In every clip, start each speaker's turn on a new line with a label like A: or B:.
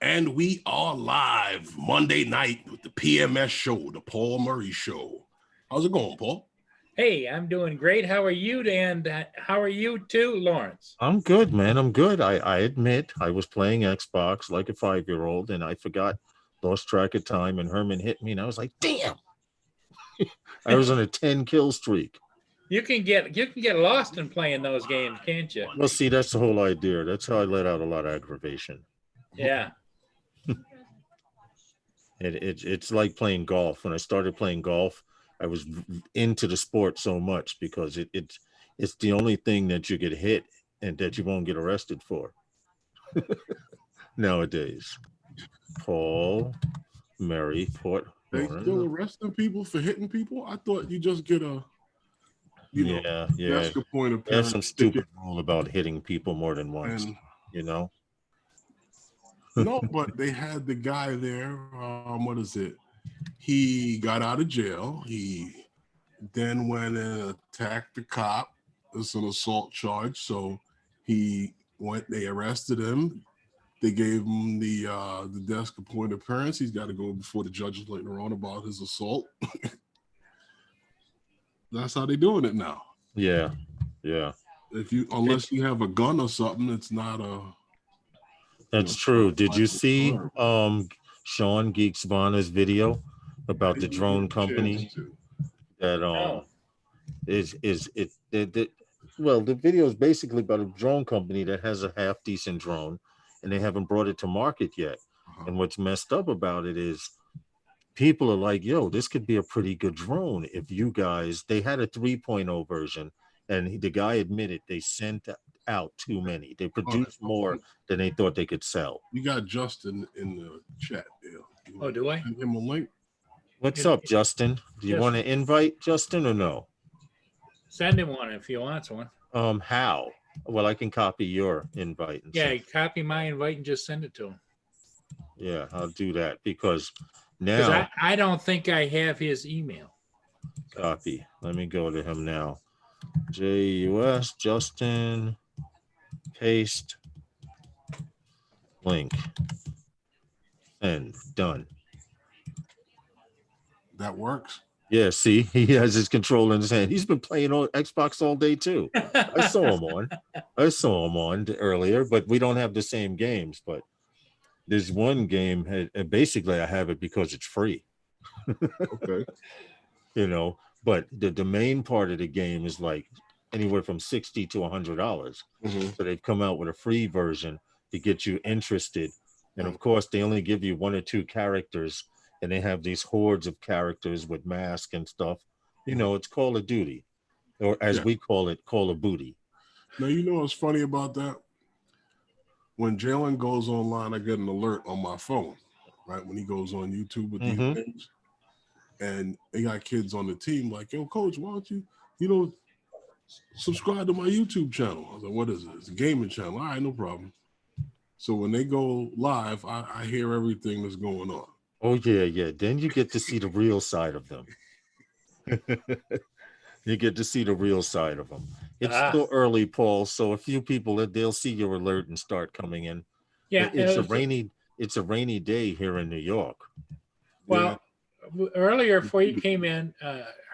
A: And we are live Monday night with the PMS show, the Paul Murray Show. How's it going, Paul?
B: Hey, I'm doing great. How are you? And how are you too, Lawrence?
C: I'm good, man. I'm good. I admit I was playing Xbox like a 5-year-old and I forgot, lost track of time, and Herman hit me and I was like, damn. I was on a 10 kill streak.
B: You can get lost in playing those games, can't you?
C: Well, see, that's the whole idea. That's how I let out a lot of aggravation.
B: Yeah.
C: It's like playing golf. When I started playing golf, I was into the sport so much because it's the only thing that you get hit and that you won't get arrested for nowadays. Paul Murray, Port.
A: They still arresting people for hitting people? I thought you just get a That's the point of
C: there's some stupid rule about hitting people more than once,
A: and,
C: you know.
A: No, but they had the guy there. What is it? He got out of jail. He then went and attacked the cop. It's an assault charge. So he went. They arrested him. They gave him the desk appointed appearance. He's got to go before the judges later on about his assault. That's how they're doing it now.
C: Yeah.
A: Unless you have a gun or something, it's not a.
C: That's true. Did you see Sean Geeks Vanna's video about the drone company that the video is basically about a drone company that has a half decent drone and they haven't brought it to market yet. And what's messed up about it is people are like, yo, this could be a pretty good drone if you guys, they had a 3.0 version and the guy admitted they sent out too many. They produced more than they thought they could sell.
A: You got Justin in the chat there.
B: Oh, do I?
A: Send him a link.
C: What's up, Justin? Do you want to invite Justin or no?
B: Send him one if he wants one.
C: How? Well, I can copy your invite.
B: Copy my invite and just send it to him.
C: Yeah, I'll do that because now
B: I don't think I have his email.
C: Copy. Let me go to him now. JUS Justin. Paste. Link. And done.
A: That works.
C: Yeah, see, he has his controller in his hand. He's been playing on Xbox all day too. I saw him on earlier, but we don't have the same games. But there's one game, basically I have it because it's free.
A: Okay.
C: You know, but the main part of the game is like anywhere from $60 to $100.
A: Mm-hmm.
C: So they've come out with a free version to get you interested. And of course, they only give you 1 or 2 characters. And they have these hordes of characters with masks and stuff. You know, it's Call of Duty, or as we call it, Call of Booty.
A: Now, you know what's funny about that? When Jalen goes online, I get an alert on my phone, right? When he goes on YouTube with these things. And they got kids on the team like, yo, coach, why don't you, subscribe to my YouTube channel? I was like, what is it? It's a gaming channel. All right, no problem. So when they go live, I hear everything that's going on.
C: Oh, yeah. Then you get to see the real side of them. You get to see the real side of them. It's still early, Paul, so a few people, they'll see your alert and start coming in.
B: Yeah,
C: it's a rainy day here in New York.
B: Well, earlier before you came in,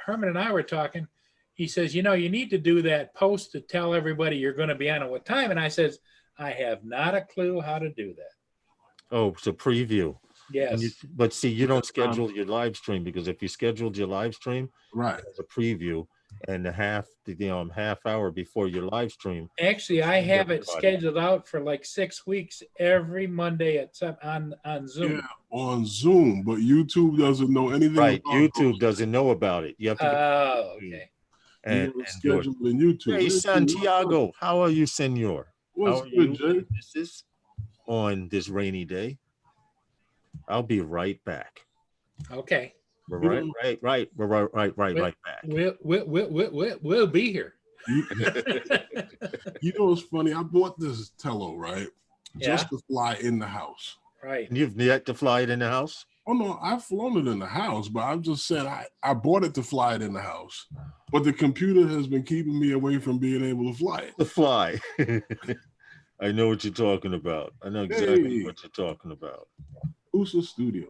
B: Herman and I were talking. He says, you need to do that post to tell everybody you're going to be on at what time. And I says, I have not a clue how to do that.
C: Oh, it's a preview.
B: Yes.
C: But see, you don't schedule your live stream because if you scheduled your live stream,
A: right,
C: as a preview and the half hour before your live stream.
B: Actually, I have it scheduled out for like 6 weeks every Monday on Zoom.
A: Yeah, on Zoom, but YouTube doesn't know anything.
C: Right, YouTube doesn't know about it. You have to.
B: Okay.
A: And schedule in YouTube.
C: Hey, Santiago, how are you, Senor?
A: What's good, Jay?
C: This is on this rainy day. I'll be right back.
B: Okay.
C: We're right back.
B: We'll be here.
A: You know what's funny? I bought this Tello, right? Just to fly in the house.
B: Right.
C: And you've yet to fly it in the house?
A: Oh no, I've flown it in the house, but I'm just saying I bought it to fly it in the house. But the computer has been keeping me away from being able to fly it.
C: To fly. I know what you're talking about. I know exactly
A: Hey.
C: what you're talking about.
A: USA Studios.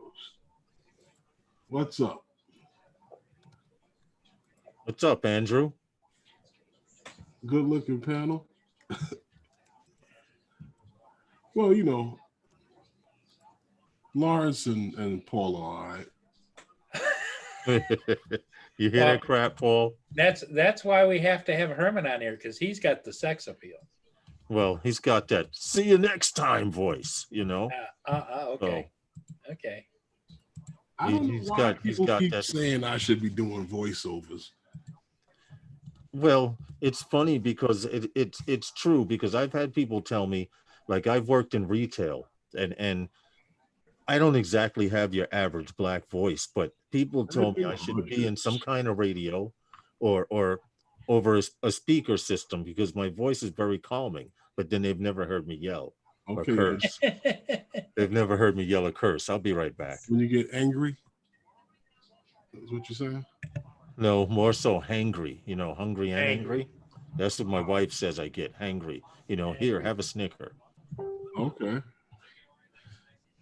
A: What's up?
C: What's up, Andrew?
A: Good looking panel. Well, you know, Lawrence and Paul are all right.
C: You hear
B: Well,
C: that crap, Paul?
B: That's why we have to have Herman on here, because he's got the sex appeal.
C: Well, he's got that "see you next time" voice, you know.
B: Okay. Okay.
A: I don't know
C: He's
A: why
C: got
A: people keep
C: that.
A: saying I should be doing voiceovers.
C: Well, it's funny because it's true, because I've had people tell me, like, I've worked in retail, and I don't exactly have your average black voice, but people told me I should be in some kind of radio or over a speaker system because my voice is very calming, but then they've never heard me yell or
A: Okay.
C: curse. They've never heard me yell or curse. I'll be right back.
A: When you get angry, that's what you're saying?
C: No, more so hangry, you know, hungry and angry. That's what my wife says I get, hangry. You know, here, have a Snicker.
A: Okay.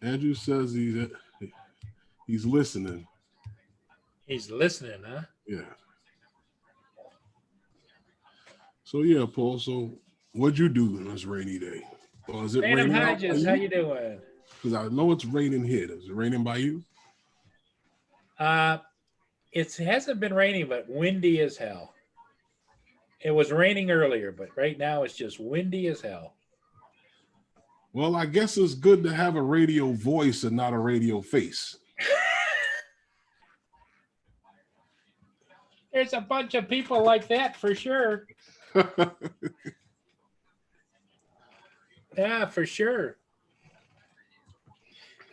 A: Andrew says he's listening.
B: He's listening, huh?
A: Yeah. So yeah, Paul. So what'd you do on this rainy day? Or is it
B: Random
A: raining?
B: Hodges, how you doing?
A: Because I know it's raining here. Is it raining by you?
B: It hasn't been raining, but windy as hell. It was raining earlier, but right now it's just windy as hell.
A: Well, I guess it's good to have a radio voice and not a radio face.
B: There's a bunch of people like that for sure. Yeah, for sure.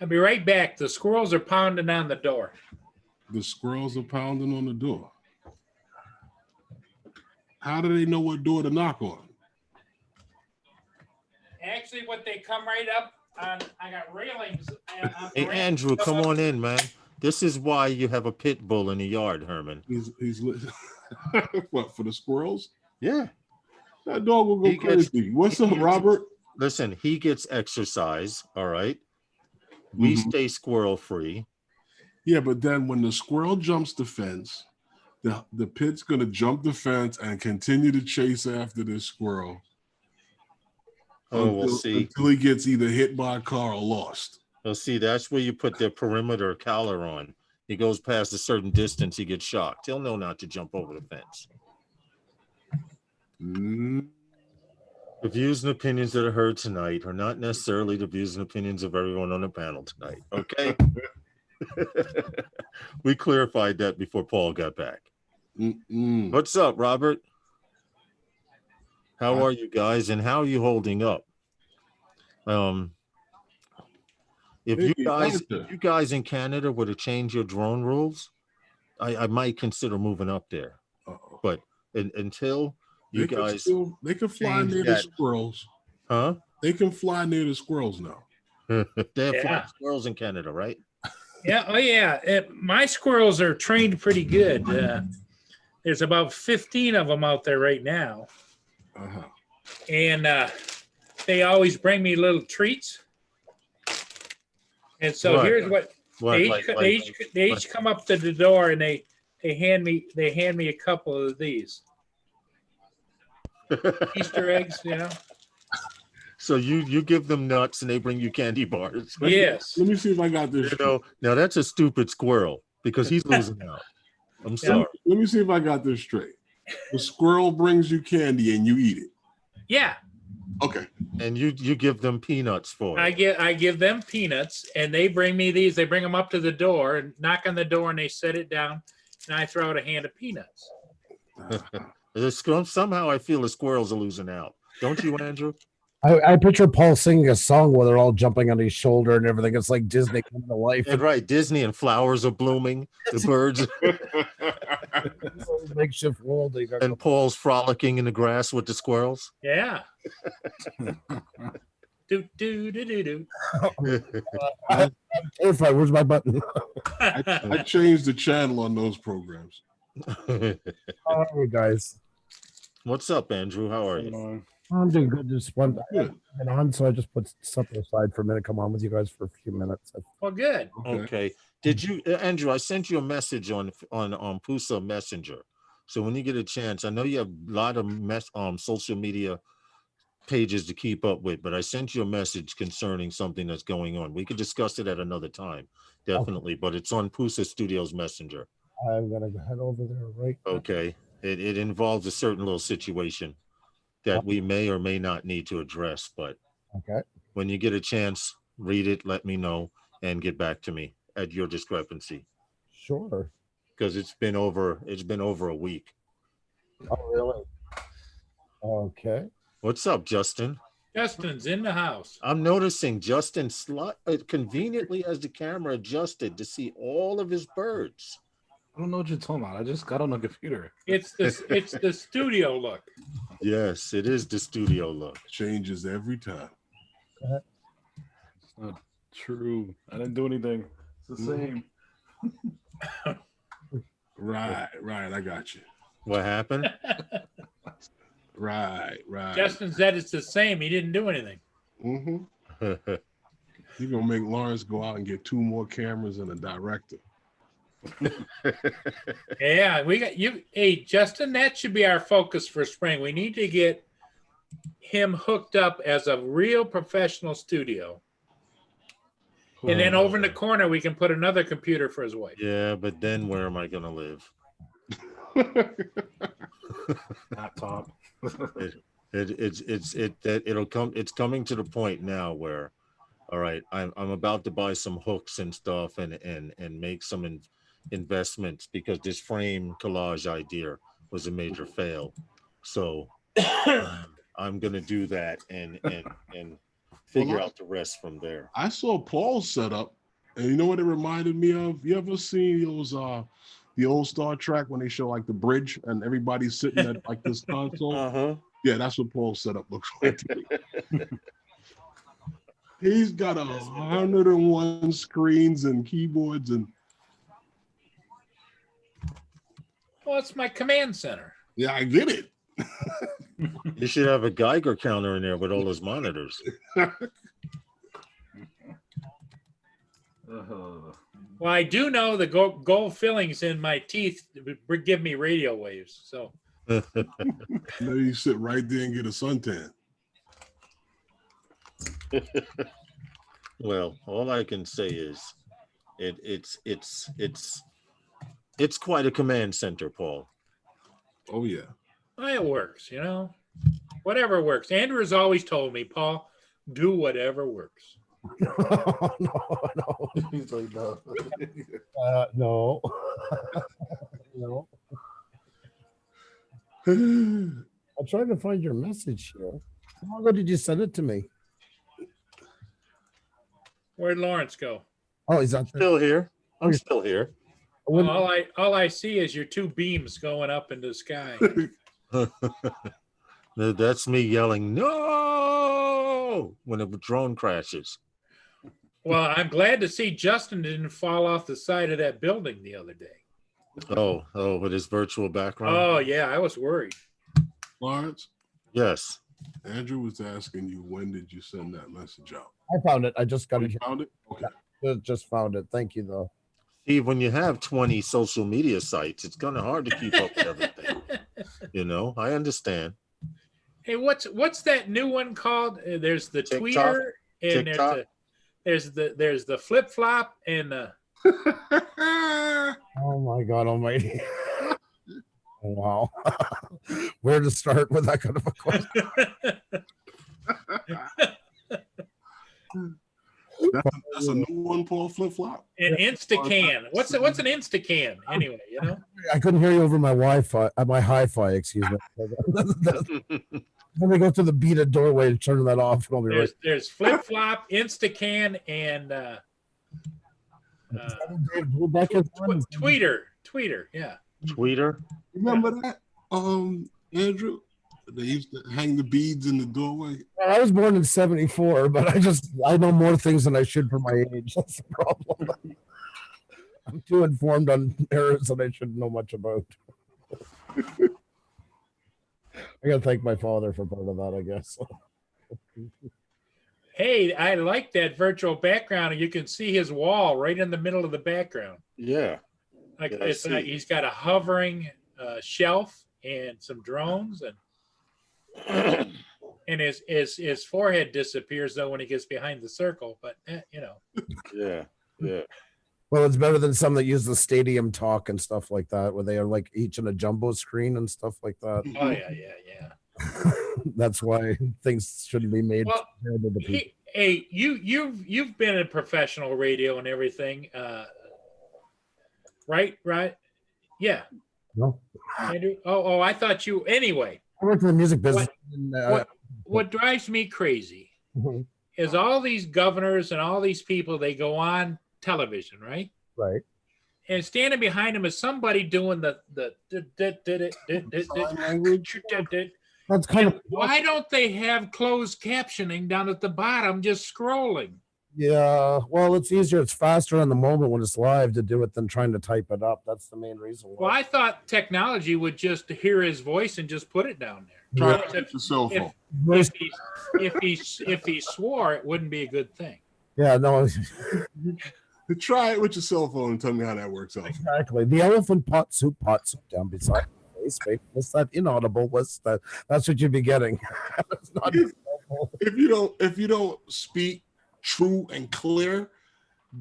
B: I'll be right back. The squirrels are pounding on the door.
A: The squirrels are pounding on the door. How do they know what door to knock on?
B: Actually, what they come right up on, I got railings.
C: Hey, Andrew, come on in, man. This is why you have a pit bull in the yard, Herman.
A: He's what, for the squirrels?
C: Yeah.
A: That dog will go crazy. What's up, Robert?
C: Listen, he gets exercise, all right? We stay squirrel free.
A: Yeah, but then when the squirrel jumps the fence, the pit's going to jump the fence and continue to chase after this squirrel.
C: We'll see.
A: Until he gets either hit by a car or lost.
C: We'll see. That's where you put the perimeter collar on. He goes past a certain distance, he gets shocked. He'll know not to jump over the fence. The views and opinions that are heard tonight are not necessarily the views and opinions of everyone on the panel tonight. Okay? We clarified that before Paul got back. What's up, Robert? How are you guys, and how are you holding up? If you guys in Canada were to change your drone rules, I might consider moving up there. But until you guys,
A: they can fly near the squirrels.
C: Huh?
A: They can fly near the squirrels now.
C: They have squirrels in Canada, right?
B: Yeah. Oh, yeah. My squirrels are trained pretty good. There's about 15 of them out there right now. And they always bring me little treats. And so here's what they each come up to the door and they hand me a couple of these Easter eggs, you know.
C: So you give them nuts and they bring you candy bars.
B: Yes.
A: Let me see if I got this.
C: Now that's a stupid squirrel because he's losing out. I'm sorry.
A: Let me see if I got this straight. The squirrel brings you candy and you eat it.
B: Yeah.
A: Okay.
C: And you give them peanuts for it.
B: I give them peanuts and they bring me these. They bring them up to the door and knock on the door and they set it down and I throw out a hand of peanuts.
C: Somehow I feel the squirrels are losing out. Don't you, Andrew?
D: I picture Paul singing a song where they're all jumping on his shoulder and everything. It's like Disney coming to life.
C: And right, Disney and flowers are blooming. The birds.
D: Makeshift world.
C: And Paul's frolicking in the grass with the squirrels.
B: Yeah. do.
D: I'm terrified. Where's my button?
A: I changed the channel on those programs.
D: How are you guys?
C: What's up, Andrew? How are you?
D: I'm doing good. Just one
A: Good.
D: and on, so I just put something aside for a minute. Come on with you guys for a few minutes.
B: Well, good.
C: Okay. Did you, Andrew? I sent you a message on Pusa Messenger. So when you get a chance, I know you have a lot of social media pages to keep up with, but I sent you a message concerning something that's going on. We could discuss it at another time, definitely. But it's on Pusa Studios Messenger.
D: I'm gonna head over there right now.
C: Okay. It involves a certain little situation that we may or may not need to address, but
D: Okay.
C: when you get a chance, read it, let me know, and get back to me at your discrepancy,
D: Sure.
C: because it's been over a week.
D: Oh, really? Okay.
C: What's up, Justin?
B: Justin's in the house.
C: I'm noticing Justin conveniently has the camera adjusted to see all of his birds.
E: I don't know what you're talking about. I just got on the computer.
B: It's the studio look.
C: Yes, it is the studio look.
A: Changes every time.
E: It's not true. I didn't do anything. It's the same.
A: Right. I got you.
C: What happened?
A: Right.
B: Justin said it's the same. He didn't do anything.
A: Mm-hmm. You're gonna make Lawrence go out and get 2 more cameras and a director.
B: Yeah, we got you. Hey, Justin, that should be our focus for spring. We need to get him hooked up as a real professional studio. And then over in the corner, we can put another computer for his wife.
C: Yeah, but then where am I gonna live?
E: Laptop.
C: It's coming to the point now where, all right, I'm about to buy some hooks and stuff and make some investments, because this frame collage idea was a major fail. So I'm gonna do that and figure out the rest from there.
A: I saw Paul's setup, and you know what it reminded me of? You ever seen those the old Star Trek when they show like the bridge and everybody's sitting at like this console?
C: Uh-huh.
A: Yeah, that's what Paul's setup looks like to me. He's got 101 screens and keyboards and
B: Well, it's my command center.
A: yeah, I get it.
C: You should have a Geiger counter in there with all those monitors.
B: Well, I do know the gold fillings in my teeth give me radio waves. So
A: Then you sit right there and get a suntan.
C: Well, all I can say is it's quite a command center, Paul.
A: Oh yeah.
B: well, it works, whatever works. Andrew has always told me, Paul, do whatever works.
D: No.
E: He's like, no.
D: No. No. I'm trying to find your message here. How long ago did you send it to me?
B: Where'd Lawrence go?
D: Oh, he's out there.
C: Still here. I'm still here.
B: All I see is your 2 beams going up into the sky.
C: That's me yelling no when a drone crashes.
B: Well, I'm glad to see Justin didn't fall off the side of that building the other day.
C: Oh, with his virtual background.
B: Oh yeah, I was worried.
A: Lawrence,
C: Yes.
A: Andrew was asking you, when did you send that message out?
D: I found it. I just got
A: Oh,
D: it.
A: you found it? Okay.
D: Just found it. Thank you, though.
C: See, when you have 20 social media sites, it's kind of hard to keep up with everything. I understand.
B: Hey, what's that new one called? There's the
C: TikTok?
B: tweeter and
C: TikTok?
B: there's the flip flop and the
D: Oh my God Almighty! Wow, where to start with that kind of a question?
A: That's a new one, Paul, flip flop.
B: an Instacan. What's an Instacan anyway?
D: I couldn't hear you over my Wi-Fi, my hi-fi. Excuse me. Let me go to the beaded doorway and turn that off. And I'll be right.
B: There's flip flop, Instacan, and tweeter. Yeah.
C: Tweeter.
A: Remember that, Andrew? They used to hang the beads in the doorway.
D: Well, I was born in '74, but I know more things than I should for my age. That's the problem. I'm too informed on errors that I shouldn't know much about. I gotta thank my father for part of that, I guess.
B: Hey, I like that virtual background, and you can see his wall right in the middle of the background.
C: Yeah.
B: Like
C: Yeah, I
B: it's like
C: see.
B: he's got a hovering shelf and some drones, and his forehead disappears though when he gets behind the circle. But you know,
C: Yeah. Yeah.
D: Well, it's better than some that use the stadium talk and stuff like that, where they are like each in a jumbo screen and stuff like that.
B: oh yeah.
D: That's why things shouldn't be made
B: Well,
D: available to people.
B: hey, you've been in professional radio and everything, right? Yeah,
D: No,
B: Andrew. Oh, I thought you. Anyway,
D: I worked in the music business.
B: what drives me crazy is all these governors and all these people. They go on television, right?
D: Right.
B: And standing behind them is somebody doing the
D: That's kind of
B: why don't they have closed captioning down at the bottom, just scrolling?
D: yeah. Well, it's easier. It's faster on the moment when it's live to do it than trying to type it up. That's the main reason
B: Well,
D: why.
B: I thought technology would just hear his voice and just put it down there.
A: Try
B: Because
A: it with your cell phone.
B: if he swore, it wouldn't be a good thing.
D: Yeah, no,
A: Try it with your cell phone and tell me how that works out.
D: exactly. The elephant pot soup down beside the face. Wait, what's that inaudible? What's that? That's what you'd be getting. It's not
A: If you don't speak true and clear,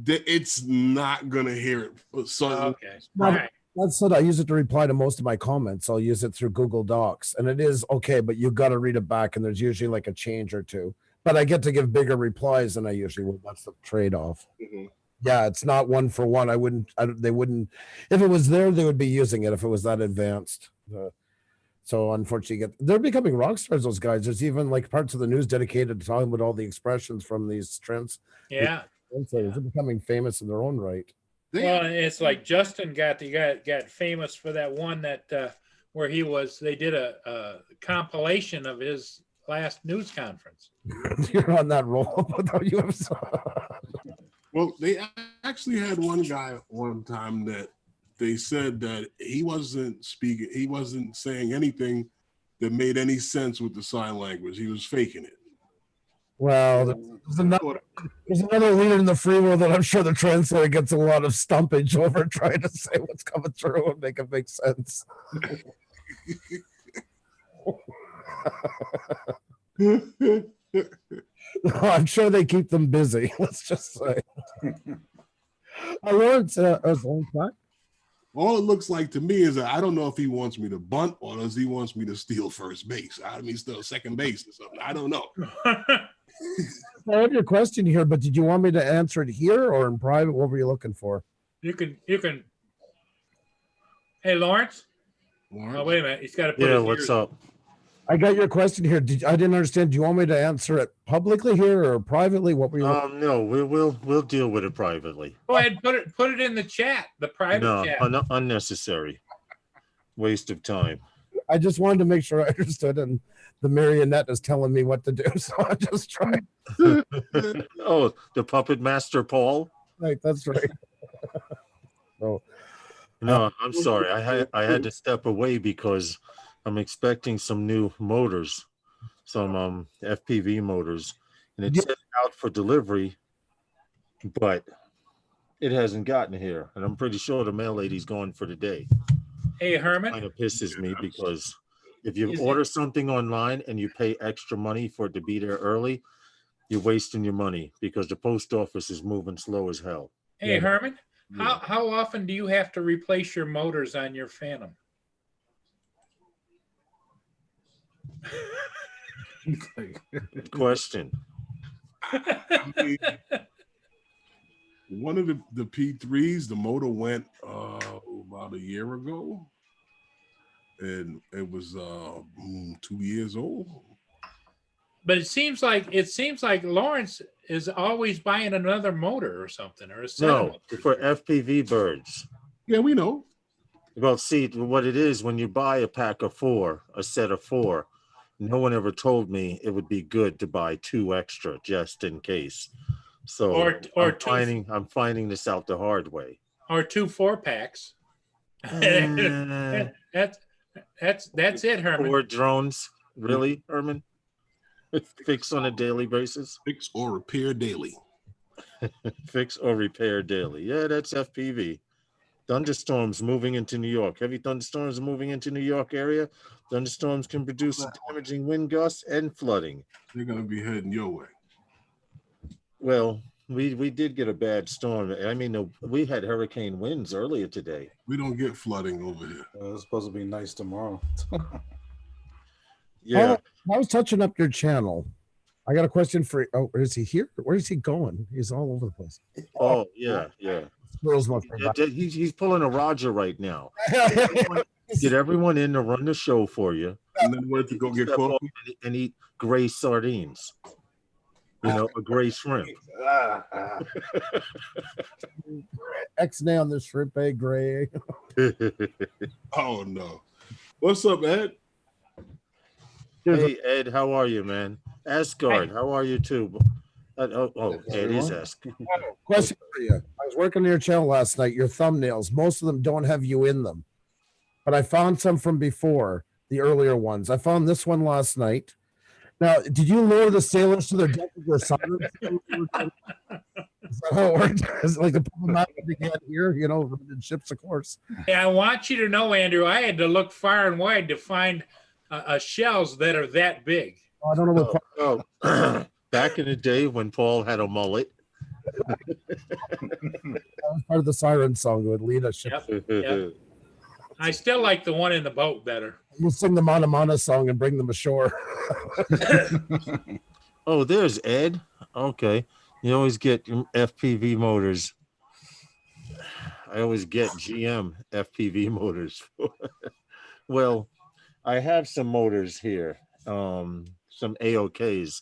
A: it's not gonna hear it. So
B: Okay. All right.
D: That's what I use it to reply to most of my comments. I'll use it through Google Docs, and it is okay, but you got to read it back, and there's usually like a change or two. But I get to give bigger replies than I usually would. That's the trade-off.
A: Mhm.
D: Yeah, it's not one for one. They wouldn't. If it was there, they would be using it. If it was that advanced. So unfortunately, they're becoming rock stars. Those guys. There's even like parts of the news dedicated to talking about all the expressions from these trends.
B: Yeah.
D: They're becoming famous in their own right.
B: Well, it's like Justin got famous for that one that where they did a compilation of his last news conference.
D: You're on that roll without UFC.
A: Well, they actually had one guy one time that they said that he wasn't saying anything that made any sense with the sign language. He was faking it.
D: Well, there's another leader in the free world that I'm sure the translator gets a lot of stumpage over trying to say what's coming through and make it make sense. I'm sure they keep them busy. Let's just say. I learned.
A: All it looks like to me is that I don't know if he wants me to bunt or does he wants me to steal first base. I mean, still second base or something. I don't know.
D: I have your question here, but did you want me to answer it here or in private? What were you looking for?
B: You can. Hey, Lawrence. Oh, wait a minute. He's got to put.
C: Yeah, what's up?
D: I got your question here. I didn't understand. Do you want me to answer it publicly here or privately? What were you?
C: No, we'll deal with it privately.
B: Go ahead, put it in the chat, the private chat.
C: Unnecessary. Waste of time.
D: I just wanted to make sure I understood, and the marionette is telling me what to do, so I just tried.
C: Oh, the puppet master Paul.
D: Right, that's right. So,
C: No, I'm sorry. I had to step away because I'm expecting some new motors, some FPV motors, and it's set out for delivery, but it hasn't gotten here, and I'm pretty sure the mail lady's gone for the day.
B: Hey, Herman.
C: Kind of pisses me because if you order something online and you pay extra money for it to be there early, you're wasting your money because the post office is moving slow as hell.
B: Hey, Herman. How often do you have to replace your motors on your Phantom?
C: Good question.
A: One of the P3s, the motor went about a year ago, and it was 2 years old.
B: But it seems like Lawrence is always buying another motor or something, or a set of
C: No,
B: motors.
C: for FPV birds.
A: Yeah, we know.
C: Well, see, what it is when you buy a pack of 4, a set of 4, no one ever told me it would be good to buy 2 extra just in case. So I'm finding this out the hard way.
B: Or 2 4-packs.
C: Eh.
B: That's That's it, Herman.
C: 4 drones, really, Herman? Fix on a daily basis.
A: Fix or repair daily.
C: Fix or repair daily. Yeah, that's FPV. Thunderstorms moving into New York. Heavy thunderstorms are moving into New York area. Thunderstorms can produce damaging wind gusts and flooding.
A: They're gonna be heading your way.
C: Well, we did get a bad storm. I mean, we had hurricane winds earlier today.
A: We don't get flooding over here.
E: It's supposed to be nice tomorrow.
C: Yeah.
D: I was touching up your channel. I got a question for. Oh, is he here? Where is he going? He's all over the place.
C: Oh, yeah.
D: Squirrels must be back.
C: He's pulling a Roger right now. Get everyone in to run the show for you.
A: And then went to go get
C: Step off
A: coffee.
C: and eat gray sardines. You know, a gray shrimp.
D: X-nay on the shrimp egg gray.
A: Oh no. What's up, Ed?
C: Hey, Ed, how are you, man? Asgard, how are you too? Ed is Asgard.
D: Question for you. I was working on your channel last night. Your thumbnails, most of them don't have you in them, but I found some from before, the earlier ones. I found this one last night. Now, did you lure the sailors to their deck with your sirens? Is that how it worked? Is it like the map they had here, you know, running ships, of course.
B: Yeah, I want you to know, Andrew, I had to look far and wide to find shells that are that big.
D: Oh, I don't know what.
C: Back in the day when Paul had a mullet.
D: That was part of the siren song that would lead us.
B: Yep. I still like the one in the boat better.
D: We'll sing the Mana Mana song and bring them ashore.
C: Oh, there's Ed. Okay. You always get FPV motors. I always get GM FPV motors. Well, I have some motors here, some AOKs,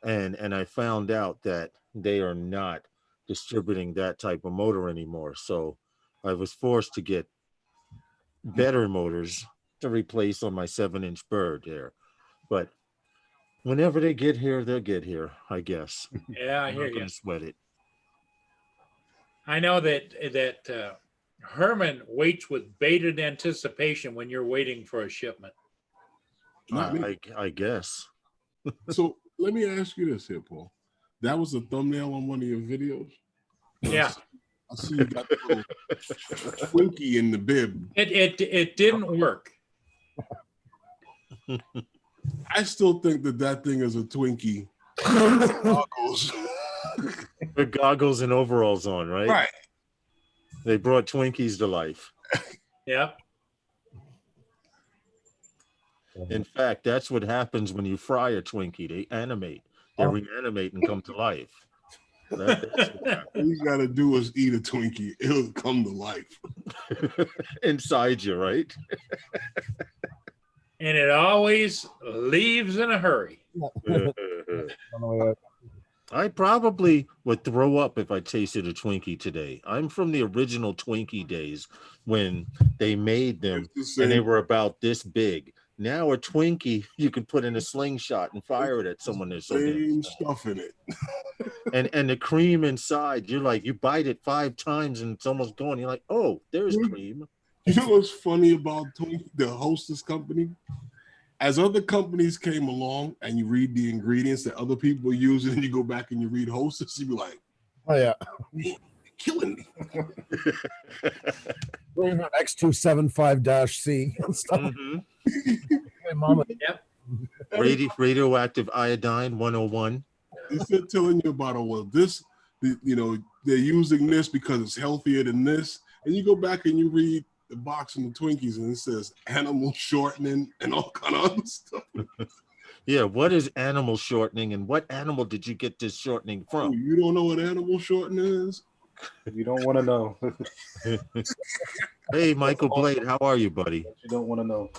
C: and I found out that they are not distributing that type of motor anymore. So I was forced to get better motors to replace on my 7-inch bird there. But whenever they get here, they'll get here, I guess.
B: Yeah, I
C: I'm
B: hear
C: not
B: you.
C: gonna sweat it.
B: I know that Herman waits with bated anticipation when you're waiting for a shipment.
A: Not me.
C: I guess.
A: So let me ask you this here, Paul. That was a thumbnail on one of your videos.
B: Yeah,
A: I see you got the little Twinkie in the bib.
B: it didn't work.
A: I still think that thing is a Twinkie. Goggles.
C: With goggles and overalls on, right?
A: Right.
C: They brought Twinkies to life.
B: Yep.
C: In fact, that's what happens when you fry a Twinkie. They animate. They reanimate and come to life. That's what happens.
A: All you gotta do is eat a Twinkie. It'll come to life.
C: Inside you, right?
B: And it always leaves in a hurry.
C: I probably would throw up if I tasted a Twinkie today. I'm from the original Twinkie days when they made them
A: It's the
C: and they
A: same.
C: were about this big. Now a Twinkie you can put in a slingshot and fire it at someone that's so
A: Same
C: damn
A: stuff in it.
C: and the cream inside, you're like, you bite it 5 times and it's almost gone. You're like, oh, there's cream.
A: You know what's funny about Twinkie, the Hostess company? As other companies came along and you read the ingredients that other people use, and you go back and you read Hostess, you be like,
D: Oh yeah.
A: "You're killing me."
D: X275-C and stuff.
C: Mhm.
D: My mama.
C: Radioactive iodine 101.
A: Instead of telling you about, oh, well, this, you know, they're using this because it's healthier than this. And you go back and you read the box and the Twinkies and it says animal shortening and all kind of other stuff.
C: Yeah, what is animal shortening and what animal did you get this shortening
A: Oh,
C: from?
A: you don't know what animal shortening is?
E: You don't want to know.
C: Hey, Michael Blade, how are you, buddy?
E: You don't want to know.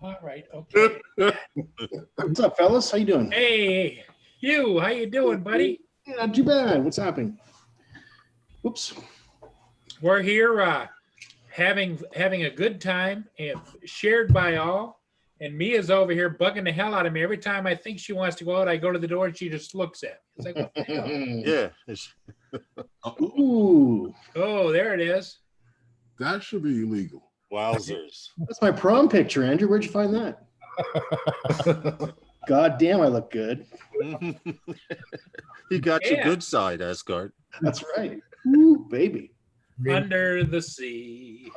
B: All right. Okay.
F: What's up, fellas? How you doing?
B: Hey, Hugh, how you doing, buddy?
F: Yeah, not too bad. What's happening? Whoops.
B: We're here having a good time, shared by all. And Mia's over here bugging the hell out of me. Every time I think she wants to go out, I go to the door and she just looks at me. It's like, what the hell?
C: Yeah.
F: Ooh.
B: Oh, there it is.
A: That should be illegal.
C: Wowzers.
F: That's my prom picture, Andrew. Where'd you find that? God damn, I look good.
C: You got your
B: Yeah.
C: good side, Asgard.
F: That's right. Ooh, baby.
B: Under the sea.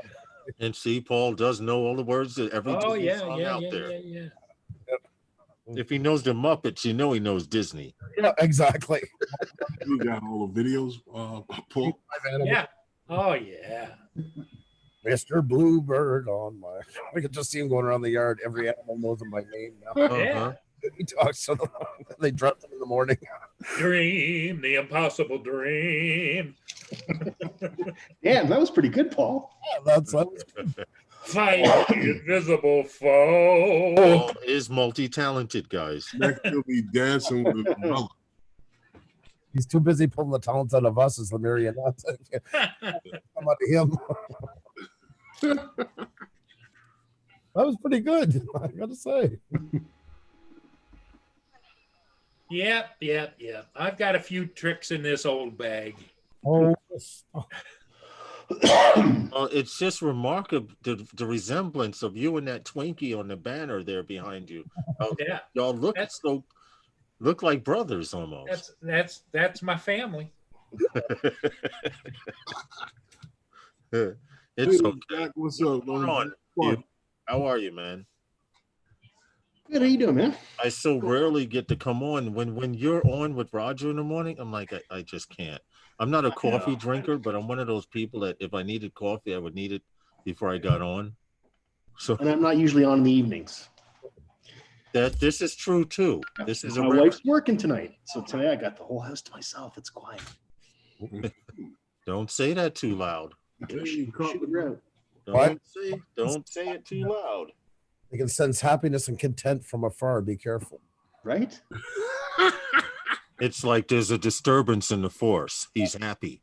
C: And see, Paul does know all the words that every
B: Oh
C: Disney
B: yeah,
C: song
B: yeah,
C: out
B: yeah,
C: there.
B: yeah.
C: If he knows the Muppets, you know he knows Disney.
D: Yeah, exactly.
A: You got all the videos, Paul.
B: Yeah. Oh yeah.
D: Mr. Bluebird on my. I could just see him going around the yard. Every animal knows him by name now.
C: Uh-huh.
D: He talks to them. They dress him in the morning.
B: Dream, the impossible dream.
F: Damn, that was pretty good, Paul.
D: That's
B: Fight the invisible foe.
C: Paul is multi-talented, guys.
A: Next he'll be dancing with an umbrella.
D: he's too busy pulling the talents out of us as the marionettes. Come out of him. That was pretty good, I gotta say.
B: Yep. I've got a few tricks in this old bag.
D: Oh,
C: It's just remarkable the resemblance of you and that Twinkie on the banner there behind you.
B: Yeah.
C: Y'all look
B: That's-
C: look like brothers almost.
B: That's my family.
C: It's
A: Hey,
C: okay.
A: Jack, what's up?
C: Hold on.
A: What?
C: How are you, man?
F: Good, how you doing, man?
C: I so rarely get to come on. When you're on with Roger in the morning, I'm like, I just can't. I'm not a coffee drinker, but I'm one of those people that if I needed coffee, I would need it before I got on. So
F: And I'm not usually on in the evenings.
C: that this is true too. This is a
F: My
C: rare.
F: wife's working tonight. So today I got the whole house to myself. It's quiet.
C: Don't say that too loud.
A: Hey,
F: Shoot her out.
C: Don't say it too loud.
D: they can sense happiness and content from afar. Be careful.
F: Right?
C: It's like there's a disturbance in the force. He's happy.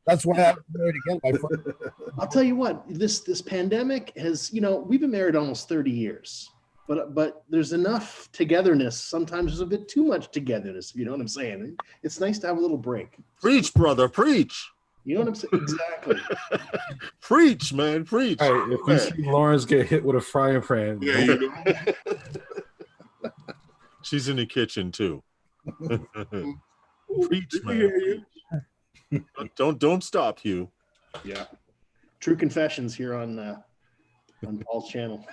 D: That's why I'm married again. My friend.
F: I'll tell you what, this pandemic has, we've been married almost 30 years. But there's enough togetherness. Sometimes there's a bit too much togetherness, if you know what I'm saying. It's nice to have a little break.
C: Preach, brother, preach.
F: You know what I'm saying? Exactly.
C: Preach, man, preach.
E: Hey, if you see Lawrence get hit with a frying pan,
A: Yeah, you know.
C: She's in the kitchen too. Preach,
A: We hear
C: man.
A: you.
C: Don't stop, Hugh.
F: Yeah. True confessions here on Paul's channel.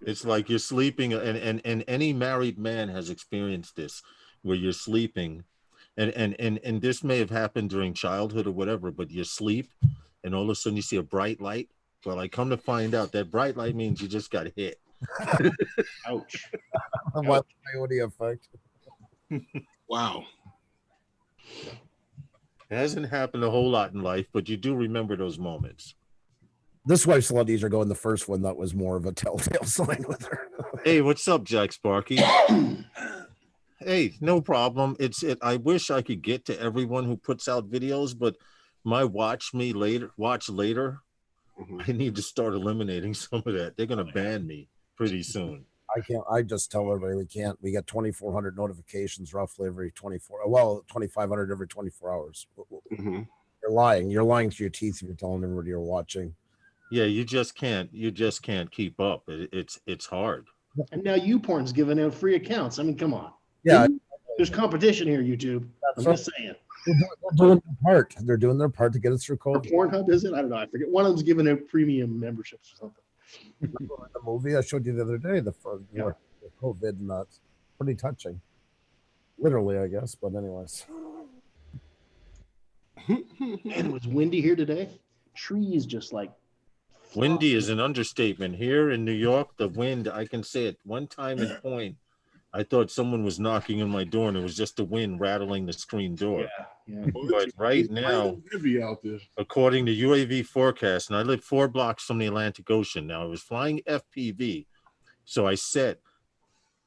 C: It's like you're sleeping, and any married man has experienced this, where you're sleeping, and this may have happened during childhood or whatever, but you sleep, and all of a sudden you see a bright light. Well, I come to find out that bright light means you just got hit.
F: Ouch.
D: What coyote effect?
A: Wow.
C: It hasn't happened a whole lot in life, but you do remember those moments.
D: This wife's a lot easier going. The first one, that was more of a telltale sign with her.
C: Hey, what's up, Jack Sparky? Hey, no problem. I wish I could get to everyone who puts out videos, but my watch later.
A: Mhm.
C: I need to start eliminating some of that. They're gonna ban me pretty soon.
D: I can't. I just tell everybody we can't. We get 2,400 notifications roughly every 24. Well, 2,500 every 24 hours.
A: Mhm.
D: You're lying. You're lying through your teeth if you're telling everybody you're watching.
C: Yeah, you just can't keep up. It's hard.
F: And now YouPorn's giving out free accounts. I mean, come on.
D: Yeah,
F: There's competition here, YouTube. I'm
D: that's right.
F: just saying.
D: They're doing their part. They're doing their part to get us through
F: Or
D: COVID.
F: Pornhub, is it? I don't know. I forget. One of them's giving out premium memberships or something.
D: The movie I showed you the other day, the
F: Yeah.
D: COVID, and that's pretty touching. Literally, I guess. But anyways,
F: And it was windy here today. Trees just like
C: Windy is an understatement. Here in New York, the wind, I can say it one time in point. I thought someone was knocking on my door and it was just the wind rattling the screen door.
F: yeah.
C: But right now,
A: heavy out there.
C: according to UAV forecast, and I live 4 blocks from the Atlantic Ocean. Now, I was flying FPV, so I set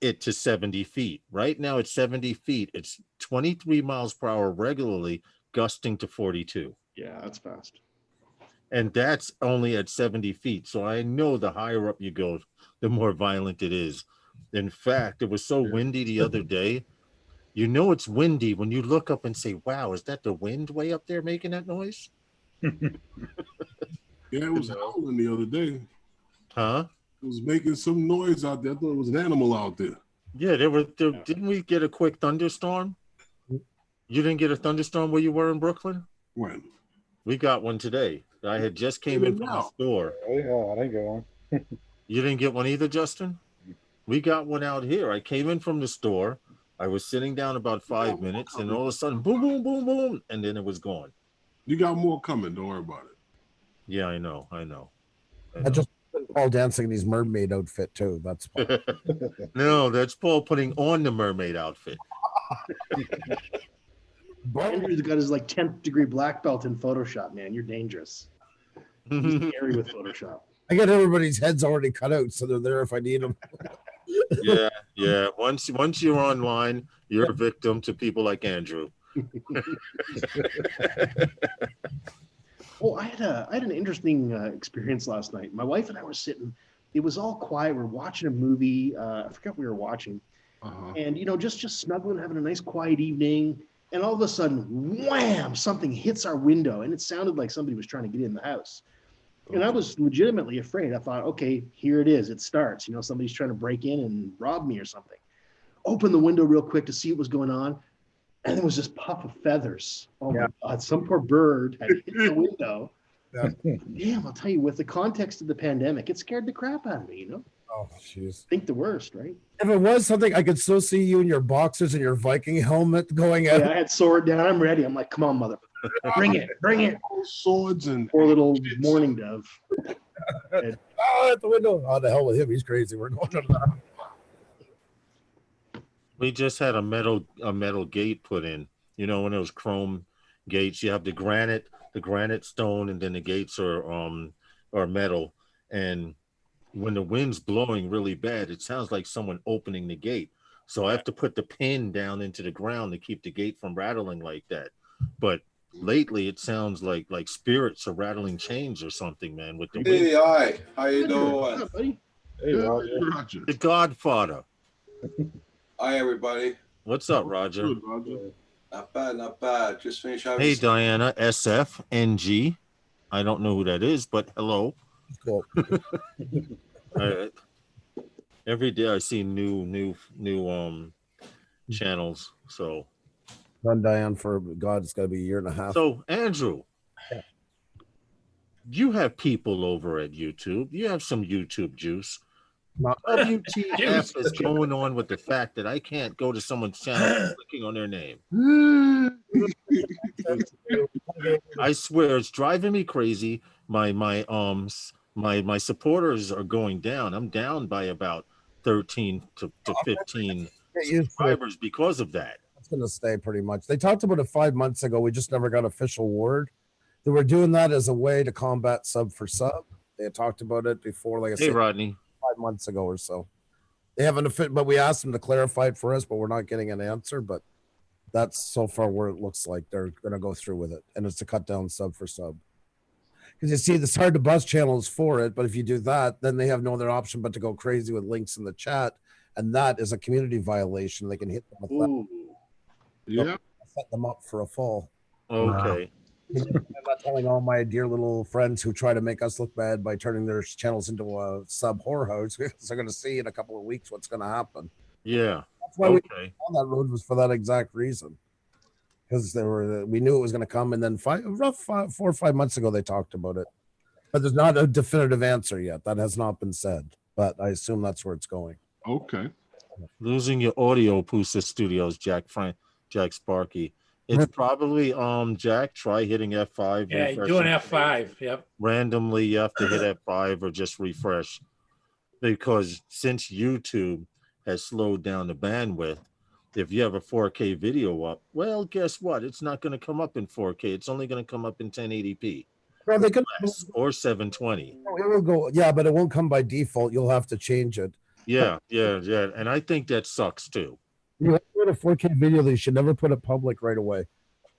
C: it to 70 feet. Right now, it's 70 feet. It's 23 miles per hour regularly, gusting to 42.
F: Yeah, that's fast.
C: And that's only at 70 feet. So I know the higher up you go, the more violent it is. In fact, it was so windy the other day. You know it's windy when you look up and say, wow, is that the wind way up there making that noise?
A: Yeah, it was howling the other day.
C: Huh?
A: It was making some noise out there. I thought it was an animal out there.
C: Yeah, didn't we get a quick thunderstorm? You didn't get a thunderstorm where you were in Brooklyn?
A: When?
C: We got one today. I had just came in from the store.
E: Oh, I didn't get one.
C: You didn't get one either, Justin? We got one out here. I came in from the store. I was sitting down about 5 minutes, and all of a sudden, boom, boom, boom, boom, and then it was gone.
A: You got more coming. Don't worry about it.
C: Yeah, I know.
D: I just Paul dancing in his mermaid outfit too. That's Paul.
C: No, that's Paul putting on the mermaid outfit.
F: Andrew's got his like 10th degree black belt in Photoshop, man. You're dangerous. He's scary with Photoshop.
D: I got everybody's heads already cut out, so they're there if I need them.
C: Yeah. Once you're online, you're a victim to people like Andrew.
F: Oh, I had an interesting experience last night. My wife and I were sitting. It was all quiet. We're watching a movie. I forgot what we were watching, and just snuggling, having a nice quiet evening. And all of a sudden, wham! Something hits our window, and it sounded like somebody was trying to get in the house. And I was legitimately afraid. I thought, okay, here it is. It starts. Somebody's trying to break in and rob me or something. Open the window real quick to see what was going on. And there was this puff of feathers. Oh my God, some poor bird had hit the window.
D: Yeah.
F: Damn, I'll tell you, with the context of the pandemic, it scared the crap out of me,
D: Oh, jeez.
F: Think the worst, right?
D: If it was something, I could still see you in your boxers and your Viking helmet going out.
F: Yeah, I had sword down. I'm ready. I'm like, come on, mother. Bring it.
A: Swords and
F: Poor little mourning dove.
D: Oh, at the window. Oh, the hell with him. He's crazy. We're going to that.
C: We just had a metal gate put in. One of those chrome gates. You have the granite stone, and then the gates are metal. And when the wind's blowing really bad, it sounds like someone opening the gate. So I have to put the pin down into the ground to keep the gate from rattling like that. But lately, it sounds like spirits are rattling chains or something, man. With the wind.
G: Hey, hi. How you
F: What's
G: doing?
F: up, buddy?
E: Hey, Roger.
A: Roger.
C: The Godfather.
G: Hi, everybody.
C: What's up, Roger?
A: Good, Roger.
G: Not bad, not bad. Just finished having
C: Hey, Diana, SFNG. I don't know who that is, but hello.
D: Cool.
C: Every day I see new channels. So
D: Run Diane for God, it's got to be a year and a half.
C: So Andrew, you have people over at YouTube. You have some YouTube juice.
D: Not-
C: WTF is going on with the fact that I can't go to someone's channel clicking on their name? I swear it's driving me crazy. My supporters are going down. I'm down by about 13 to 15 subscribers because of that.
D: It's going to stay pretty much. They talked about it 5 months ago. We just never got official word. They were doing that as a way to combat sub for sub. They had talked about it before, like I
C: Hey,
D: said,
C: Rodney.
D: 5 months ago or so. They haven't, but we asked them to clarify it for us, but we're not getting an answer. But that's so far where it looks like they're going to go through with it, and it's to cut down sub for sub. Because you see, it's hard to bust channels for it, but if you do that, then they have no other option but to go crazy with links in the chat, and that is a community violation. They can hit them with that.
F: Ooh.
A: Yeah.
D: Set them up for a fall.
C: Okay.
D: I'm not telling all my dear little friends who try to make us look bad by turning their channels into a sub horror house, because they're going to see in a couple of weeks what's going to happen.
C: Yeah.
D: That's why we
C: Okay.
D: on that road was for that exact reason. Because we knew it was going to come, and then 4 or 5 months ago they talked about it, but there's not a definitive answer yet. That has not been said, but I assume that's where it's going.
A: Okay.
C: Losing your audio, Pusa Studios, Jack Sparky. It's probably Jack. Try hitting F5.
B: Yeah,
C: refresh
B: doing
C: it.
B: F5. Yep.
C: Randomly, you have to hit F5 or just refresh, because since YouTube has slowed down the bandwidth, if you have a 4K video up, well, guess what? It's not going to come up in 4K. It's only going to come up in 1080p
D: Well, they could
C: or 720.
D: it will go, yeah, but it won't come by default. You'll have to change it.
C: Yeah. And I think that sucks too.
D: You have to put a 4K video. They should never put it public right away.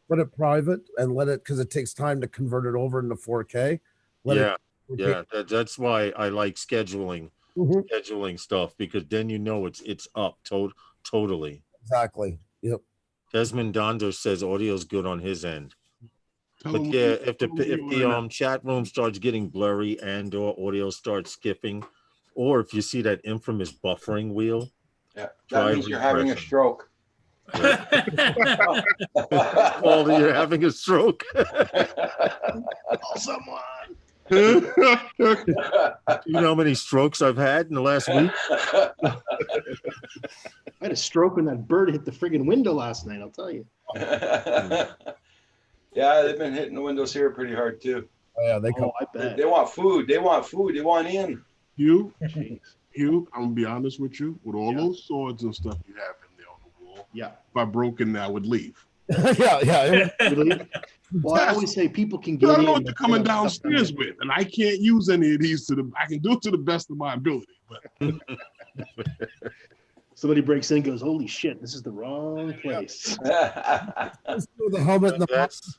D: Put it private and let it, because it takes time to convert it over into 4K.
C: That's why I like scheduling stuff, because then you know it's up totally.
D: Exactly. Yep.
C: Desmond Donder says audio's good on his end.
A: Tell
C: But
A: them
C: yeah,
A: what you-
C: if the
A: tell them what you order now.
C: chat room starts getting blurry and or audio starts skipping, or if you see that infamous buffering wheel,
G: Yeah,
C: Try
G: that means you're having a
C: refreshing.
G: stroke.
C: Paul, you're having a stroke.
F: Call someone.
C: You know how many strokes I've had in the last week?
F: I had a stroke when that bird hit the friggin' window last night. I'll tell you.
G: Yeah, they've been hitting the windows here pretty hard too.
D: Oh, yeah, they come.
F: Oh, I bet.
G: They want food. They want food. They want in.
A: Hugh,
F: Jeez.
A: Hugh, I'm gonna be honest with you. With all
F: Yeah.
A: those swords and stuff you have in there on the wall,
F: Yeah.
A: if I broke in there, I would leave.
D: Yeah.
F: Really? Well, I always say people can
A: I
F: get
A: don't
F: in.
A: know what you're
F: but
A: coming
F: they don't stuff them
A: downstairs
F: in.
A: with, and I can't use any of these I can do it to the best of my ability. But
F: Somebody breaks in and goes, holy shit, this is the wrong place.
D: The helmet and the
C: That's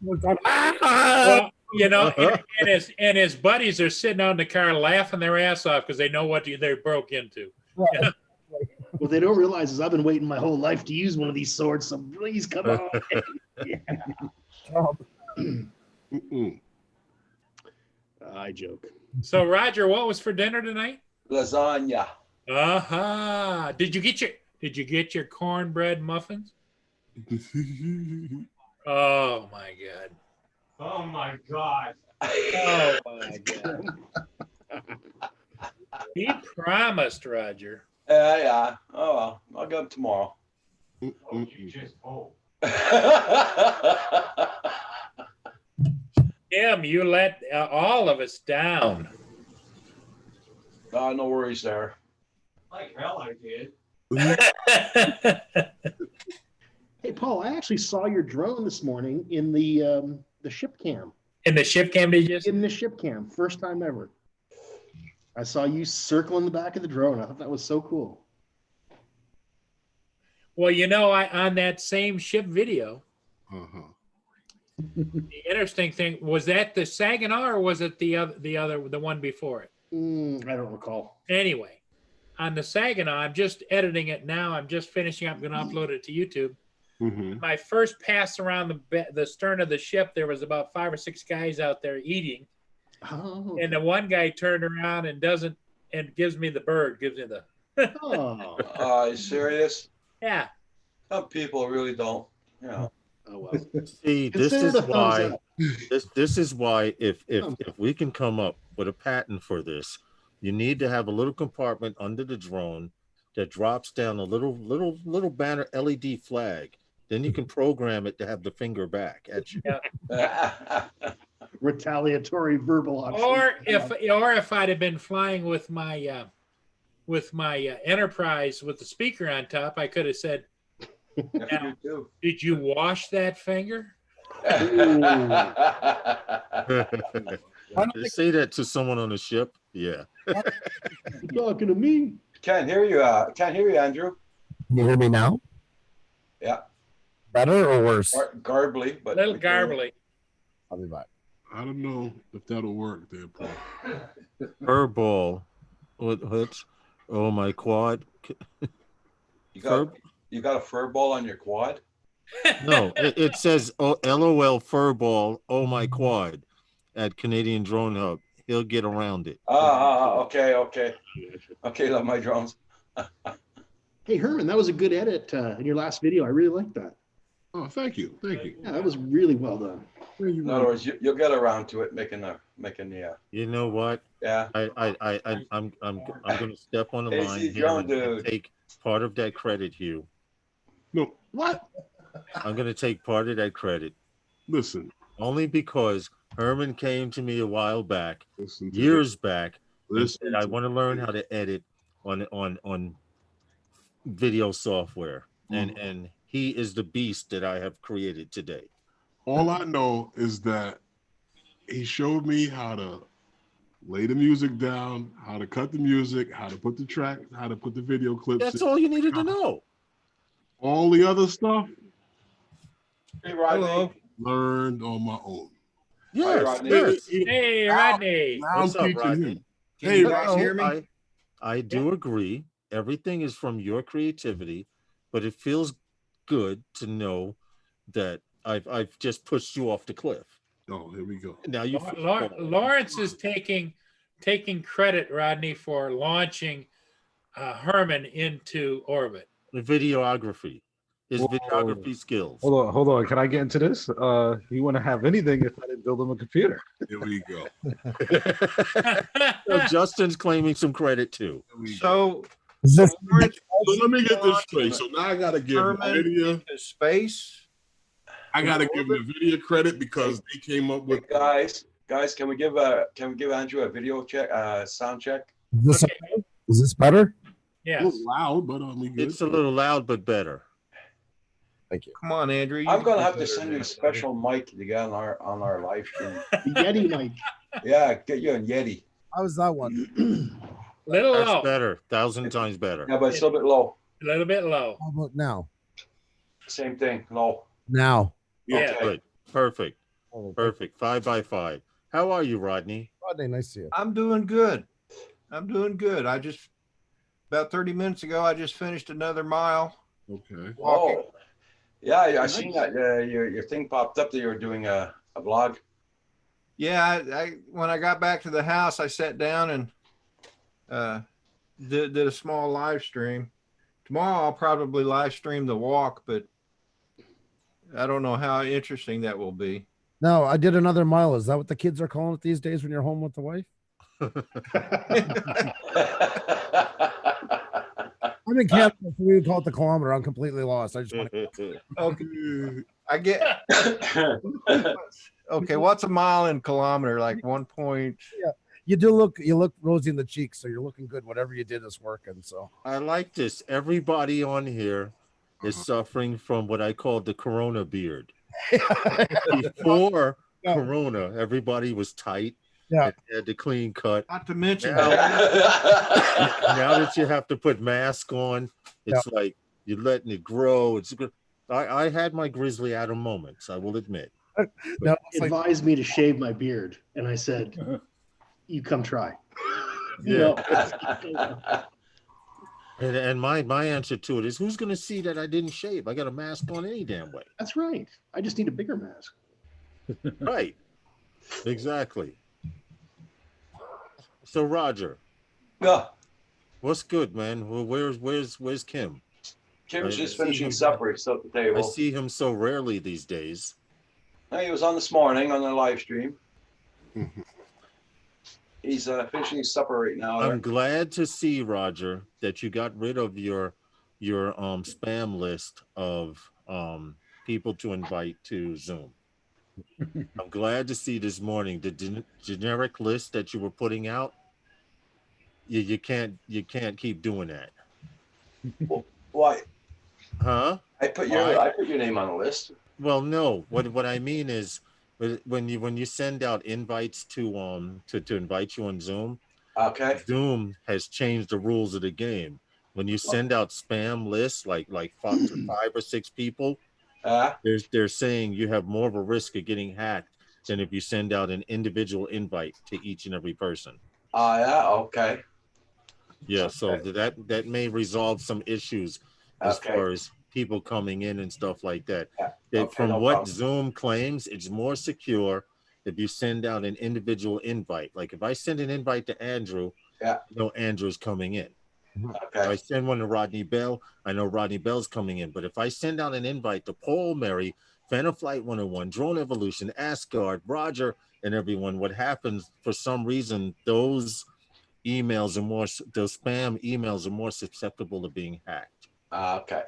B: Well, you know, and his buddies are sitting out in the car laughing their ass off because they know what they broke into.
F: What they don't realize is I've been waiting my whole life to use one of these swords, so please come on.
A: mm-mm.
F: I joke.
B: So, Roger, what was for dinner tonight?
G: Lasagna.
B: Aha! Did you get your cornbread muffins? Oh my god!
H: Oh my God.
B: Oh my god! He promised, Roger.
G: Yeah. Oh well, I'll get them tomorrow.
H: Oh, you just
B: Tim, you let all of us down.
G: No worries there.
H: like hell I did.
F: Hey, Paul, I actually saw your drone this morning in the ship cam.
B: In the ship cam, did you?
F: In the ship cam, first time ever. I saw you circling the back of the drone. I thought that was so cool.
B: Well, you know, on that same ship video,
A: Uh-huh.
B: the interesting thing was that the Saginaw or was it the one before it?
F: I don't recall.
B: Anyway, on the Saginaw, I'm just editing it now. I'm just finishing up. I'm going to upload it to YouTube.
A: Mm-hmm.
B: My first pass around the stern of the ship, there was about 5 or 6 guys out there eating,
F: Oh,
B: and the one guy turned around and gives me the bird, gives me the
F: oh,
G: Are you serious?
B: yeah.
G: Some people really don't. You know.
F: oh well.
C: See, this
F: Consider
C: is
F: it a thumbs
C: why
F: up.
C: this is why if we can come up with a patent for this, you need to have a little compartment under the drone that drops down a little banner LED flag. Then you can program it to have the finger back at you.
F: Retaliatory verbal option.
B: Or if I'd have been flying with my Enterprise with the speaker on top, I could have said,
G: Yeah, you do.
B: "Did you wash that finger?"
C: Say that to someone on the ship. Yeah.
F: You talking to me?
G: Can't hear you. Can't hear you, Andrew.
D: Can you hear me now?
G: Yeah.
D: Better or worse?
G: Garbly,
B: A
G: but
B: little garbly.
D: I'll be back.
A: I don't know if that'll work there, Paul.
C: Furball. What's oh my quad?
G: You got a fur ball on your quad?
C: No, it says LOL furball. Oh my quad at Canadian Drone Hub. He'll get around it.
G: Okay. Love my drones.
F: Hey, Herman, that was a good edit in your last video. I really liked that.
A: Oh, thank you.
F: Yeah, that was really well done.
A: Thank you
G: In
A: very
G: other
A: much.
G: words, you'll get around to it, making the
C: You know what?
G: yeah.
C: I'm gonna step on the
G: Hey,
C: line
G: see,
C: here
G: John,
C: and
G: dude.
C: take part of that credit, Hugh.
A: No, what?
C: I'm gonna take part of that credit
A: Listen,
C: only because Herman came to me a while back,
A: listen.
C: years back, and
A: Listen.
C: said, I want to learn how to edit on video software, and he is the beast that I have created today.
A: All I know is that he showed me how to lay the music down, how to cut the music, how to put the track, how to put the video clips.
C: That's
A: in.
C: all you needed to know.
A: All the other stuff
G: Hey, Rodney.
C: Hello.
A: learned on my own.
C: Yes,
G: Rodney.
C: yes.
B: Hey, Rodney.
A: Now
C: What's
A: I'm
C: up,
A: teaching
C: Rodney?
A: him. Hey,
H: you guys
A: Rodney.
H: hear me?
C: I do agree. Everything is from your creativity, but it feels good to know that I've just pushed you off the cliff.
A: Oh, here we go.
C: Now you
B: Lawrence is taking credit, Rodney, for launching Herman into orbit.
C: the videography, his
E: Whoa.
C: videography skills.
E: Hold on. Can I get into this? He wouldn't have anything if I didn't build him a computer.
A: Here we go.
C: So Justin's claiming some credit too.
A: Here we go.
I: So
D: Is this
A: So let me get this straight. So now I gotta give
I: Herman
A: Nvidia.
I: into space.
A: I gotta give Nvidia credit because they came up with.
G: Guys, can we give Andrew a video check, sound check?
D: is this better?
A: A
B: Yes.
A: little loud, but we good.
C: It's a little loud, but better.
D: Thank you.
I: Come on, Andrew.
G: I'm gonna
I: can
G: have
I: do
G: to
I: better
G: send you a
I: than
G: special mic to get on our live stream.
F: The Yeti mic.
G: Yeah, get you a Yeti.
D: How's that one?
B: Little
C: That's
B: low.
C: better. 1,000 times better.
G: Yeah, but it's a little bit low.
B: A little bit low.
D: How about now?
G: Same thing, low.
D: Now.
B: Yeah.
C: Good. Perfect.
D: Oh,
C: Perfect. 5 by 5. How are you, Rodney?
D: Rodney, nice to see you.
I: I'm doing good. I just about 30 minutes ago, I just finished another mile
A: Okay.
I: walking.
G: Oh, yeah, I seen that. Your thing popped up that you were doing a vlog.
I: Yeah, I when I got back to the house, I sat down and did a small live stream. Tomorrow I'll probably live stream the walk, but I don't know how interesting that will be.
D: No, I did another mile. Is that what the kids are calling it these days when you're home with the wife? I'm in Canada, so we would call it the kilometer. I'm completely lost. I just want to.
I: Okay, I get okay. What's a mile in kilometer? Like 1 point.
D: You look rosy in the cheeks, so you're looking good. Whatever you did is working. So
C: I like this. Everybody on here is suffering from what I call the Corona beard. Before
D: Yeah.
C: Corona, everybody was tight.
D: Yeah.
C: And had the clean cut.
I: Not to mention
C: Now that you have to put mask on, it's like you're letting it grow. It's good. I had my Grizzly Adam moments, I will admit.
D: no, it's like,
F: Advised me to shave my beard, and I said, "You come try."
C: Yeah.
F: No.
C: And my answer to it is, who's going to see that I didn't shave? I got a mask on any damn way.
F: That's right. I just need a bigger mask.
C: Right. Exactly. So Roger,
G: Yeah,
C: what's good, man? Well, where's Kim?
G: Kim's
C: I
G: just
C: see
G: finishing
C: him.
G: supper. He's still at the
C: I
G: table.
C: see him so rarely these days.
G: He was on this morning on the live stream. He's finishing his supper right now.
C: I'm glad to see, Roger, that you got rid of your spam list of people to invite to Zoom. I'm glad to see this morning the generic list that you were putting out. You can't keep doing that.
G: Why?
C: Huh?
G: I put your name on the list.
C: Well, no. What I mean is, when you send out invites to invite you on Zoom,
G: Okay.
C: Zoom has changed the rules of the game. When you send out spam lists, like 5 or 6 people, they're saying you have more of a risk of getting hacked than if you send out an individual invite to each and every person.
G: Yeah. Okay.
C: Yeah, so
G: Okay.
C: that may resolve some issues as
G: Okay.
C: far as people coming in and stuff like that.
G: Yeah, okay,
C: From
G: no
C: what
G: problem.
C: Zoom claims, it's more secure if you send out an individual invite. Like if I send an invite to Andrew, Andrew's coming in. If I
G: Okay.
C: send one to Rodney Bell, I know Rodney Bell's coming in. But if I send out an invite to Paul, Mary, Fan of Flight 101, Drone Evolution, Asgard, Roger, and everyone, what happens for some reason, those spam emails are more susceptible to being hacked.
G: Okay.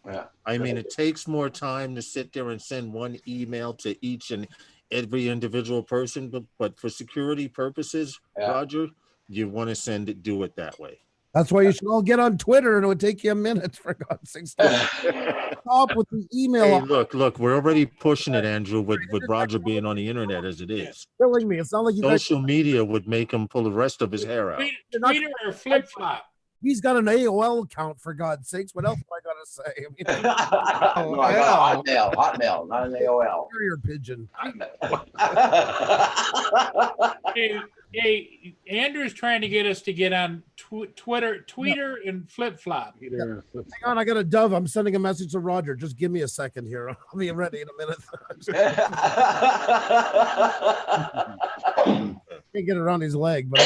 G: Yeah.
C: I mean, it takes more time to sit there and send one email to each and every individual person, but for security purposes, Roger, you want to do it that way.
D: that's why you should all get on Twitter, and it would take you a minute, for God's sake. Stop with the email.
C: Hey, look, we're already pushing it, Andrew, with Roger being on the internet as it is.
D: Killing me. It's not like you guys.
C: Social media would make him pull the rest of his hair out.
B: Tweeter or flip flop.
D: He's got an AOL account, for God's sakes. What else am I gonna say? I mean,
G: No, I got a Hotmail, not an AOL.
D: carrier pigeon.
B: Hey, Hey, Andrew's trying to get us to get on Twitter and Flip Flop.
E: Peter,
D: Hang on, I got a dove. I'm sending a message to Roger. Just give me a second here. I'll be ready in a minute. Can't get around his leg, but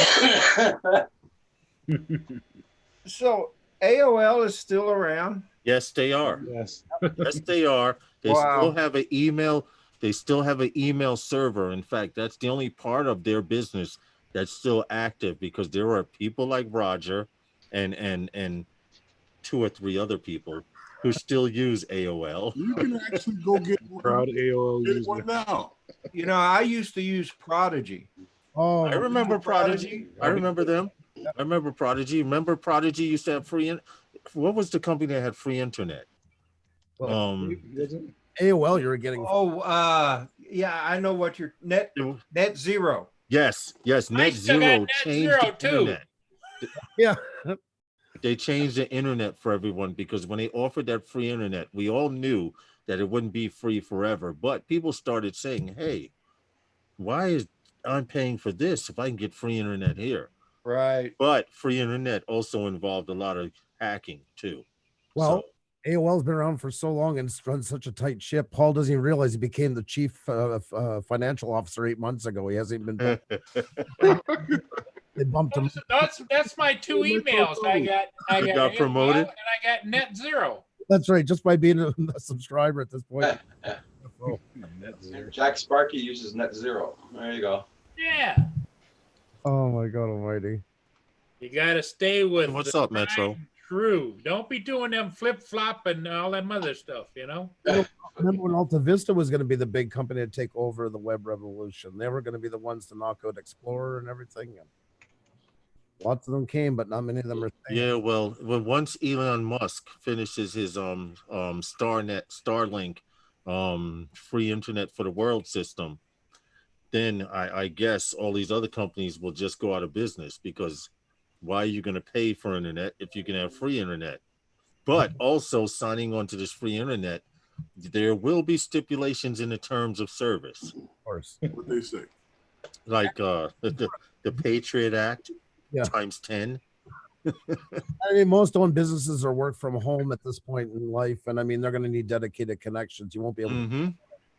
I: So AOL is still around.
C: Yes, they are.
E: yes.
C: Yes, they are. They
I: Wow.
C: still have an email. They still have an email server. In fact, that's the only part of their business that's still active, because there are people like Roger and 2 or 3 other people who still use AOL.
A: You can actually go get
E: Proud AOL
A: get
E: user.
A: one now.
I: You know, I used to use Prodigy.
D: oh,
C: I remember
I: Prodigy?
C: Prodigy. I remember them. I remember Prodigy. Remember Prodigy used to have free. What was the company that had free internet?
D: AOL, you were getting.
I: Oh, yeah, I know what you're Net Zero.
C: Yes,
B: I
C: Net
B: still got
C: Zero
B: Net
C: changed
B: Zero,
C: the
B: too.
C: internet.
D: Yeah.
C: They changed the internet for everyone, because when they offered that free internet, we all knew that it wouldn't be free forever. But people started saying, "Hey, why is I'm paying for this if I can get free internet here?"
I: Right.
C: But free internet also involved a lot of hacking too.
D: Well, AOL's been around for so long and it's run such a tight ship. Paul doesn't even realize he became the chief financial officer 8 months ago. He hasn't even been. They bumped him.
B: That's my 2 emails. I got
C: got
B: AOL
C: promoted?
B: and I got Net Zero.
D: That's right. Just by being a subscriber at this point.
E: Net Zero.
G: Jack Sparky uses Net Zero. There you go.
B: Yeah.
D: Oh my God Almighty!
B: You got to stay with
C: What's
B: the
C: up, Metro?
B: tried and True. Don't be doing them flip flop and all that other stuff, you know?
D: Remember when Alta Vista was going to be the big company to take over the web revolution? They were going to be the ones to knock out Explorer and everything. And lots of them came, but not many of them are. staying.
C: Yeah, well, once Elon Musk finishes his Starlink free internet for the world system, then I guess all these other companies will just go out of business, because why are you going to pay for internet if you can have free internet? But also, signing on to this free internet, there will be stipulations in the terms of service,
D: Of course.
A: What they say?
C: like the Patriot Act
D: Yeah.
C: times 10.
D: I mean, most owned businesses are work from home at this point in life, and I mean, they're going to need dedicated connections. You won't be able.
C: Mm-hmm.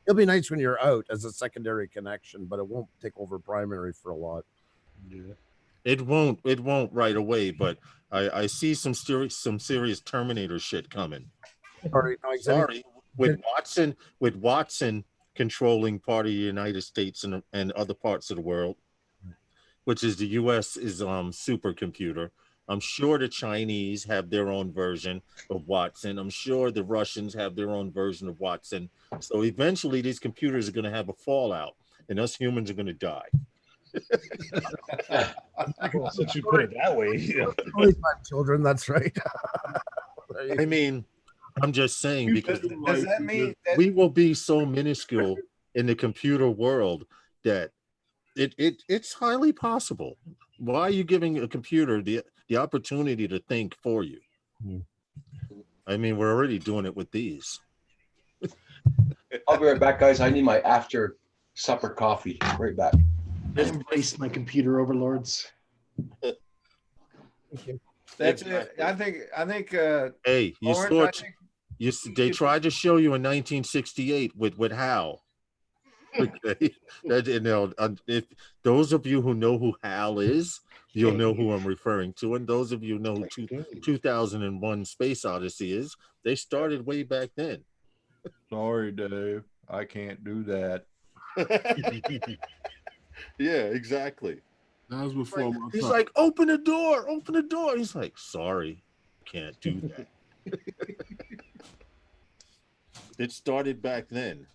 D: It'll be nice when you're out as a secondary connection, but it won't take over primary for a lot.
E: Yeah.
C: It won't right away, but I see some serious Terminator shit coming.
D: Sorry, no, exactly.
C: Sorry, with Watson controlling part of the United States and other parts of the world, which is the U.S. is supercomputer. I'm sure the Chinese have their own version of Watson. I'm sure the Russians have their own version of Watson. So eventually, these computers are going to have a fallout, and us humans are going to die.
E: Well, since you put it that way, yeah.
D: 25 children, that's right.
C: I mean, I'm just saying, because
I: Does that mean that
C: we will be so minuscule in the computer world that it's highly possible. Why are you giving a computer the opportunity to think for you? I mean, we're already doing it with these.
G: I'll be right back, guys. I need my after supper coffee. Right back.
F: Embrace my computer overlords.
I: that's it? I think
C: Hey, you
I: Lawrence,
C: saw
I: I
C: it.
I: think
C: They tried to show you in 1968 with Hal. Okay, if those of you who know who Hal is, you'll know who I'm referring to, and those of you know who 2001: Space Odyssey is. They started way back then.
I: sorry, Dave, I can't do that.
C: Yeah, exactly.
A: That was before my
C: He's
A: time.
C: like, open the door, open the door. He's like, sorry, can't do that. It started back then.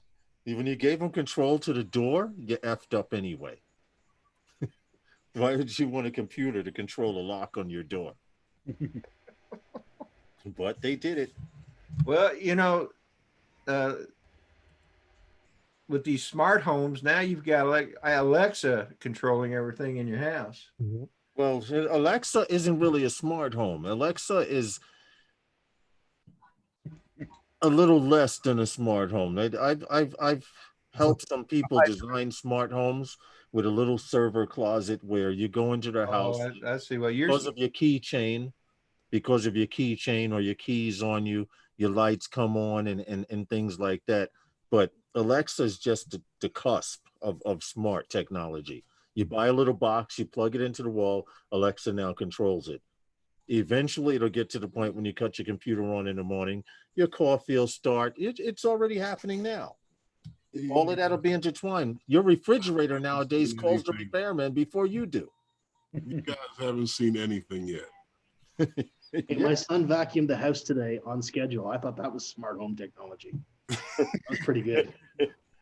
C: When you gave him control to the door, you effed up anyway. Why would you want a computer to control a lock on your door? But they did it.
I: Well, you know, with these smart homes, now you've got like Alexa controlling everything in your house.
C: Well, Alexa isn't really a smart home. Alexa is a little less than a smart home. helped some people design smart homes with a little server closet where you go into their house
I: Oh, I see what you're
C: because of your keychain, or your keys on you, your lights come on and things like that. But Alexa is just the cusp of smart technology. You buy a little box, you plug it into the wall, Alexa now controls it. Eventually, it'll get to the point when you cut your computer on in the morning, your coffee will start. It's already happening now. All of that'll be intertwined. Your refrigerator nowadays calls the repairman before you do.
A: You guys haven't seen anything yet.
F: Hey, my son vacuumed the house today on schedule. I thought that was smart home technology. That's pretty good.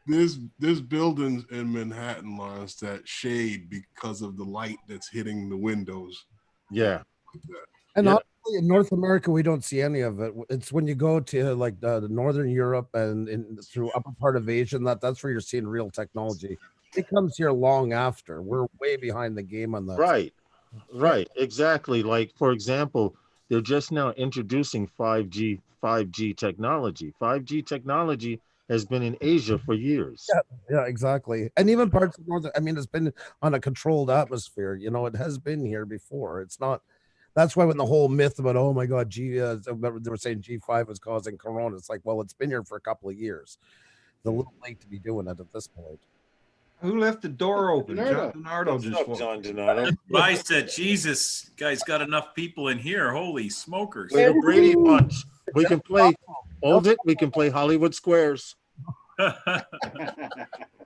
A: There's buildings in Manhattan, Lawrence, that shade because of the light that's hitting the windows.
C: Yeah.
D: And
C: Yeah.
D: honestly, in North America, we don't see any of it. It's when you go to like the Northern Europe and through upper part of Asia, and that's where you're seeing real technology. It comes here long after. We're way behind the game on that.
C: Right, exactly. Like, for example, they're just now introducing 5G technology. 5G technology has been in Asia for years.
D: Yeah, exactly. And even parts of Northern, I mean, it's been on a controlled atmosphere. You know, it has been here before. It's not. That's why when the whole myth about, oh my God, they were saying G5 was causing corona. It's like, well, it's been here for a couple of years. It's a little late to be doing it at this point.
I: Who left the door open?
F: Donato.
I: John Donato just walked.
C: John Donato.
J: I said, Jesus, guys got enough people in here. Holy smokers.
C: We're the Brady Bunch. We can play, hold it, we can play Hollywood Squares.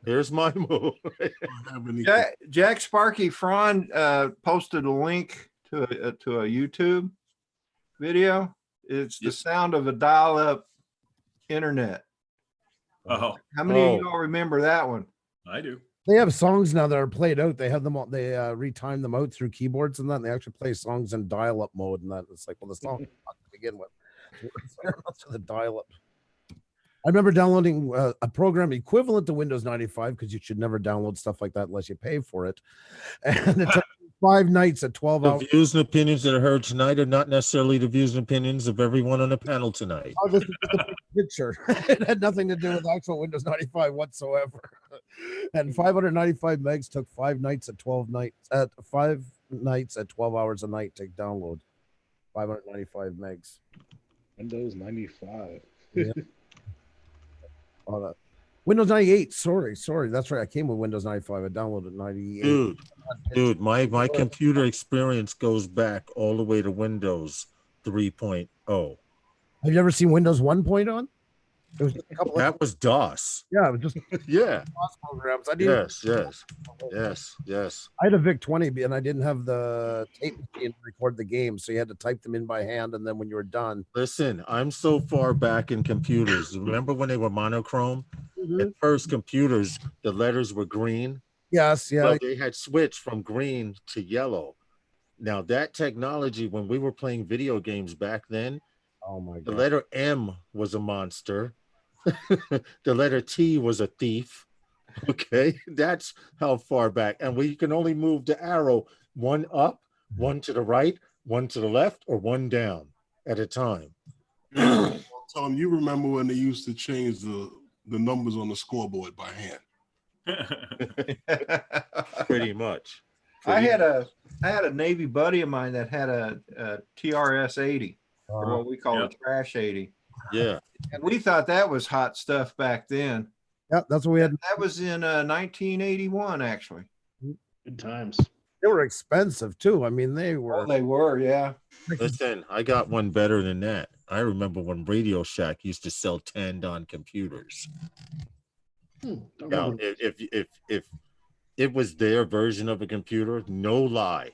C: Here's my move.
I: Jack Sparky Fraun posted a link to a YouTube video. It's the sound of a dial-up internet.
J: Oh,
I: How many of y'all remember that one?
J: I do.
D: They have songs now that are played out. They have them all, they retime them out through keyboards and that. And they actually play songs in dial-up mode and that. It's like, well, the song to begin with. To the dial-up. I remember downloading a program equivalent to Windows 95 because you should never download stuff like that unless you pay for it. And it took 5 nights at 12 hours.
C: The views and opinions that are heard tonight are not necessarily the views and opinions of everyone on the panel tonight.
D: Oh, this is the picture. It had nothing to do with actual Windows 95 whatsoever. And 595 megs took 5 nights at 12 nights at 5 nights at 12 hours a night to download. 595 megs.
E: Windows 95.
D: Yeah. Windows 98. Sorry. That's right. I came with Windows 95. I downloaded 98.
C: Dude, my computer experience goes back all the way to Windows 3.0.
D: Have you ever seen Windows 1.0 on? It was just a couple
C: That was DOS.
D: Yeah, it was just
C: Yeah.
D: DOS programs. I didn't.
C: Yes.
D: I had a VIC-20 and I didn't have the tape machine to record the game, so you had to type them in by hand, and then when you were done.
C: Listen, I'm so far back in computers. Remember when they were monochrome? At first, computers, the letters were green.
D: Yes, yeah.
C: Well, they had switched from green to yellow. Now that technology, when we were playing video games back then,
D: oh my God,
C: the letter M was a monster. The letter T was a thief. Okay, that's how far back. And we can only move the arrow one up, one to the right, one to the left, or one down at a time.
A: Tom, you remember when they used to change the numbers on the scoreboard by hand?
C: Pretty much.
I: I had a Navy buddy of mine that had a TRS-80, or what we call a Trash 80.
C: Yeah.
I: And we thought that was hot stuff back then.
D: Yeah, that's what we had.
I: That was in 1981, actually.
F: Good times.
D: They were expensive too. I mean, they were.
I: Oh, they were, yeah.
C: Listen, I got one better than that. I remember when Radio Shack used to sell Tandon computers. Now, if it was their version of a computer, no lie,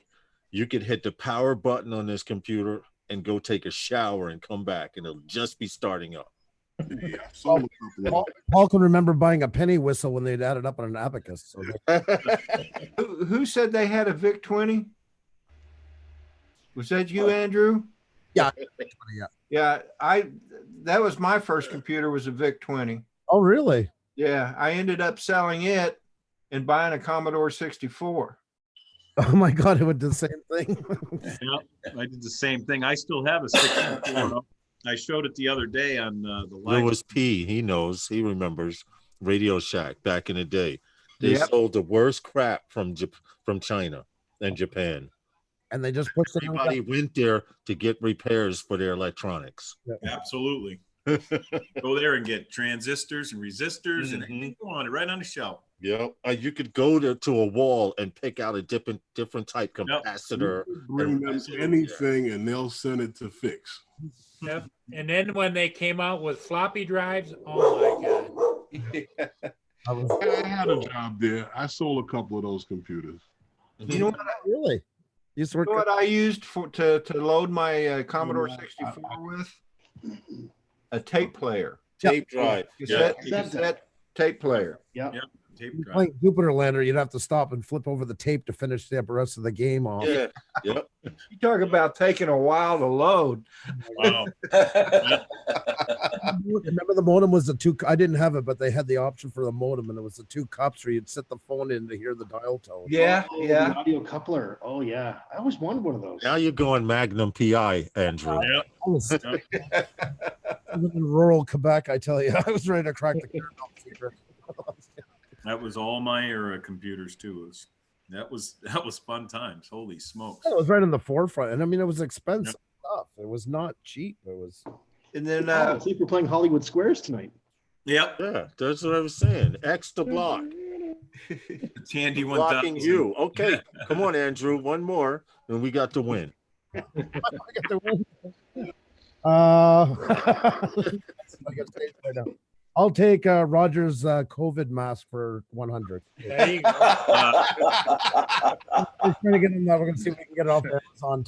C: you could hit the power button on this computer and go take a shower and come back, and it'll just be starting up.
A: Yeah,
D: Paul can remember buying a penny whistle when they'd added up on an abacus. So
I: Who said they had a VIC-20? Was that you, Andrew?
D: Yeah.
I: Yeah, that was my first computer, was a VIC-20.
D: Oh, really?
I: Yeah, I ended up selling it and buying a Commodore 64.
D: Oh my God, it would do the same thing.
J: Yeah, I did the same thing. I still have a 64. I showed it the other day on the live.
C: Louis P. He knows. He remembers. Radio Shack back in the day. They
I: Yep.
C: sold the worst crap from China and Japan.
D: And they just pushed it on.
C: Everybody went there to get repairs for their electronics.
J: Absolutely. Go there and get transistors and resistors and anything you want right on the shelf.
C: Yeah, you could go to a wall and pick out a different type capacitor.
A: Bring them anything and they'll send it to fix.
B: Yep. And then when they came out with floppy drives, oh my God.
A: I had a job there. I sold a couple of those computers.
I: You know what?
D: Really? You
I: You know what I used to load my Commodore 64 with? A tape player.
C: Tape drive.
I: Cassette tape player.
F: Yeah.
J: Yep. Tape drive.
D: Playing Jupiter Lander, you'd have to stop and flip over the tape to finish the rest of the game off.
C: Yeah. Yep.
I: You talk about taking a while to load.
J: Wow.
D: Remember the modem was the two. I didn't have it, but they had the option for the modem, and it was the two cups where you'd sit the phone in to hear the dial tone.
I: Yeah,
F: Oh,
I: yeah.
F: the audio coupler. Oh yeah, I always wanted one of those.
C: Now you're going Magnum PI, Andrew.
J: Yep.
D: I was I live in rural Quebec. I tell you, I was ready to crack the caramel secret.
J: That was all my era computers too. That was fun times. Holy smokes.
D: It was right in the forefront, and I mean, it was expensive stuff. It was not cheap. It was.
I: And then
F: I think we're playing Hollywood Squares tonight.
J: Yep.
C: Yeah, that's what I was saying. X the block.
J: Tandy
C: Blocking
J: 1000.
C: you. Okay, come on, Andrew. One more, and we got to win.
D: I got the win. I got to say it right now. I'll take Roger's COVID mask for 100.
B: There you go.
D: We're trying to get him that. We're going to see if we can get it off Amazon.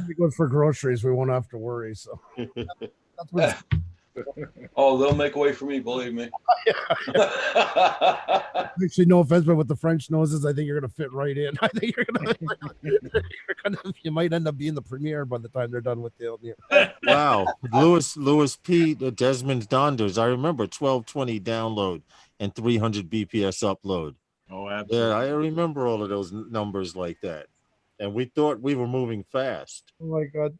D: We go for groceries. We won't have to worry. So that's what.
G: Oh, they'll make way for me, believe me.
D: Actually, no offense, but with the French noses, I think you're going to fit right in. I think you might end up being the premiere by the time they're done with the.
C: Wow, Lewis P. Desmond Donders. I remember 1220 download and 300 BPS upload.
J: Oh, absolutely.
C: Yeah, I remember all of those numbers like that. And we thought we were moving fast.
D: Oh my God!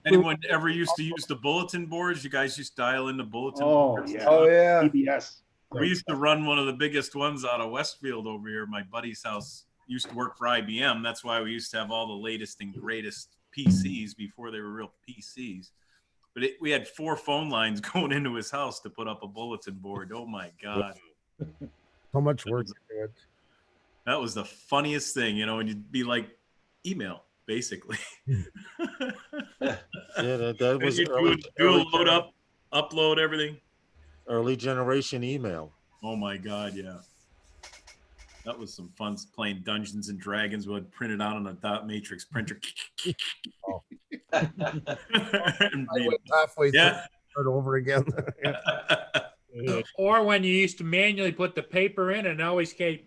J: Anyone ever used to use the bulletin boards? You guys used to dial in the bulletin
F: Oh
J: boards?
F: yeah.
I: Oh yeah.
F: PBS.
J: We used to run one of the biggest ones out of Westfield over here. My buddy's house used to work for IBM. That's why we used to have all the latest and greatest PCs before they were real PCs. But we had 4 phone lines going into his house to put up a bulletin board. Oh my God.
D: So much work.
J: That was the funniest thing, and you'd be like, email, basically.
C: Yeah, that was
J: You do a load up, upload everything.
C: early generation email.
J: Oh my God, yeah. That was some fun playing Dungeons and Dragons. We would print it out on a dot matrix printer.
D: I went halfway through,
J: Yeah.
D: start over again.
B: Or when you used to manually put the paper in and always go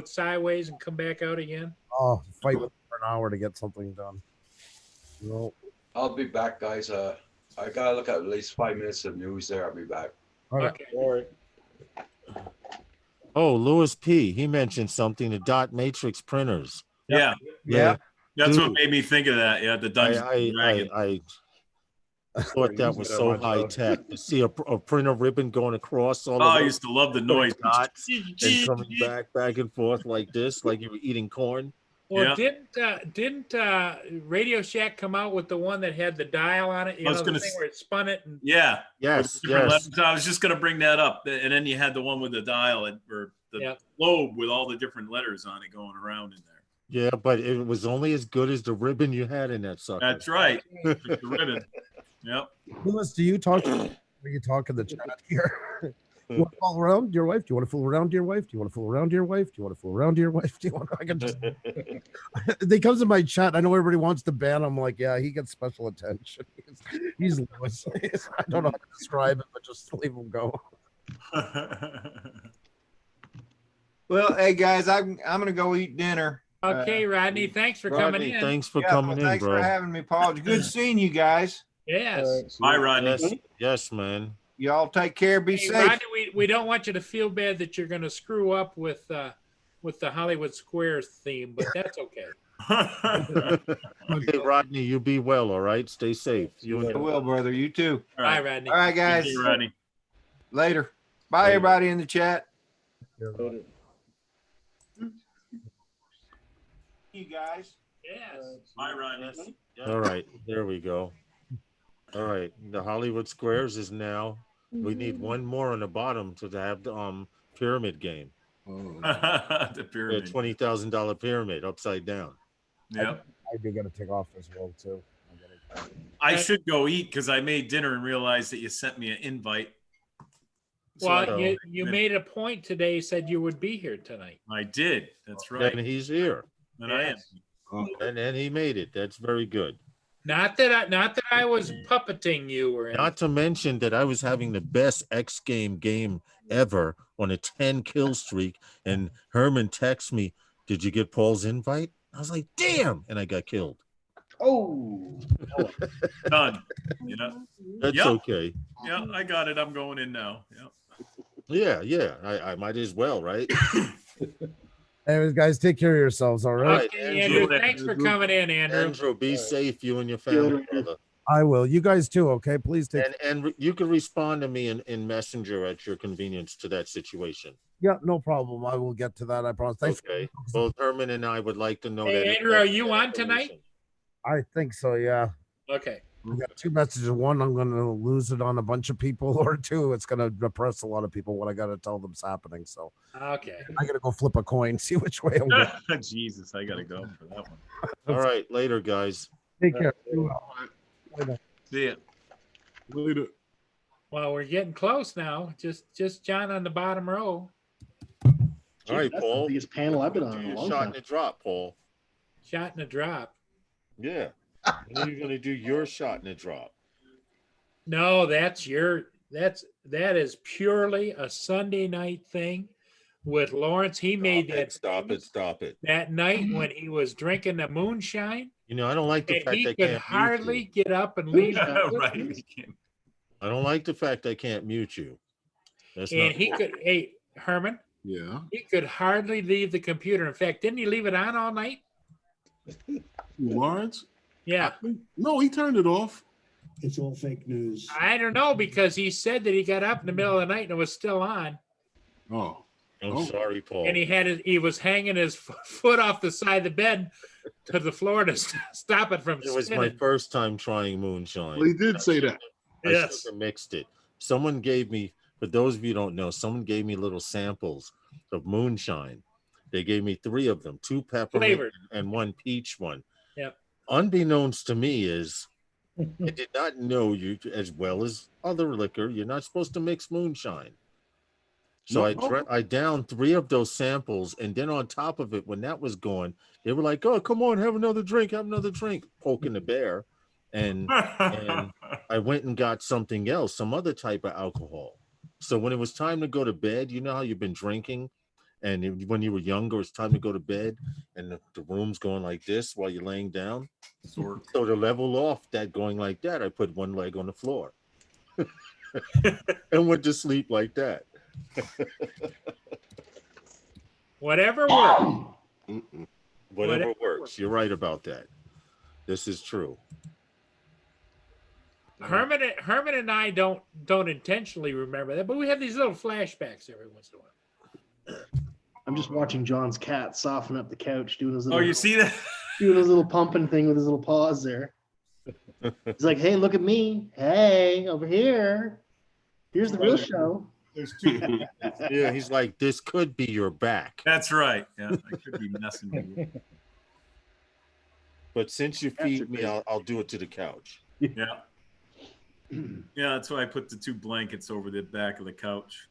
B: sideways and come back out again.
D: Oh, fight with for an hour to get something done. No.
G: I'll be back, guys. I gotta look at least 5 minutes of news there. I'll be back.
B: Okay.
C: Oh, Lewis P. He mentioned something, the dot matrix printers.
J: Yeah.
I: Yeah.
J: That's what
C: Dude.
J: made me think of that. Yeah, the Dungeons and Dragons.
C: I thought that was so high tech. To see a printer ribbon going across all
J: Oh, I
C: of
J: used to love the noise.
C: dots and coming back and forth like this, like you were eating corn.
B: Well,
J: Yeah.
B: didn't Radio Shack come out with the one that had the dial on it? You
J: I was
B: know, the
J: gonna
B: thing
J: s-
B: where it spun it. And,
J: Yeah.
C: Yes,
J: With different
C: yes.
J: letters. I was just going to bring that up. And then you had the one with the dial or the
B: Yeah.
J: globe with all the different letters on it going around in there.
C: Yeah, but it was only as good as the ribbon you had in that sucker.
J: That's right. The ribbon. Yep.
D: Lewis, do you talk? Are you talk in the chat here? You want to fool around your wife? Do you want to fool around your wife? Do you want to fool around your wife? Do you want to fool around your wife? Do you want? I can just. They comes in my chat. I know everybody wants to ban him. Like, yeah, he gets special attention. He's Lewis. I don't know how to describe it, but just leave him go.
I: Well, hey guys, I'm gonna go eat dinner.
B: Okay, Rodney, thanks for coming
C: Rodney,
B: in.
C: thanks for
I: Yeah,
C: coming
I: well,
C: in,
I: thanks
C: bro.
I: for having me, Paul. It's good seeing you guys.
B: Yes.
J: Bye, Rodney.
C: Yes, yes, man.
I: Y'all take care. Be
B: Hey,
I: safe.
B: Rodney, we don't want you to feel bad that you're going to screw up with the Hollywood Squares theme, but that's okay.
C: Okay, Rodney, you be well, all right? Stay safe. You and
I: I will, brother. You too.
J: All
B: Bye,
J: right.
B: Rodney.
I: All right, guys.
J: Thank you, Rodney.
I: Later. Bye, everybody in the chat. You guys.
B: Yes.
J: Bye, Ron.
C: All right, there we go. All right, the Hollywood Squares is now. We need one more on the bottom to have the pyramid game.
J: The
C: The
J: pyramid.
C: $20,000 pyramid upside down.
J: Yep.
D: I do gotta take off as well too.
J: I should go eat because I made dinner and realized that you sent me an invite. So
B: Well,
J: I-
B: you made a point today, said you would be here tonight.
J: I did. That's right.
C: And he's here.
J: And I am.
C: And he made it. That's very good.
B: Not that I was puppeting you or anything.
C: Not to mention that I was having the best X game ever on a 10 kill streak. And Herman texts me, "Did you get Paul's invite?" I was like, "Damn!" And I got killed.
F: Oh,
J: Done. You know?
C: That's
J: Yep.
C: okay.
J: Yeah, I got it. I'm going in now.
C: Yeah. I might as well, right?
D: Anyways, guys, take care of yourselves. All right.
B: Okay, Andrew, thanks for coming in, Andrew.
C: Andrew, be safe, you and your family, brother.
D: I will. You guys too. Okay, please take.
C: And you can respond to me in Messenger at your convenience to that situation.
D: Yeah, no problem. I will get to that. I promise. Thanks.
C: Okay. Both Herman and I would like to know that.
B: Hey, Andrew, are you on tonight?
D: I think so. Yeah.
B: Okay.
D: We got two messages. One, I'm going to lose it on a bunch of people, or two, it's going to depress a lot of people when I got to tell them's happening. So
B: Okay.
D: I got to go flip a coin, see which way I'm going.
J: Jesus, I gotta go for that one.
C: All right, later, guys.
D: Take care.
J: See ya.
A: Later.
B: Well, we're getting close now. Just John on the bottom row.
C: All right,
F: that's
C: Paul.
F: the biggest panel I've been on in
C: Do
F: a
C: your
F: long
C: shot
F: time.
C: in the drop, Paul.
B: Shot in a drop.
C: Yeah. When are you going to do your shot in the drop?
B: No, that is purely a Sunday night thing with Lawrence. He made that
C: Stop it.
B: that night when he was drinking the moonshine.
C: You know, I don't like the
B: And
C: fact
B: he
C: I
B: could
C: can't mute
B: hardly
C: you.
B: get up and leave.
J: Right.
C: I don't like the fact I can't mute you. That's
B: And
C: not
B: he
C: cool.
B: could, hey, Herman,
A: Yeah.
B: he could hardly leave the computer. In fact, didn't he leave it on all night?
A: Lawrence?
B: Yeah.
A: No, he turned it off.
K: It's all fake news.
B: I don't know because he said that he got up in the middle of the night and it was still on.
A: Oh.
C: I'm sorry, Paul.
B: And he was hanging his foot off the side of the bed to the floor to stop it from
C: It was my
B: spinning.
C: first time trying moonshine.
A: Well, he did say that.
C: I
B: Yes.
C: should've mixed it. Someone gave me, for those of you who don't know, someone gave me little samples of moonshine. They gave me 3 of them, 2 peppermint
B: Flavored.
C: and 1 peach one.
B: Yep.
C: Unbeknownst to me is I did not know you as well as other liquor. You're not supposed to mix moonshine. So I downed 3 of those samples, and then on top of it, when that was gone, they were like, "Oh, come on, have another drink, poking the bear. And I went and got something else, some other type of alcohol. So when it was time to go to bed, you know how you've been drinking, and when you were younger, it's time to go to bed, and the room's going like this while you're laying down. So to level off that going like that, I put one leg on the floor and went to sleep like that.
B: Whatever works.
C: Whatever works. You're right about that. This is true.
B: Herman and I don't intentionally remember that, but we have these little flashbacks every once in a while.
F: I'm just watching John's cat soften up the couch, doing his little.
J: Oh, you see that?
F: Doing his little pumping thing with his little paws there. He's like, "Hey, look at me! Hey, over here. Here's the real show."
J: There's 2.
C: Yeah, he's like, "This could be your back."
J: That's right. Yeah, I could be messing with you.
C: But since you feed me, I'll do it to the couch.
J: Yeah. Yeah, that's why I put the 2 blankets over the back of the couch.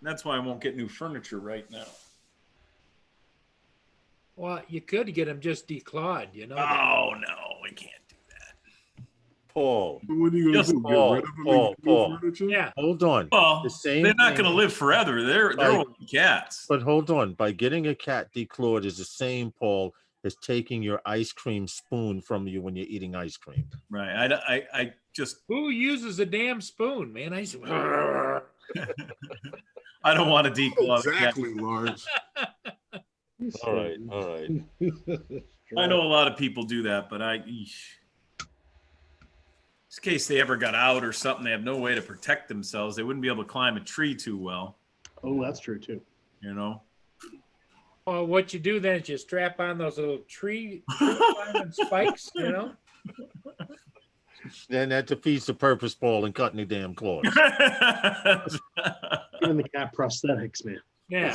J: And that's why I won't get new furniture right now.
B: Well, you could get them just declawed, you know.
J: Oh no, we can't do that.
C: Paul.
A: What are you gonna do? Get rid of them and get new furniture?
B: Yeah.
C: Hold on.
J: Well,
C: The same
J: they're not
C: thing-
J: going to live forever. They're
C: Like-
J: only cats.
C: But hold on. By getting a cat declawed is the same, Paul, as taking your ice cream spoon from you when you're eating ice cream.
J: Right. I just
B: Who uses a damn spoon, man? I
J: I don't want to declaw the cat.
A: Exactly, Lawrence.
C: All right. All right.
J: I know a lot of people do that, but eesh. in case they ever got out or something, they have no way to protect themselves. They wouldn't be able to climb a tree too well.
F: Oh, that's true too.
J: You know.
B: Well, what you do then is you strap on those little tree climbing spikes, you know.
C: Then that defeats the purpose, Paul, in cutting the damn claws.
F: Giving the cat prosthetics, man.
B: Yeah.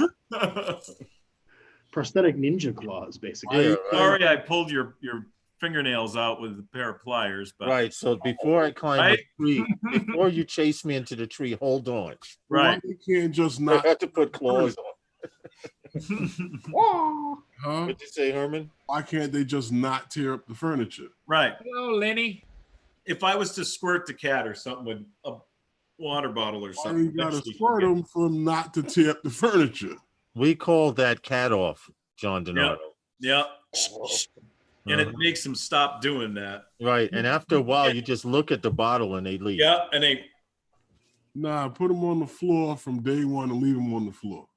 F: Prosthetic ninja claws, basically.
C: Yeah, right.
J: Sorry, I pulled your fingernails out with a pair of pliers. But
C: Right. So before I climb
J: Right?
C: the tree, before you chase me into the tree, hold on.
J: Right.
A: You can't just
C: I
A: not.
C: have to put claws on.
A: Huh?
C: What'd you say, Herman?
A: Why can't they just not tear up the furniture?
J: Right.
B: Hello, Lenny.
J: If I was to squirt the cat or something with a water bottle or
A: Why
J: something,
A: you gotta
J: eventually
A: squirt them for them not to tear up the furniture?
C: We call that cat off, John Donato.
J: Yeah. And
C: Uh-huh.
J: it makes them stop doing that.
C: Right. And after a while, you just look at the bottle and they leave.
J: Yeah. And they,
A: Nah, put them on the floor from day one and leave them on the floor.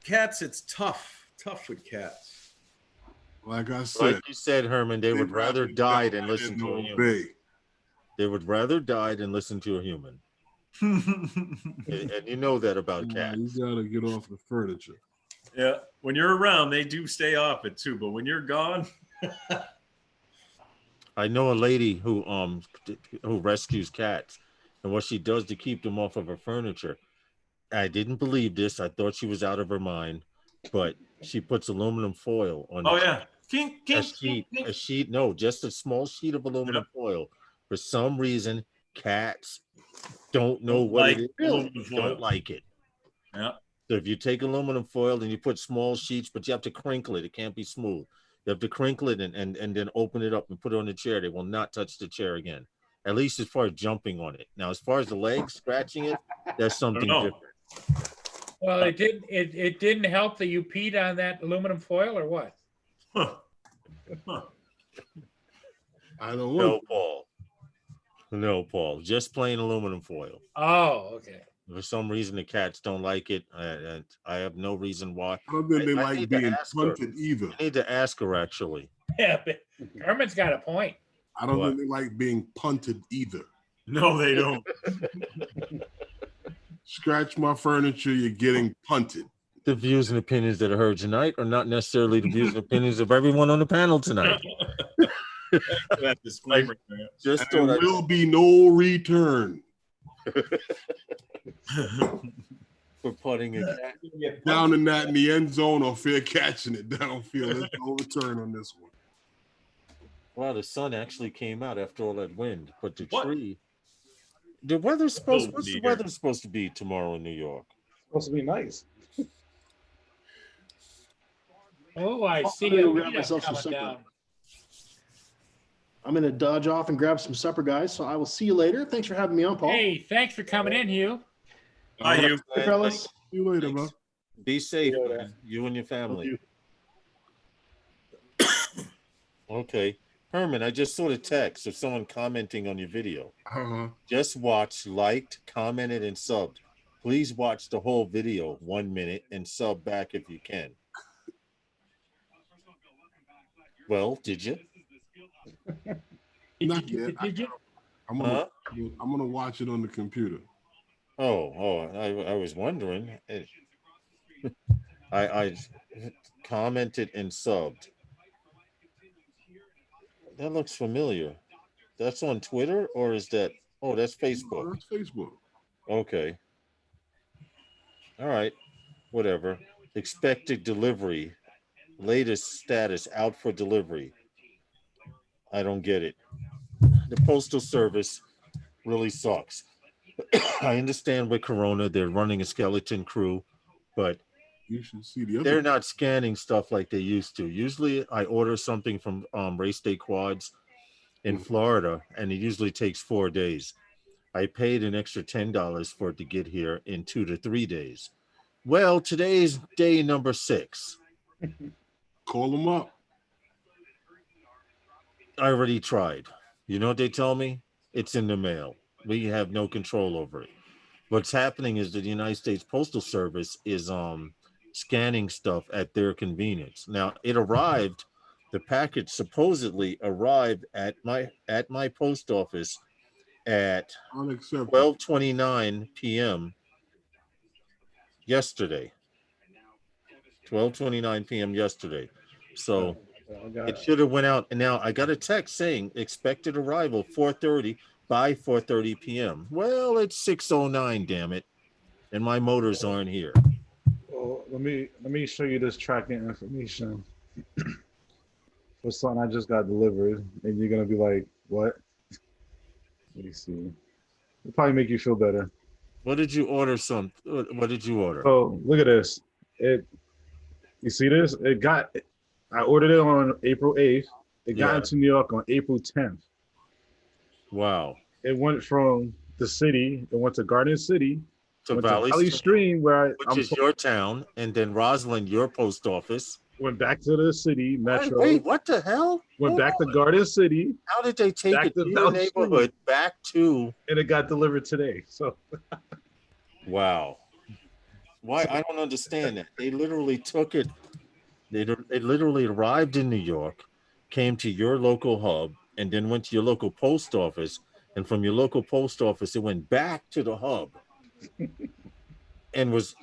J: cats, it's tough with cats.
A: Like I said,
C: Like you said, Herman, they would rather die than listen to a human.
A: obey.
C: They would rather die than listen to a human. And you know that about
A: Nah,
C: cats.
A: you gotta get off the furniture.
J: Yeah. When you're around, they do stay off it too. But when you're gone,
C: I know a lady who rescues cats, and what she does to keep them off of her furniture. I didn't believe this. I thought she was out of her mind, but she puts aluminum foil on
J: oh yeah, kink,
C: a
J: kink, kink.
C: sheet. No, just a small sheet of aluminum foil. For some reason, cats don't know what
J: Like
C: it is.
J: aluminum foil.
C: Don't like it.
J: Yeah.
C: So if you take aluminum foil and you put small sheets, but you have to crinkle it. It can't be smooth. You have to crinkle it and then open it up and put it on the chair. They will not touch the chair again. At least as far as jumping on it. Now, as far as the legs, scratching it, that's something
J: know.
C: different.
B: Well, it didn't help that you peed on that aluminum foil or what?
J: Huh. Huh.
A: I don't
C: No,
A: want.
C: Paul. No, Paul. Just plain aluminum foil.
B: Oh, okay.
C: For some reason, the cats don't like it. I have no reason why.
A: I don't think they
C: I
A: like
C: need to
A: being
C: ask her.
A: punted either.
C: I need to ask her, actually.
B: Yeah, but Herman's got a point.
A: I don't
C: What?
A: think they like being punted either.
J: No, they don't.
A: Scratch my furniture, you're getting punted.
C: The views and opinions that are heard tonight are not necessarily the views and opinions of everyone on the panel tonight.
J: That disclaimer. there.
C: Just
A: There
C: thought
A: will be no return.
C: for putting a cat.
A: Down in that in the end zone or fair catching it downfield. There's no return on this one.
C: Wow, the sun actually came out after all that wind, but the
J: What?
C: tree. The weather's supposed.
J: Oh,
C: What's the
J: dear.
C: weather supposed to be tomorrow in New York?
E: Supposed to be nice.
B: Oh, I see
F: I'm gonna
B: a
F: grab
B: meetup
F: myself some
B: coming
F: supper.
B: down.
F: I'm gonna dodge off and grab some supper, guys. So I will see you later. Thanks for having me on, Paul.
B: Hey, thanks for coming in, Hugh.
J: Bye, Hugh.
F: Hey, fellas.
A: See you later, bro.
C: Be safe,
E: Yeah.
C: man. You and your
F: Love
C: family.
F: you.
C: Okay, Herman. I just saw the text of someone commenting on your video.
A: Uh-huh.
C: Just watched, liked, commented, and subbed. Please watch the whole video, 1 minute, and sub back if you can. Well, did you?
A: Not yet.
B: Did you?
A: I'm gonna watch it on the computer.
C: I was wondering. I commented and subbed. That looks familiar. That's on Twitter, or is that? Oh, that's
A: Oh,
C: Facebook.
A: that's Facebook.
C: Okay. All right. Whatever. Expected delivery. Latest status out for delivery. I don't get it. The Postal Service really sucks. I understand with Corona, they're running a skeleton crew, but
A: You should see the other.
C: they're not scanning stuff like they used to. Usually I order something from Race Day Quads in Florida, and it usually takes 4 days. I paid an extra $10 for it to get here in 2 to 3 days. Well, today's day number 6.
A: Call them up.
C: I already tried. You know what they tell me? It's in the mail. We have no control over it. What's happening is that the United States Postal Service is scanning stuff at their convenience. Now, it arrived The package supposedly arrived at my post office at
A: Unacceptable.
C: 12:29 p.m. yesterday. 12:29 p.m. yesterday. So it should have went out. And now I got a text saying expected arrival 4:30 by 4:30 p.m. Well, it's 6:09, damn it. And my motors aren't here.
E: Well, let me show you this tracking information for something I just got delivered. And you're gonna be like, what? Let me see. It'll probably make you feel better.
C: What did you order? What did you order?
E: So look at this. You see this? I ordered it on April 8th. It got
C: Yeah.
E: into New York on April 10th.
C: Wow.
E: It went from the city, it went to Garden City,
C: To
E: went
C: Valley
E: to Valley Stream, where
C: which is your town, and then Roslyn, your post office.
E: Went back to the city, Metro.
C: Wait, what the hell?
E: Went
C: Hold
E: back to
C: on.
E: Garden City.
C: How did they take
E: back
C: it
E: to
C: to your
E: Valley Stream,
C: neighborhood back to?
E: and it got delivered today. So
C: Wow. Why? I don't understand that. They literally took it. It literally arrived in New York, came to your local hub, and then went to your local post office. And from your local post office, it went back to the hub. And was,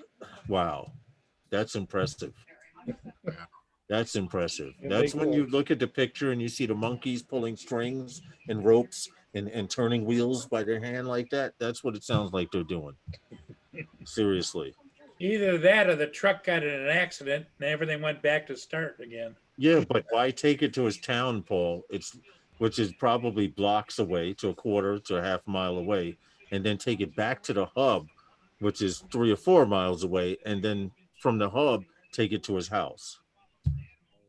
C: wow, that's impressive. That's impressive.
E: And
C: That's
E: they
C: when
E: go-
C: you look at the picture and you see the monkeys pulling strings and ropes and turning wheels by their hand like that. That's what it sounds like they're doing. Seriously.
B: Either that or the truck got in an accident and everything went back to start again.
C: Yeah, but why take it to his town, Paul? Which is probably blocks away to a quarter to a half mile away, and then take it back to the hub, which is 3 or 4 miles away, and then from the hub take it to his house.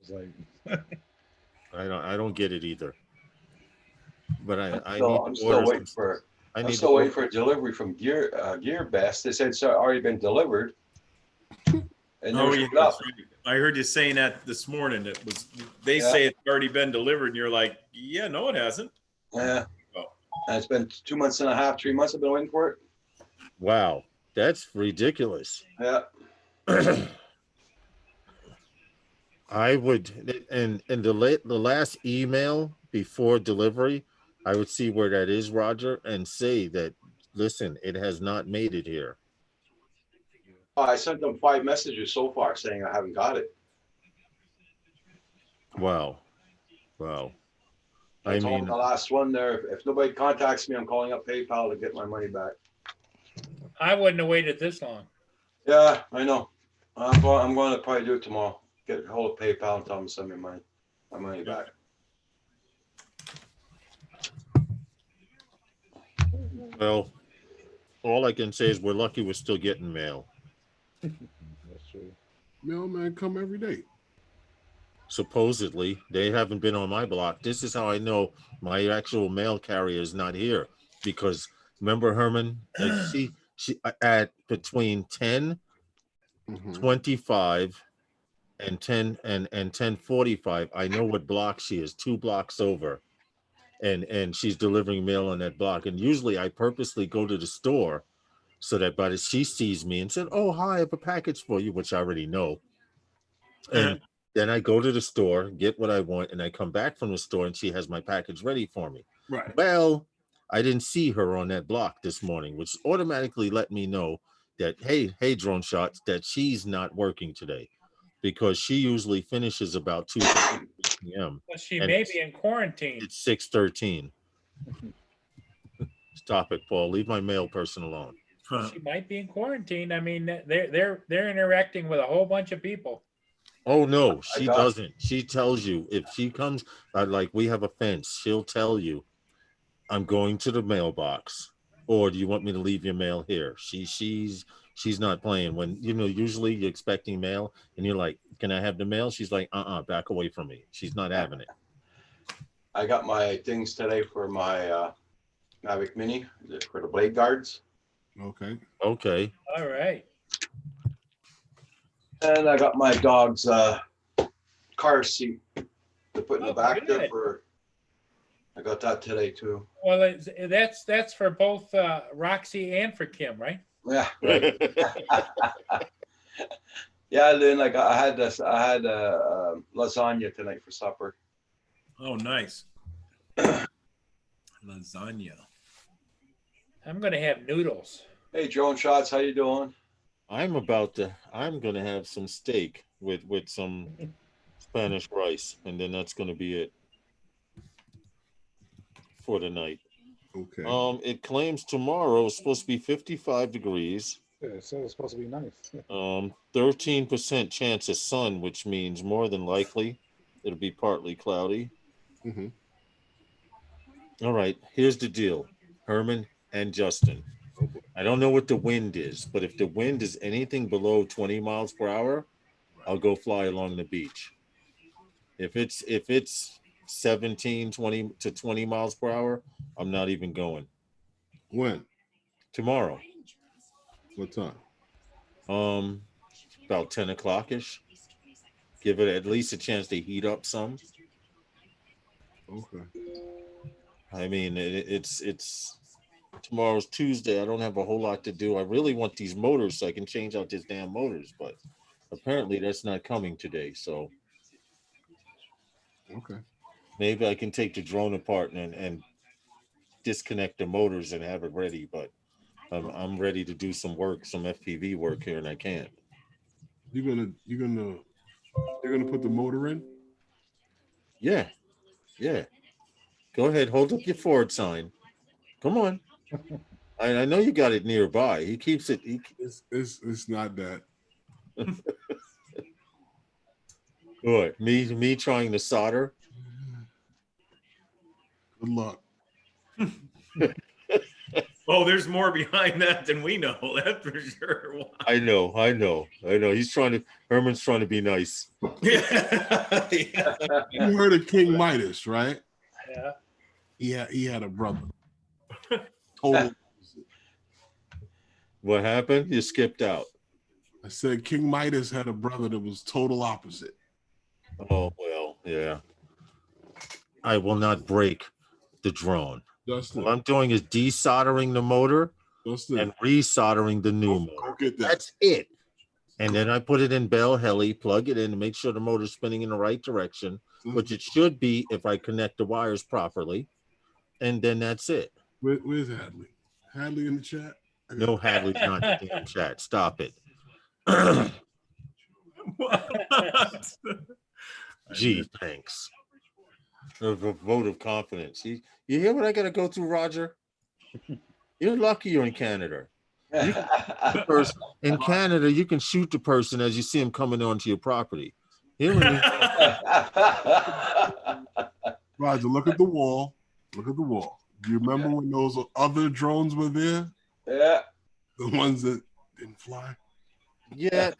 E: it's like,
C: I don't get it either. But
G: I'm still waiting for a delivery from Gear Best. They said it's already been delivered. And
J: Oh,
G: they're
J: yeah,
G: showed up.
J: that's right. I heard you saying that this morning. They say it's already been delivered, and you're like, yeah, no, it hasn't.
G: Yeah.
J: Oh.
G: And it's been 2 months and a half, 3 months I've been waiting for it.
C: Wow, that's ridiculous.
G: Yeah.
C: I would, and the last email before delivery, I would see where that is, Roger, and say that, listen, it has not made it here.
G: I sent them 5 messages so far saying I haven't got it.
C: Wow. Wow.
G: I told them the last one there, if nobody contacts me, I'm calling up PayPal to get my money back.
B: I wouldn't have waited this long.
G: Yeah, I know. I'm going to probably do it tomorrow. Get a hold of PayPal and tell them to send me my money back.
C: Well, all I can say is we're lucky we're still getting mail.
E: that's true.
A: Mailman come every day.
C: Supposedly, they haven't been on my block. This is how I know my actual mail carrier is not here, because remember Herman, she at between 10:25 and 10:45. I know what block she is, 2 blocks over, and she's delivering mail on that block. And usually I purposely go to the store so that by the she sees me and said, "Oh, hi, I have a package for you," which I already know. And then I go to the store, get what I want, and I come back from the store and she has my package ready for me.
A: Right.
C: Well, I didn't see her on that block this morning, which automatically let me know that, hey, Drone Shots, that she's not working today, because she usually finishes about 2 p.m.
B: Well, she may be in quarantine.
C: It's 6:13. Stop it, Paul. Leave my mail person alone.
B: She might be in quarantine. I mean, they're interacting with a whole bunch of people.
C: Oh no, she doesn't. She tells you if she comes, like we have a fence. She'll tell you, "I'm going to the mailbox," or "Do you want me to leave your mail here?" She's not playing. When usually you're expecting mail and you're like, "Can I have the mail?" She's like, back away from me. She's not having it.
G: I got my things today for my Mavic Mini for the blade guards.
A: Okay.
C: Okay.
B: All right.
G: And I got my dog's car seat to put in the back there
B: good.
G: for. I got that today too.
B: Well, that's for both Roxy and for Kim, right?
G: Yeah. Right. Yeah, then like I had lasagna tonight for supper.
J: Oh, nice. Lasagna.
B: I'm gonna have noodles.
G: Hey, Drone Shots, how you doing?
C: I'm gonna have some steak with some Spanish rice, and then that's gonna be it for the night.
A: Okay.
C: It claims tomorrow is supposed to be 55 degrees.
E: Yeah, so it's supposed to be nice.
C: 13% chance of sun, which means more than likely it'll be partly cloudy.
A: Mm-hmm.
C: All right, here's the deal, Herman and Justin. I don't know what the wind is, but if the wind is anything below 20 miles per hour, I'll go fly along the beach. If it's 17, 20 to 20 miles per hour, I'm not even going.
A: When?
C: Tomorrow.
A: What time?
C: About 10 o'clock ish. Give it at least a chance to heat up some.
A: Okay.
C: I mean, it's tomorrow's Tuesday. I don't have a whole lot to do. I really want these motors so I can change out these damn motors, but apparently that's not coming today. So
A: okay,
C: maybe I can take the drone apart and disconnect the motors and have it ready. But I'm ready to do some work, some FPV work here, and I can't.
A: You're gonna put the motor in?
C: Yeah. Go ahead, hold up your forward sign. Come on. I know you got it nearby. He keeps it.
A: It's not that.
C: What? Me trying to solder.
A: Good luck.
J: Oh, there's more behind that than we know. That's for sure. Wow.
C: I know. Herman's trying to be nice.
J: Yeah.
A: You heard of King Midas, right?
B: Yeah.
A: Yeah, he had a brother. Total.
C: What happened? You skipped out.
A: I said King Midas had a brother that was total opposite.
C: Oh, well, yeah. I will not break the drone.
A: Justin.
C: What I'm doing is desoldering the motor
A: Justin.
C: and resoldering the new motor.
A: Go get that.
C: That's it. And then I put it in Bell Heli, plug it in to make sure the motor's spinning in the right direction, which it should be if I connect the wires properly. And then that's it.
A: Where's Hadley? Hadley in the chat?
C: No, Hadley's not in the damn chat. Stop it. Gee, thanks. A vote of confidence. You hear what I got to go through, Roger? You're lucky you're in Canada. In Canada, you can shoot the person as you see him coming onto your property.
A: Roger, look at the wall. Look at the wall. Do you remember when those other drones were there?
G: Yeah.
A: The ones that didn't fly?
C: Yeah,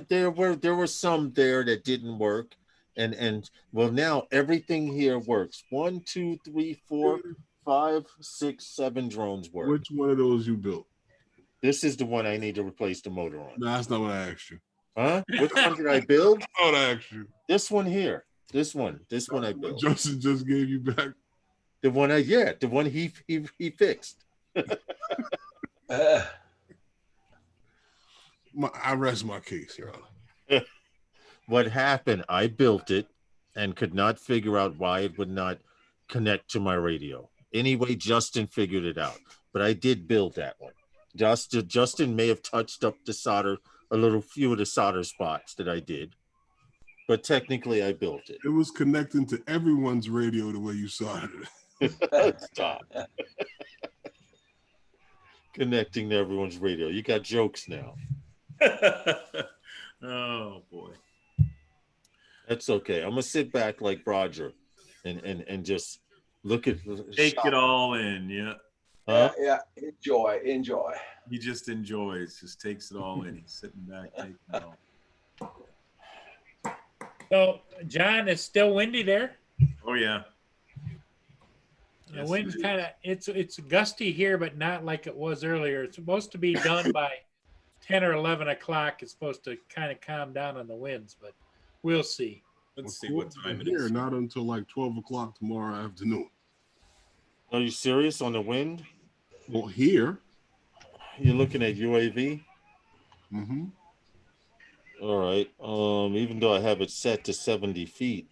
C: there were some there that didn't work. And well, now everything here works. 1, 2, 3, 4, 5, 6, 7 drones work.
A: Which one of those you built?
C: This is the one I need to replace the motor on.
A: No, that's not what I asked you.
C: Huh? Which one did I build?
A: That's not what I asked you.
C: This one here. This one I built.
A: Justin just gave you back.
C: The one he fixed.
A: I rest my case, Your Honor.
C: What happened? I built it and could not figure out why it would not connect to my radio. Anyway, Justin figured it out, but I did build that one. Justin may have touched up the solder, few of the solder spots that I did, but technically I built it.
A: It was connecting to everyone's radio the way you soldered it.
C: Stop. Connecting to everyone's radio. You got jokes now.
J: Oh boy.
C: That's okay. I'm gonna sit back like Roger and just look at
J: take it all in. Yeah.
C: Huh?
G: Yeah. Enjoy.
J: He just enjoys, just takes it all in. He's sitting back, taking it all.
B: So, John, it's still windy there.
J: Oh yeah.
B: The wind's kind of it's gusty here, but not like it was earlier. It's supposed to be done by 10 or 11 o'clock. It's supposed to kind of calm down on the winds, but we'll see.
J: Let's see what time it
A: here,
J: is.
A: Not until like 12 o'clock tomorrow afternoon.
C: Are you serious on the wind?
A: Well, here.
C: You're looking at UAV?
A: Mm-hmm.
C: All right. Even though I have it set to 70 feet.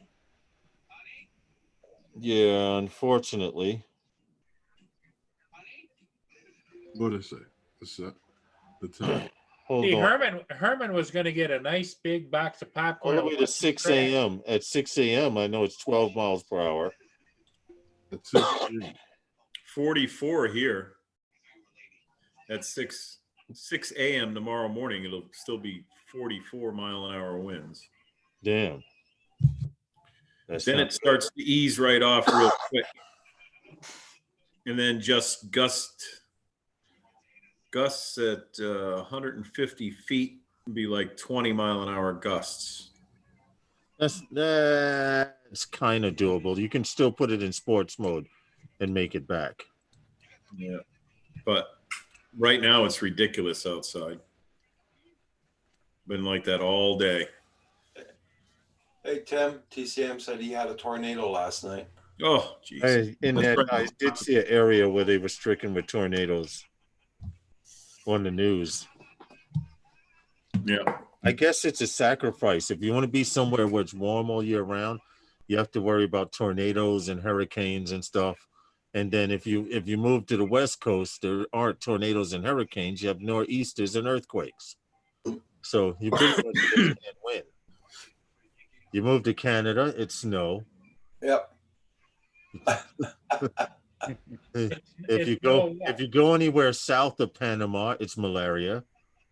C: Yeah, unfortunately.
A: What did it say? The time.
C: Hold
B: See,
C: on.
B: Herman was going to get a nice big box of popcorn.
C: All the way to 6 a.m. At 6 a.m., I know it's 12 miles per hour.
A: At 6 a.m.
J: 44 here. At 6 a.m. tomorrow morning, it'll still be 44 mile an hour winds.
C: Damn.
J: Then it starts to ease right off real quick. And then just gusts at 150 feet would be like 20 mile an hour gusts.
C: That's kind of doable. You can still put it in sports mode and make it back.
J: Yeah. But right now it's ridiculous outside. Been like that all day.
G: Hey, Tim, TCM said he had a tornado last night.
J: Oh, jeez.
C: I did see an area where they were stricken with tornadoes on the news.
J: Yeah.
C: I guess it's a sacrifice. If you want to be somewhere where it's warm all year round, you have to worry about tornadoes and hurricanes and stuff. And then if you move to the West Coast, there aren't tornadoes and hurricanes. You have nor'easters and earthquakes. So you pretty much just can't win. You move to Canada, it's snow.
G: Yep.
C: If you go anywhere south of Panama, it's malaria.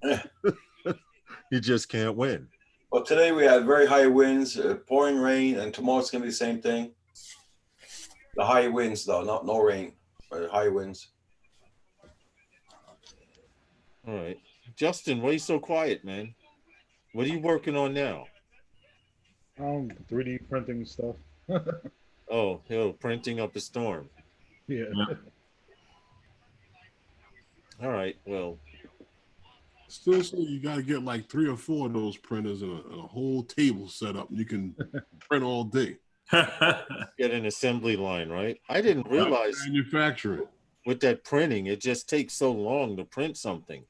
C: You just can't win.
G: Well, today we had very high winds, pouring rain, and tomorrow it's going to be the same thing. The high winds, though, no rain, but high winds.
C: All right. Justin, why are you so quiet, man? What are you working on now?
E: 3D printing stuff.
C: Oh, printing up a storm.
E: Yeah.
C: All right. Well,
A: Still, so you got to get like 3 or 4 of those printers and a whole table set up. And you can print all day.
C: Get an assembly line, right? I didn't realize
A: manufacturing
C: with that printing, it just takes so long to print something.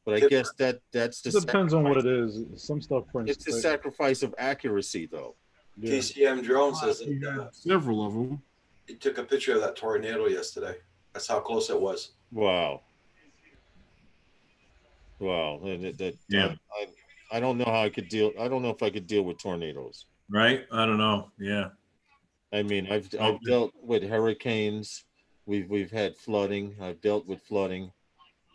C: But I guess that's the
E: It depends on what it is. Some stuff prints.
C: It's the sacrifice of accuracy, though.
G: Yeah. TCM drone says
A: several of them.
G: He took a picture of that tornado yesterday. That's how close it was.
C: Wow. Yeah. I don't know how I could deal. I don't know if I could deal with tornadoes.
J: Right? I don't know. Yeah.
C: I mean, I've dealt with hurricanes. We've had flooding. I've dealt with flooding,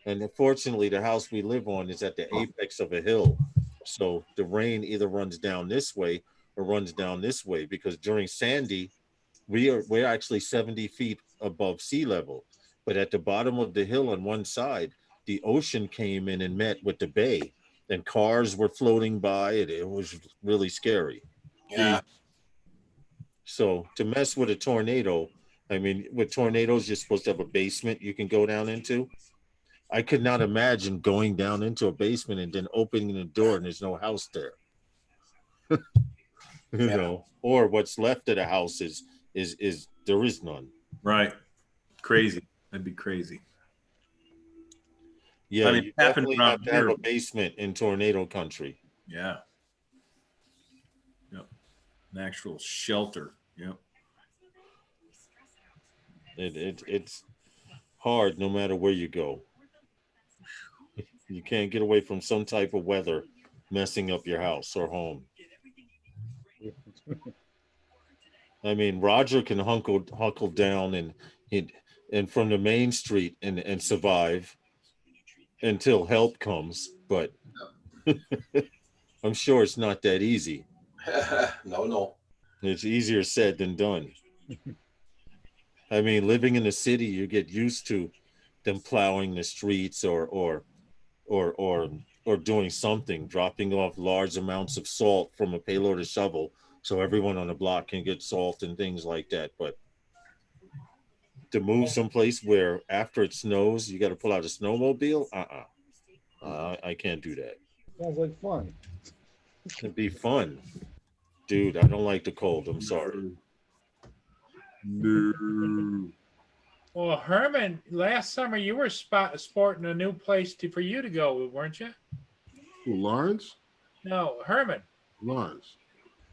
C: and fortunately, the house we live on is at the apex of a hill, so the rain either runs down this way or runs down this way. Because during Sandy, we're actually 70 feet above sea level, but at the bottom of the hill on one side, the ocean came in and met with the bay, and cars were floating by. It was really scary.
G: Yeah.
C: So to mess with a tornado, I mean, with tornadoes, you're supposed to have a basement you can go down into. I could not imagine going down into a basement and then opening the door and there's no house there. You know, or what's left of the house is there is none.
J: Right. Crazy. That'd be crazy.
C: Yeah,
J: I mean,
C: you definitely have to have a basement in tornado country.
J: Yeah. Yep. An actual shelter. Yep.
C: It's hard no matter where you go. You can't get away from some type of weather messing up your house or home. I mean, Roger can hunkle down and from the main street and survive until help comes, but I'm sure it's not that easy.
G: No.
C: It's easier said than done. I mean, living in the city, you get used to them plowing the streets or doing something, dropping off large amounts of salt from a payload of shovel so everyone on the block can get salt and things like that. But to move someplace where after it snows, you got to pull out a snowmobile, I can't do that.
E: Sounds like fun.
C: It'd be fun. Dude, I don't like the cold. I'm sorry.
A: No.
B: Well, Herman, last summer you were sporting a new place for you to go, weren't you?
A: Who, Lawrence?
B: No, Herman.
A: Lawrence.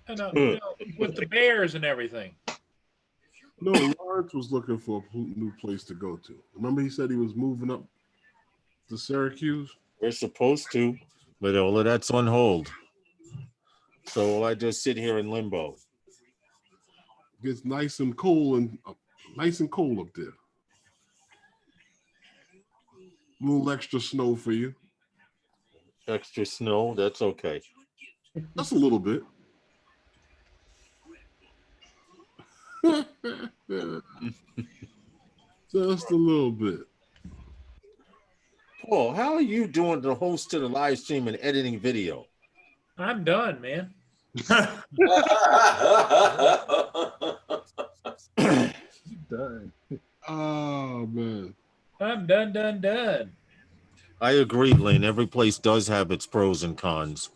B: No, with the Bears and everything.
A: No, Lawrence was looking for a new place to go to. Remember, he said he was moving up to Syracuse.
C: We're supposed to, but all of that's on hold. So I just sit here in limbo.
A: Gets nice and cold up there. A little extra snow for you.
C: Extra snow, that's okay.
A: Just a little bit. Just a little bit.
C: Paul, how are you doing the host to the live stream and editing video?
B: I'm done, man.
E: Done.
A: Oh man.
B: I'm done.
C: I agree, Lynn. Every place does have its pros and cons.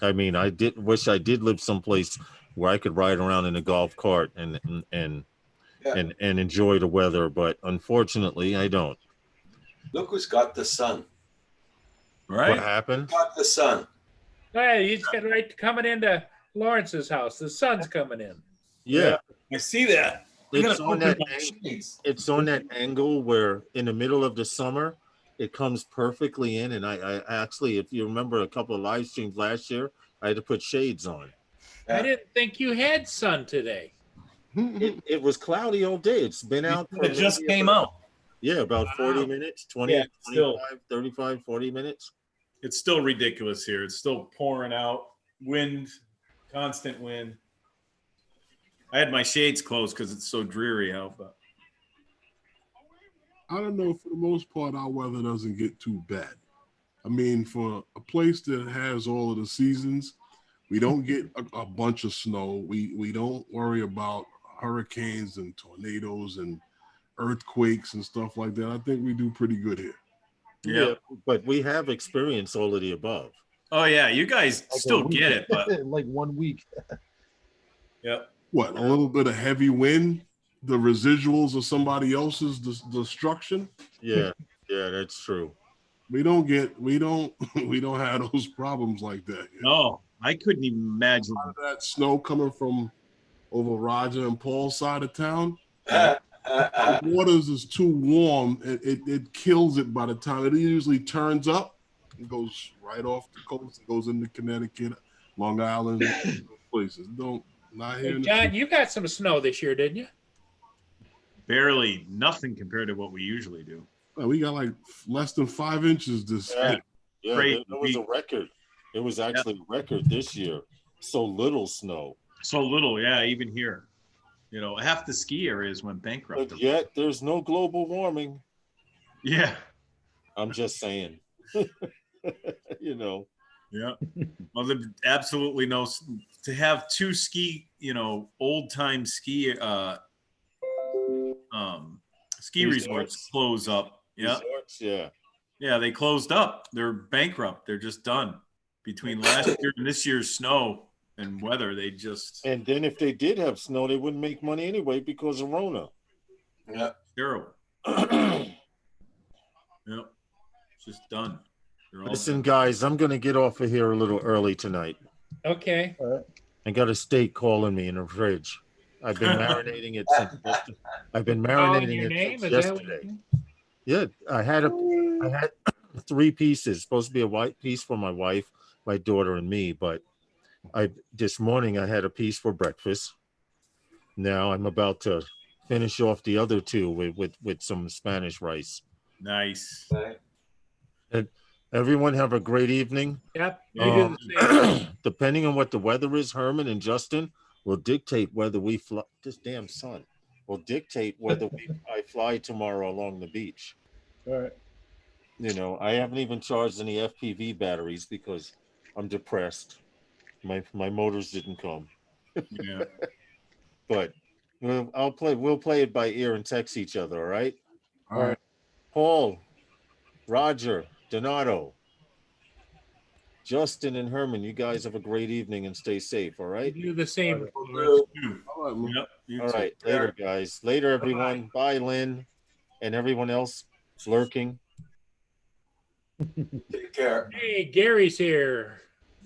C: I mean, I wish I did live someplace where I could ride around in a golf cart and enjoy the weather, but unfortunately, I don't.
G: Look who's got the sun.
J: Right?
C: What happened?
G: Got the sun.
B: Hey, he's got right coming into Lawrence's house. The sun's coming in.
C: Yeah.
J: I see that.
C: It's on that angle where in the middle of the summer, it comes perfectly in. And I actually, if you remember a couple of live streams last year, I had to put shades on.
B: I didn't think you had sun today.
C: It was cloudy all day. It's been out.
J: It just came out.
C: Yeah, about 40 minutes, 20,
J: Yeah,
C: 25, 35, 40 minutes.
J: It's still ridiculous here. It's still pouring out. Wind, constant wind. I had my shades closed because it's so dreary out. But
A: I don't know. For the most part, our weather doesn't get too bad. I mean, for a place that has all of the seasons, we don't get a bunch of snow. We don't worry about hurricanes and tornadoes and earthquakes and stuff like that. I think we do pretty good here.
C: Yeah, but we have experienced all of the above.
J: oh yeah, you guys
E: Like
J: still
E: a week.
J: get it, but
E: like 1 week.
J: yep.
A: What, a little bit of heavy wind, the residuals of somebody else's destruction?
C: Yeah, that's true.
A: We don't have those problems like that here.
J: No, I couldn't even imagine.
A: That snow coming from over Roger and Paul's side of town. The waters is too warm. It kills it by the time it usually turns up. It goes right off the coast. It goes into Connecticut, Long Island, those places. Not here.
B: Hey, John, you got some snow this year, didn't you?
J: Barely nothing compared to what we usually do.
A: We got like less than 5 inches this year.
C: Yeah,
J: Great.
C: it was a record. It was actually a record this year. So little snow.
J: So little, yeah, even here. You know, half the ski areas went bankrupt.
C: But yet there's no global warming.
J: Yeah.
C: I'm just saying. You know.
J: Yeah. Well, there's absolutely no to have two ski, old time ski ski resorts close up. Yeah.
C: Resorts, yeah.
J: Yeah, they closed up. They're bankrupt. They're just done. Between last year and this year's snow and weather, they just
C: And then if they did have snow, they wouldn't make money anyway because of Rona.
G: Yeah.
J: terrible. Yep. It's just done. They're all
C: Listen, guys, I'm going to get off of here a little early tonight.
B: Okay.
C: I got a steak calling me in the fridge. I've been marinating it since yesterday. I've been marinating
B: your
C: it
B: name?
C: since
B: Is that what
C: yesterday.
B: you-
C: Yeah, I had 3 pieces. Supposed to be a white piece for my wife, my daughter, and me. But this morning I had a piece for breakfast. Now I'm about to finish off the other 2 with some Spanish rice.
J: nice.
C: And everyone have a great evening.
B: Yep. You do the same.
C: Depending on what the weather is, Herman and Justin will dictate whether we fly. This damn sun will dictate whether I fly tomorrow along the beach.
E: All right.
C: You know, I haven't even charged any FPV batteries because I'm depressed. My motors didn't come.
J: Yeah.
C: But we'll play it by ear and text each other, all right?
A: All right.
C: Paul, Roger, Donato, Justin, and Herman, you guys have a great evening and stay safe, all right?
B: You do the same.
A: All right, man.
J: Yep. You
C: All
J: too.
C: right, later, guys. Later, everyone. Bye, Lynn, and everyone else lurking.
G: Take care.
B: Hey, Gary's here.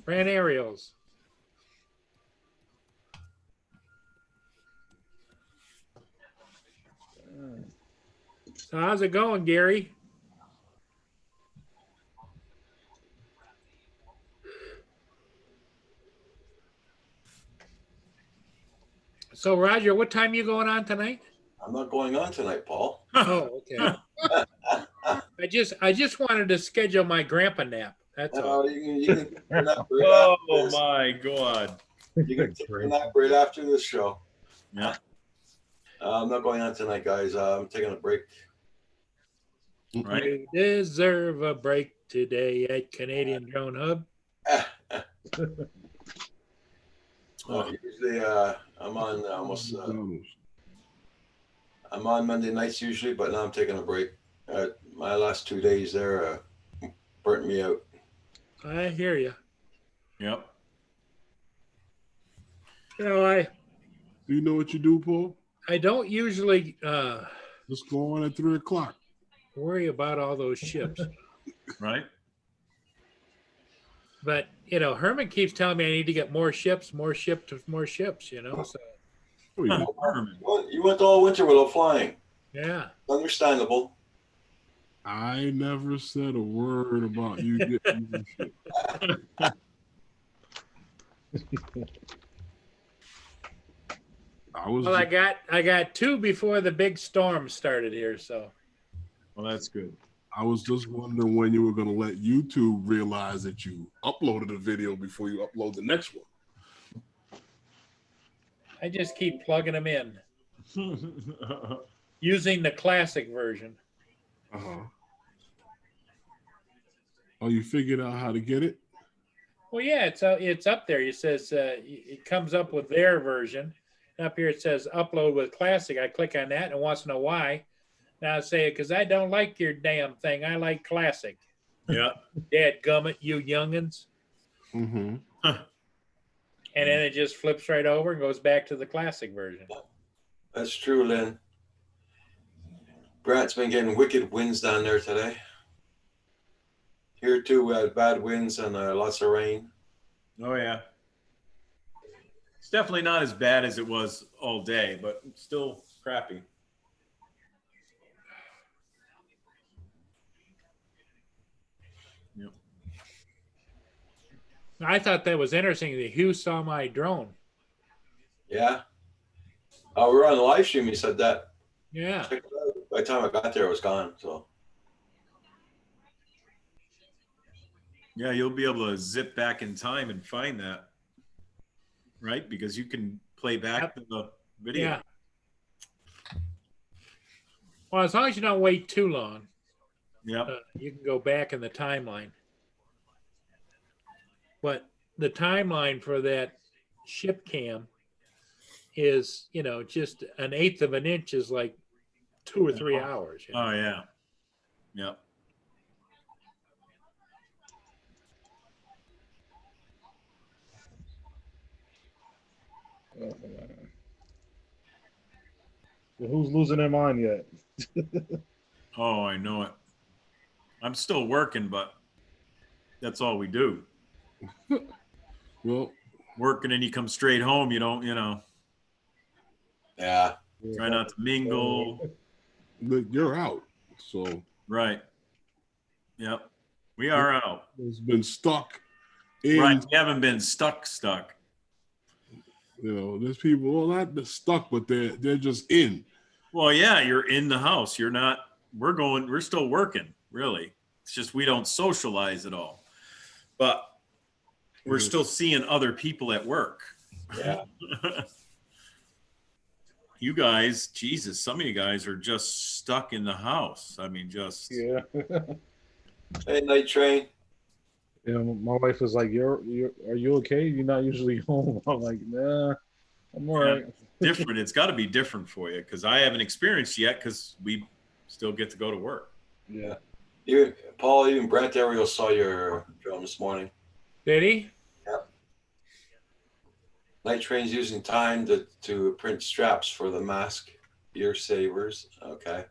B: Ran aerials. So how's it going, Gary? So Roger, what time you going on tonight?
G: I'm not going on tonight, Paul.
B: Oh, okay. I just wanted to schedule my grandpa nap. That's all.
G: You can turn up right after
J: Oh
G: this.
J: my God.
G: You can turn up right after this show.
J: Yeah.
G: I'm not going on tonight, guys. I'm taking a break.
J: Right.
B: You deserve a break today at Canadian Drone Hub.
G: Usually, I'm on almost. I'm on Monday nights usually, but now I'm taking a break. My last 2 days there burnt me out.
B: I hear you.
J: Yep.
B: You know,
A: Do you know what you do, Paul?
B: I don't usually
A: Just go on at 3 o'clock.
B: worry about all those ships.
J: Right.
B: But you know, Herman keeps telling me I need to get more ships, more ships. You know, so
G: You went all winter without flying.
B: yeah.
G: Understandable.
A: I never said a word about you getting this shit.
B: I got 2 before the big storm started here, so.
J: Well, that's good.
A: I was just wondering when you were going to let YouTube realize that you uploaded a video before you upload the next one.
B: I just keep plugging them in using the classic version.
A: Oh, you figured out how to get it?
B: Well, yeah, it's up there. It says it comes up with their version. Up here it says upload with classic. I click on that and it wants to know why. Now I say because I don't like your damn thing. I like classic.
J: Yeah.
B: Dadgummit, you youngins.
A: Mm-hmm.
B: And then it just flips right over and goes back to the classic version.
G: That's true, Lynn. Brant's been getting wicked winds down there today. Here too, we had bad winds and lots of rain.
J: Oh yeah. It's definitely not as bad as it was all day, but still crappy. Yep.
B: I thought that was interesting that Hugh saw my drone.
G: Yeah. Oh, we were on the live stream. He said that.
B: Yeah.
G: Check it out. By the time I got there, it was gone. So.
J: Yeah, you'll be able to zip back in time and find that, right? Because you can play back the video.
B: Yeah. Well, as long as you don't wait too long.
J: Yeah.
B: You can go back in the timeline. But the timeline for that ship cam is, you know, just 1/8 of an inch is like 2 or 3 hours. You know?
J: Oh yeah. Yep.
E: Who's losing their mind yet?
J: Oh, I know it. I'm still working, but that's all we do.
A: Well,
J: working and you come straight home. You don't, you know.
G: Yeah.
J: Try not to mingle.
A: Look, you're out. So.
J: Right. Yep. We are out.
A: It's been stuck. In,
J: right. We haven't been stuck.
A: You know, there's people, well, not stuck, but they're just in.
J: Well, yeah, you're in the house. You're not. We're still working. Really, it's just we don't socialize at all. But we're still seeing other people at work.
G: Yeah.
J: You guys, Jesus, some of you guys are just stuck in the house. I mean, just
E: yeah.
G: Hey, Night Train.
E: Yeah, my wife was like, are you okay? You're not usually home. I'm like, nah, I'm all right.
J: Different. It's got to be different for you because I haven't experienced yet because we still get to go to work.
E: Yeah.
G: Paul, even Brent Ariel saw your drone this morning.
B: Did he?
G: Yep. Night Train's using time to print straps for the mask ear savers. Okay.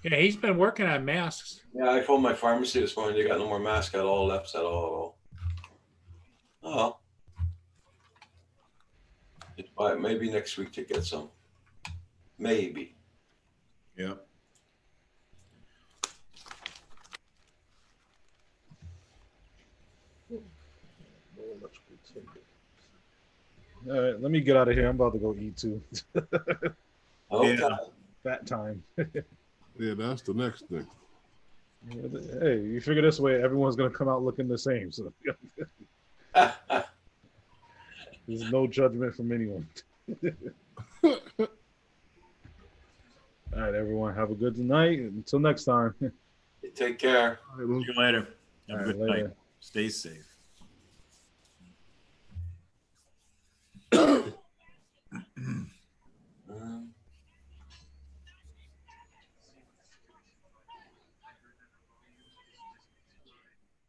B: Yeah, he's been working on masks.
G: Yeah, I phoned my pharmacy this morning. They got no more masks at all left at all. All right, maybe next week to get some. Maybe.
J: Yeah.
E: All right, let me get out of here. I'm about to go eat too.
G: Okay.
J: Yeah.
E: Fat time.
A: Yeah, that's the next thing.
E: Hey, you figure this way, everyone's gonna come out looking the same. So there's no judgment from anyone. All right, everyone, have a good night. Until next time.
G: Take care.
A: All right, well,
J: See you later. Have
E: All
J: a
E: right,
J: good night.
E: later.
J: Stay safe.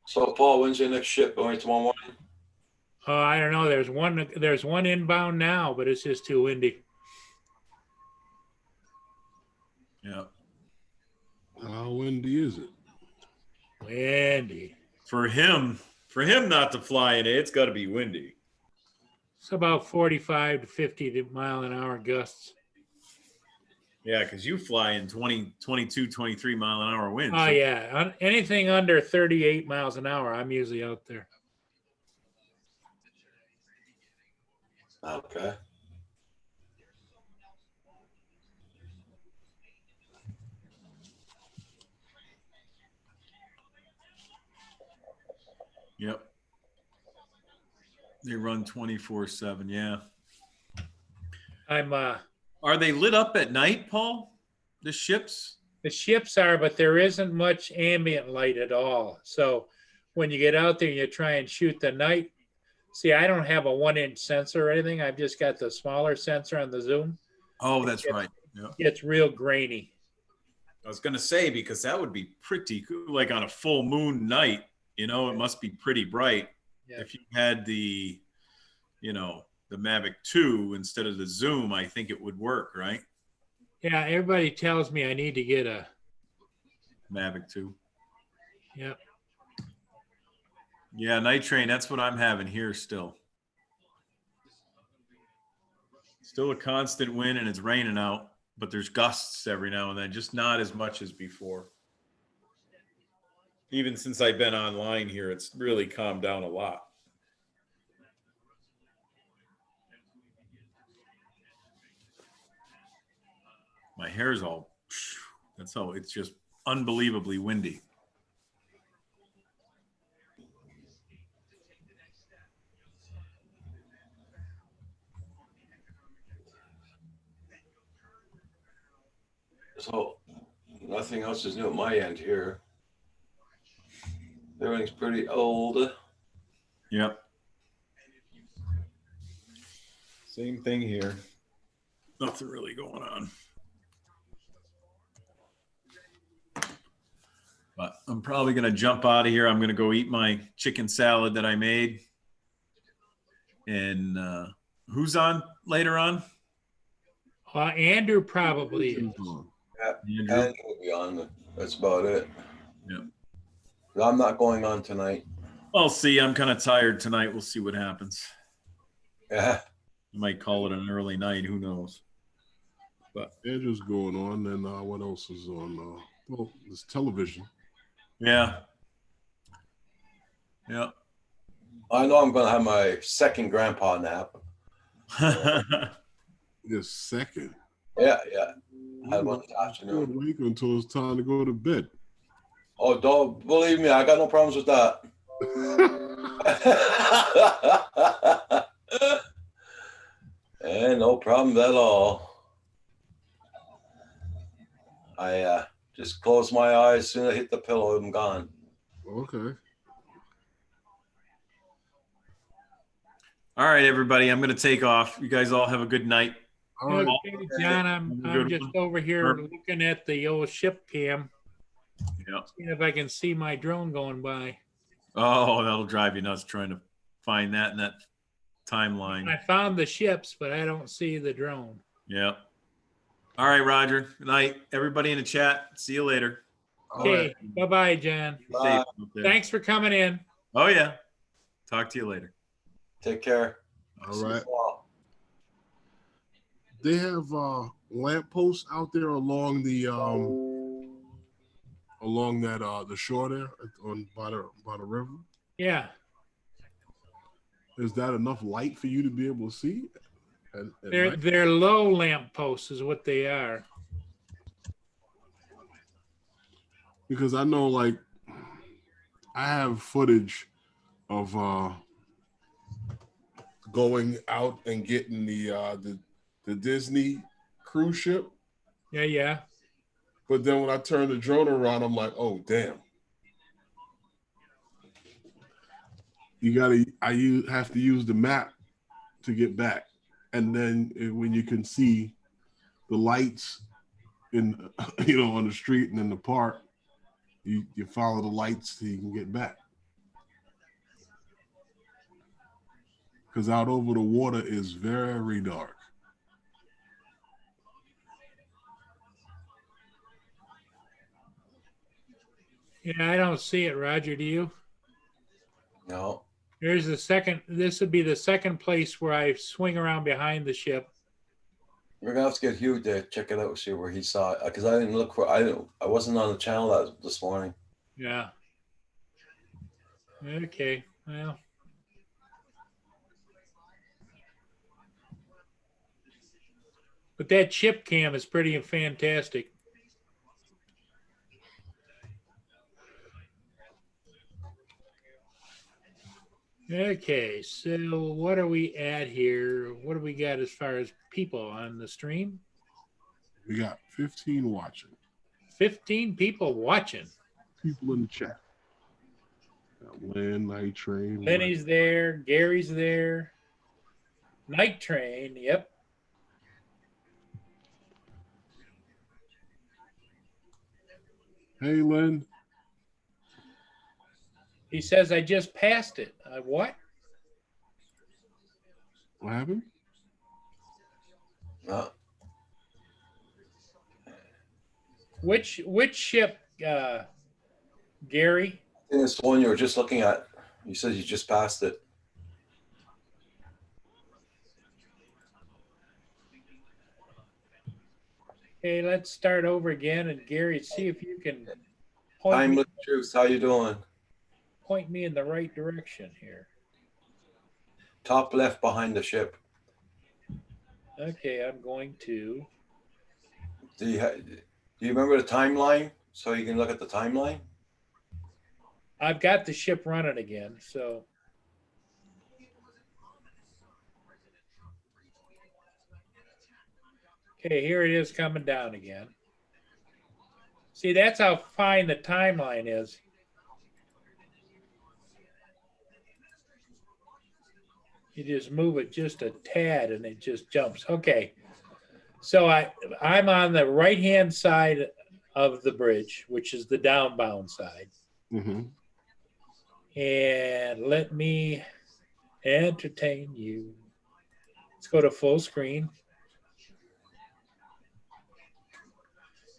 G: So, Paul, when's your next ship? Only tomorrow morning?
B: I don't know. There's one inbound now, but it's just too windy.
J: Yeah.
A: how windy is it?
B: Windy.
J: For him not to fly in it, it's got to be windy.
B: It's about 45 to 50 mile an hour gusts.
J: Yeah, because you fly in 20, 22, 23 mile an hour winds.
B: Oh,
J: So
B: yeah. Anything under 38 miles an hour, I'm usually out there.
G: Okay.
J: Yep. They run 24/7. Yeah.
B: I'm
J: Are they lit up at night, Paul? The ships?
B: the ships are, but there isn't much ambient light at all. So when you get out there and you try and shoot the night, see, I don't have a 1-inch sensor or anything. I've just got the smaller sensor on the zoom.
J: Oh, that's right. Yeah.
B: It's real grainy.
J: I was gonna say because that would be pretty cool, like on a full moon night. You know, it must be pretty bright.
B: Yeah.
J: If you had the, the Mavic 2 instead of the Zoom, I think it would work, right?
B: Yeah, everybody tells me I need to get a,
J: Mavic 2.
B: yeah.
J: Yeah, night train. That's what I'm having here still. Still a constant wind and it's raining out, but there's gusts every now and then, just not as much as before. Even since I've been online here, it's really calmed down a lot. My hair's all, that's how it's just unbelievably windy.
G: So, nothing else is new at my end here. Everything's pretty old.
J: Yep. Same thing here. Nothing really going on. But I'm probably going to jump out of here. I'm going to go eat my chicken salad that I made. And who's on later on?
B: Andrew probably is.
G: Yeah, and will be on. That's about it.
J: Yeah.
G: I'm not going on tonight.
J: I'll see. I'm kind of tired tonight. We'll see what happens.
G: Yeah.
J: You might call it an early night. Who knows? But
A: Andrew's going on, and what else is on? Well, there's television.
J: yeah. Yeah.
G: I know I'm going to have my second grandpa nap.
A: Your second.
G: Yeah. I had one this
A: You're
G: afternoon.
A: awake until it's time to go to bed.
G: Oh, don't believe me. I got no problems with that. And no problem at all. I just close my eyes. As soon as I hit the pillow, I'm gone.
A: Okay.
J: All right, everybody. I'm going to take off. You guys all have a good night.
A: All right.
B: Okay, John, I'm just over here looking at the old ship cam,
J: Yeah.
B: seeing if I can see my drone going by.
J: Oh, that'll drive you nuts trying to find that in that timeline.
B: I found the ships, but I don't see the drone.
J: Yeah. All right, Roger. Good night. Everybody in the chat. See you later.
B: Okay, bye-bye, John.
J: Be safe out there.
B: Thanks for coming in.
J: Oh, yeah. Talk to you later.
G: Take care.
A: All right.
G: Wow.
A: they have lamp posts out there along the along that the shore there by the river.
B: Yeah.
A: Is that enough light for you to be able to see? At night?
B: They're low lamp posts is what they are.
A: Because I know, like, I have footage of going out and getting the Disney cruise ship.
B: Yeah, yeah.
A: But then when I turn the drone around, I'm like, oh damn. I have to use the map to get back. And then when you can see the lights in on the street and in the park, you follow the lights so you can get back. Because out over the water is very dark.
B: Yeah, I don't see it, Roger. Do you?
G: No.
B: Here's the second. This would be the second place where I swing around behind the ship.
G: We're gonna have to get Hugh to check it out, see where he saw it, because I didn't look for. I wasn't on the channel this morning.
B: Yeah. Okay. Well. But that chip cam is pretty fantastic. Okay, so what are we at here? What do we got as far as people on the stream?
A: We got 15 watching.
B: 15 people watching.
A: People in the chat. Got Lynn, Night Train.
B: Lenny's there. Gary's there. Night Train. Yep.
A: Hey, Lynn.
B: He says, I just passed it. What?
A: What happened?
B: Which ship, Gary?
G: I think it's the one you were just looking at. You said you just passed it.
B: Okay, let's start over again. And Gary, see if you can
G: Timeless Truth, how you doing?
B: Point me in the right direction here.
G: Top left behind the ship.
B: Okay, I'm going to.
G: Do you remember the timeline? So you can look at the timeline?
B: I've got the ship running again, so. Okay, here it is coming down again. See, that's how fine the timeline is. You just move it just a tad and it just jumps. Okay. So I'm on the right-hand side of the bridge, which is the downbound side.
A: Mm-hmm.
B: And let me entertain you. Let's go to full screen.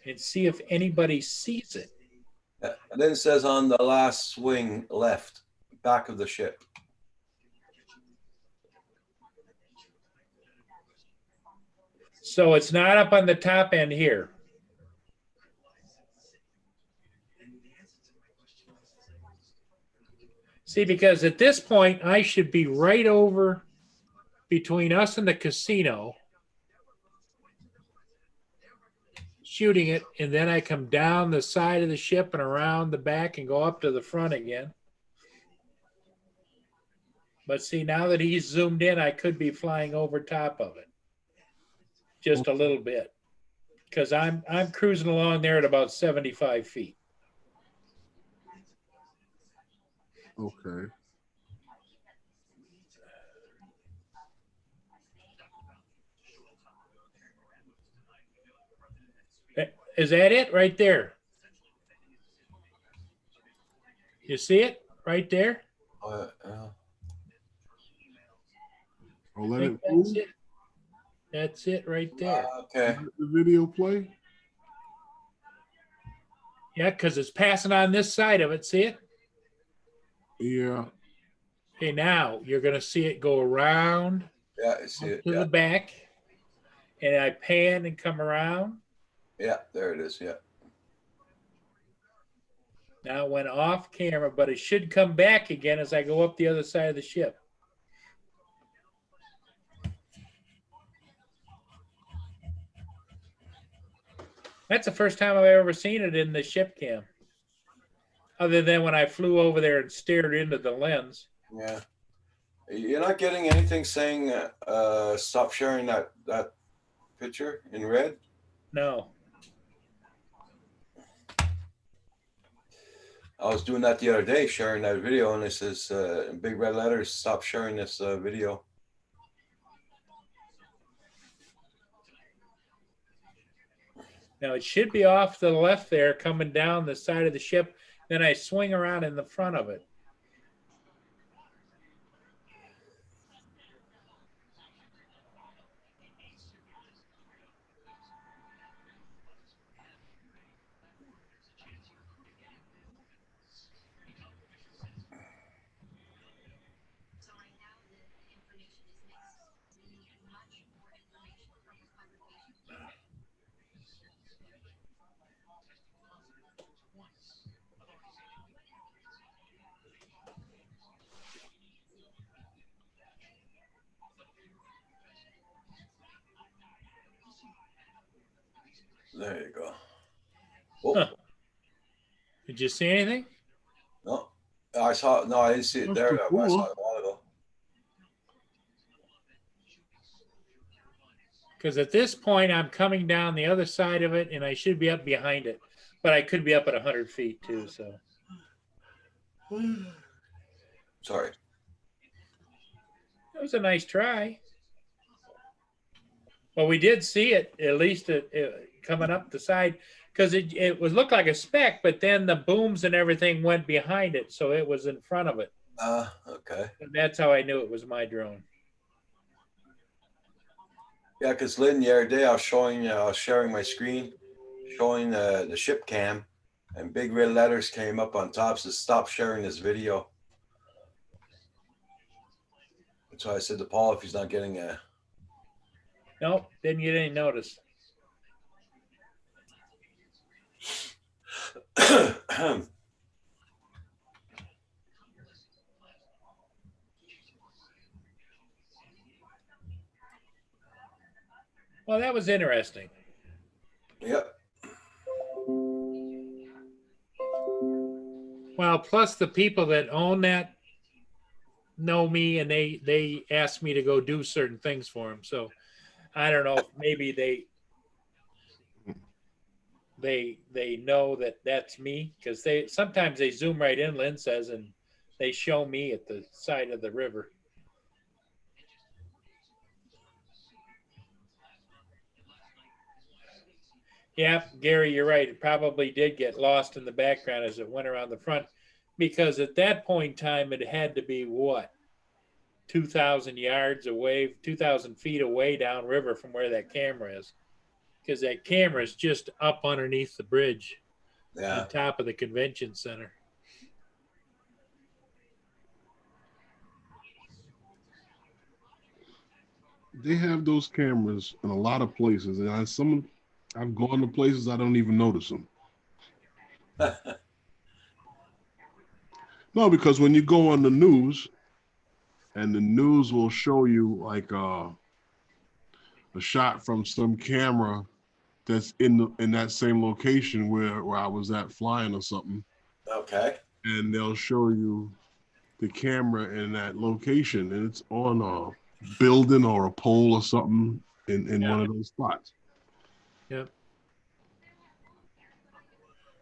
B: And see if anybody sees it.
G: And then it says on the last swing left, back of the ship.
B: So it's not up on the top end here. See, because at this point, I should be right over between us and the casino, shooting it, and then I come down the side of the ship and around the back and go up to the front again. But see, now that he's zoomed in, I could be flying over top of it. Just a little bit, because I'm cruising along there at about 75 feet.
A: Okay.
B: Is that it right there? You see it right there?
A: I'll let it
B: That's
A: move.
B: it. That's it right there.
G: Okay.
A: The video play.
B: Yeah, because it's passing on this side of it. See it?
A: Yeah.
B: Okay, now you're going to see it go around
G: Yeah, I see it.
B: to
G: Yeah.
B: the back. and I pan and come around.
G: Yeah, there it is. Yeah.
B: Now it went off camera, but it should come back again as I go up the other side of the ship. That's the first time I've ever seen it in the ship cam. Other than when I flew over there and stared into the lens.
G: Yeah. You're not getting anything saying stop sharing that picture in red?
B: No.
G: I was doing that the other day, sharing that video, and it says in big red letters, stop sharing this video.
B: Now it should be off to the left there, coming down the side of the ship. Then I swing around in the front of it.
G: There you go. Oh.
B: Huh. Did you see anything?
G: No, I saw. No, I didn't see it there. I saw it a while ago.
B: Because at this point, I'm coming down the other side of it, and I should be up behind it. But I could be up at 100 feet, too. So,
G: sorry.
B: That was a nice try. Well, we did see it, at least coming up the side, because it was looked like a speck, but then the booms and everything went behind it, so it was in front of it.
G: Okay.
B: And that's how I knew it was my drone.
G: Yeah, because Lynn, the other day I was sharing my screen, showing the ship cam, and big red letters came up on top, says stop sharing this video. So I said to Paul, if he's not getting a...
B: Nope, didn't get any notice. Well, that was interesting.
G: Yep.
B: Well, plus the people that own that know me, and they asked me to go do certain things for them. So I don't know if maybe they know that that's me, because sometimes they zoom right in, Lynn says, and they show me at the side of the river. Yeah, Gary, you're right. It probably did get lost in the background as it went around the front, because at that point in time, it had to be what? 2,000 yards away, 2,000 feet away downriver from where that camera is. Because that camera is just up underneath the bridge, on top of the convention center.
A: They have those cameras in a lot of places, and I've gone to places I don't even notice them. No, because when you go on the news, and the news will show you like a shot from some camera that's in that same location where I was at flying or something.
G: Okay.
A: And they'll show you the camera in that location, and it's on a building or a pole or something in one of those spots.
B: Yep.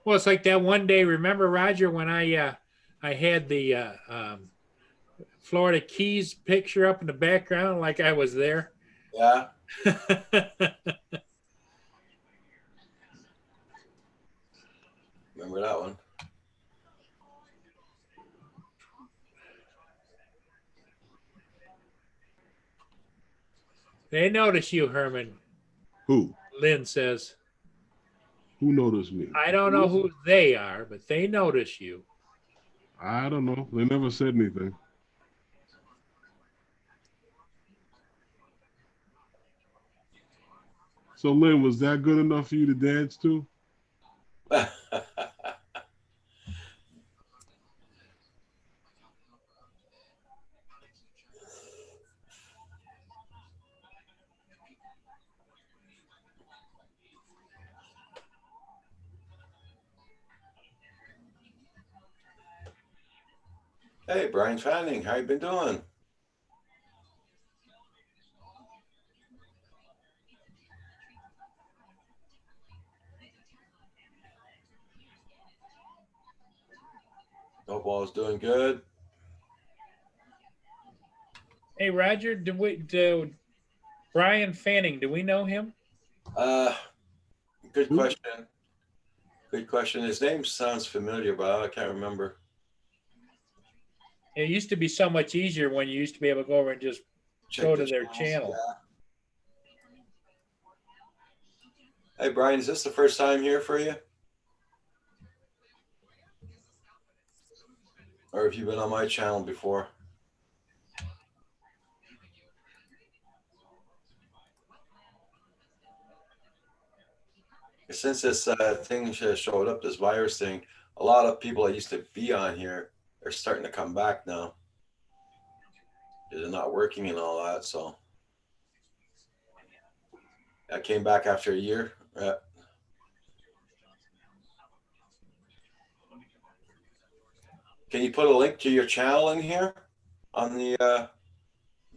B: Well, it's like that one day. Remember, Roger, when I had the Florida Keys picture up in the background, like I was there.
G: Yeah. Remember that one?
B: They notice you, Herman.
A: Who?
B: Lynn says.
A: Who noticed me?
B: I don't know who they are, but they notice you.
A: I don't know. They never said anything. So Lynn, was that good enough for you to dance to?
G: Hey, Brian Fanning, how you been doing? Hope all's doing good.
B: Hey, Roger, do Brian Fanning, do we know him?
G: Good question. Good question. His name sounds familiar, but I can't remember.
B: It used to be so much easier when you used to be able to go over and just go to their channel.
G: Yeah. Hey, Brian, is this the first time here for you? Or have you been on my channel before? Since this thing showed up, this virus thing, a lot of people that used to be on here are starting to come back now. They're not working and all that, so I came back after a year. Can you put a link to your channel in here on the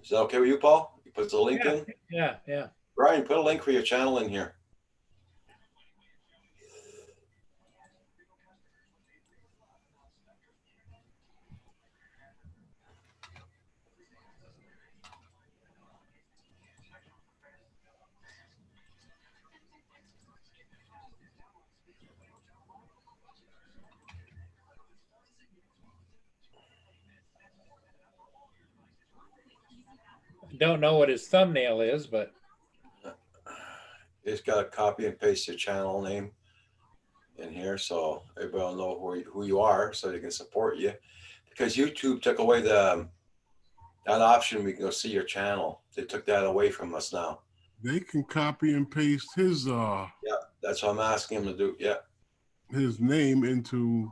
G: is that okay with you, Paul? You put the link in?
B: Yeah.
G: Brian, put a link for your channel in here.
B: Don't know what his thumbnail is, but
G: It's got to copy and paste your channel name in here so everybody will know who you are so they can support you. Because YouTube took away that option we can go see your channel. They took that away from us now.
A: They can copy and paste his
G: Yeah, that's what I'm asking him to do. Yeah.
A: his name into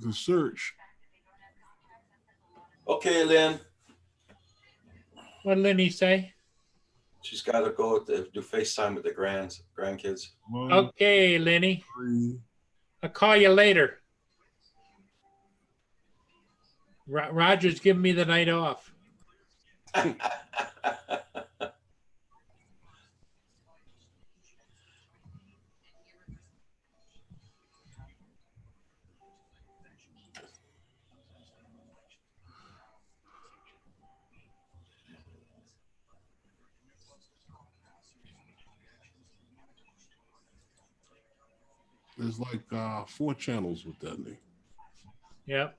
A: the search.
G: Okay, Lynn.
B: what did Lenny say?
G: She's got to go do FaceTime with the grandkids.
B: Okay, Lenny.
A: 3.
B: I'll call you later. Roger's giving me the night off.
A: There's like 4 channels with that name.
B: Yep.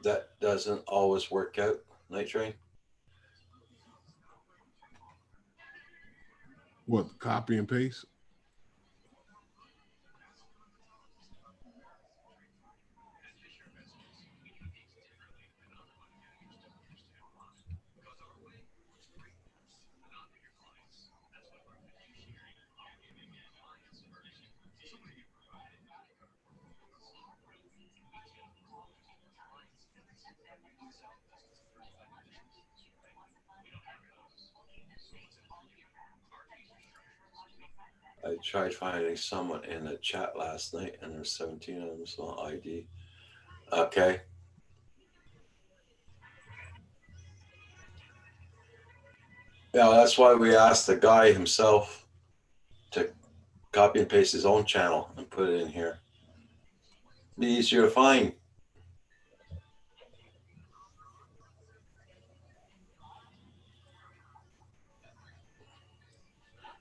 G: That doesn't always work out, Night Train.
A: What, copy and paste?
G: I tried finding someone in the chat last night and there's 17 of them, so ID. Okay. Yeah, that's why we asked the guy himself to copy and paste his own channel and put it in here. Be easier to find.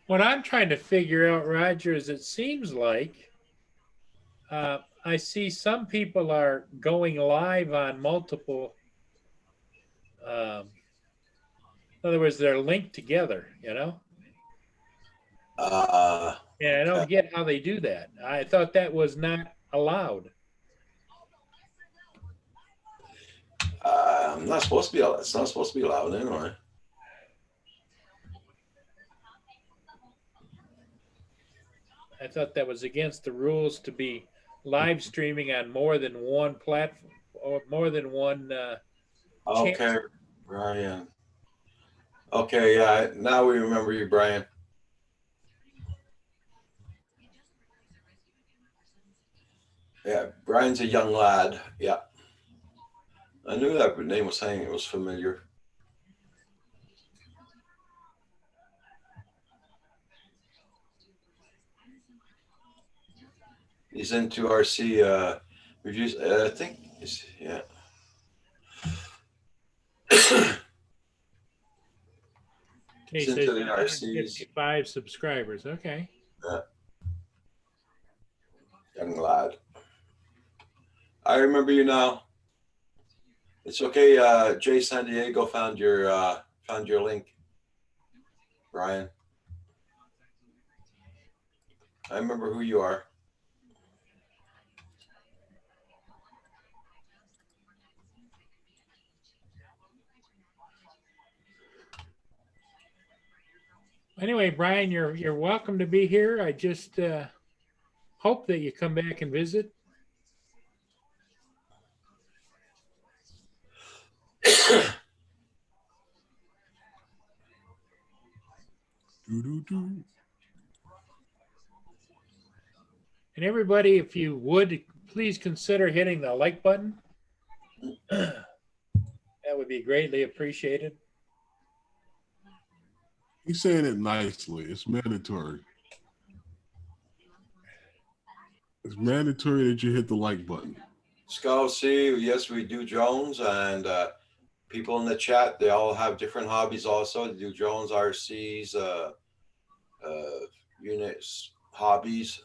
B: What I'm trying to figure out, Roger, is it seems like I see some people are going live on multiple. In other words, they're linked together, you know? And I don't get how they do that. I thought that was not allowed.
G: I'm not supposed to be. It's not supposed to be loud anyway.
B: I thought that was against the rules to be live streaming on more than one platform or more than one.
G: Okay,
B: channel.
G: Brian. Okay, yeah. Now we remember you, Brian. Yeah, Brian's a young lad. Yeah, I knew that name was saying it was familiar. He's into RC reviews. I think he's, yeah.
B: Okay,
G: He's
B: so
G: into the
B: he's got
G: RCs.
B: 155 subscribers. Okay.
G: Yeah. Young lad. I remember you now. It's okay. Jay San Diego found your link, Brian. I remember who you are.
B: Anyway, Brian, you're welcome to be here. I just hope that you come back and visit.
A: Doo-doo-doo.
B: And everybody, if you would, please consider hitting the like button. That would be greatly appreciated.
A: He's saying it nicely. It's mandatory. It's mandatory that you hit the like button.
G: Skull C, yes, we do drones, and people in the chat, they all have different hobbies also. They do drones, RCs, units, hobbies.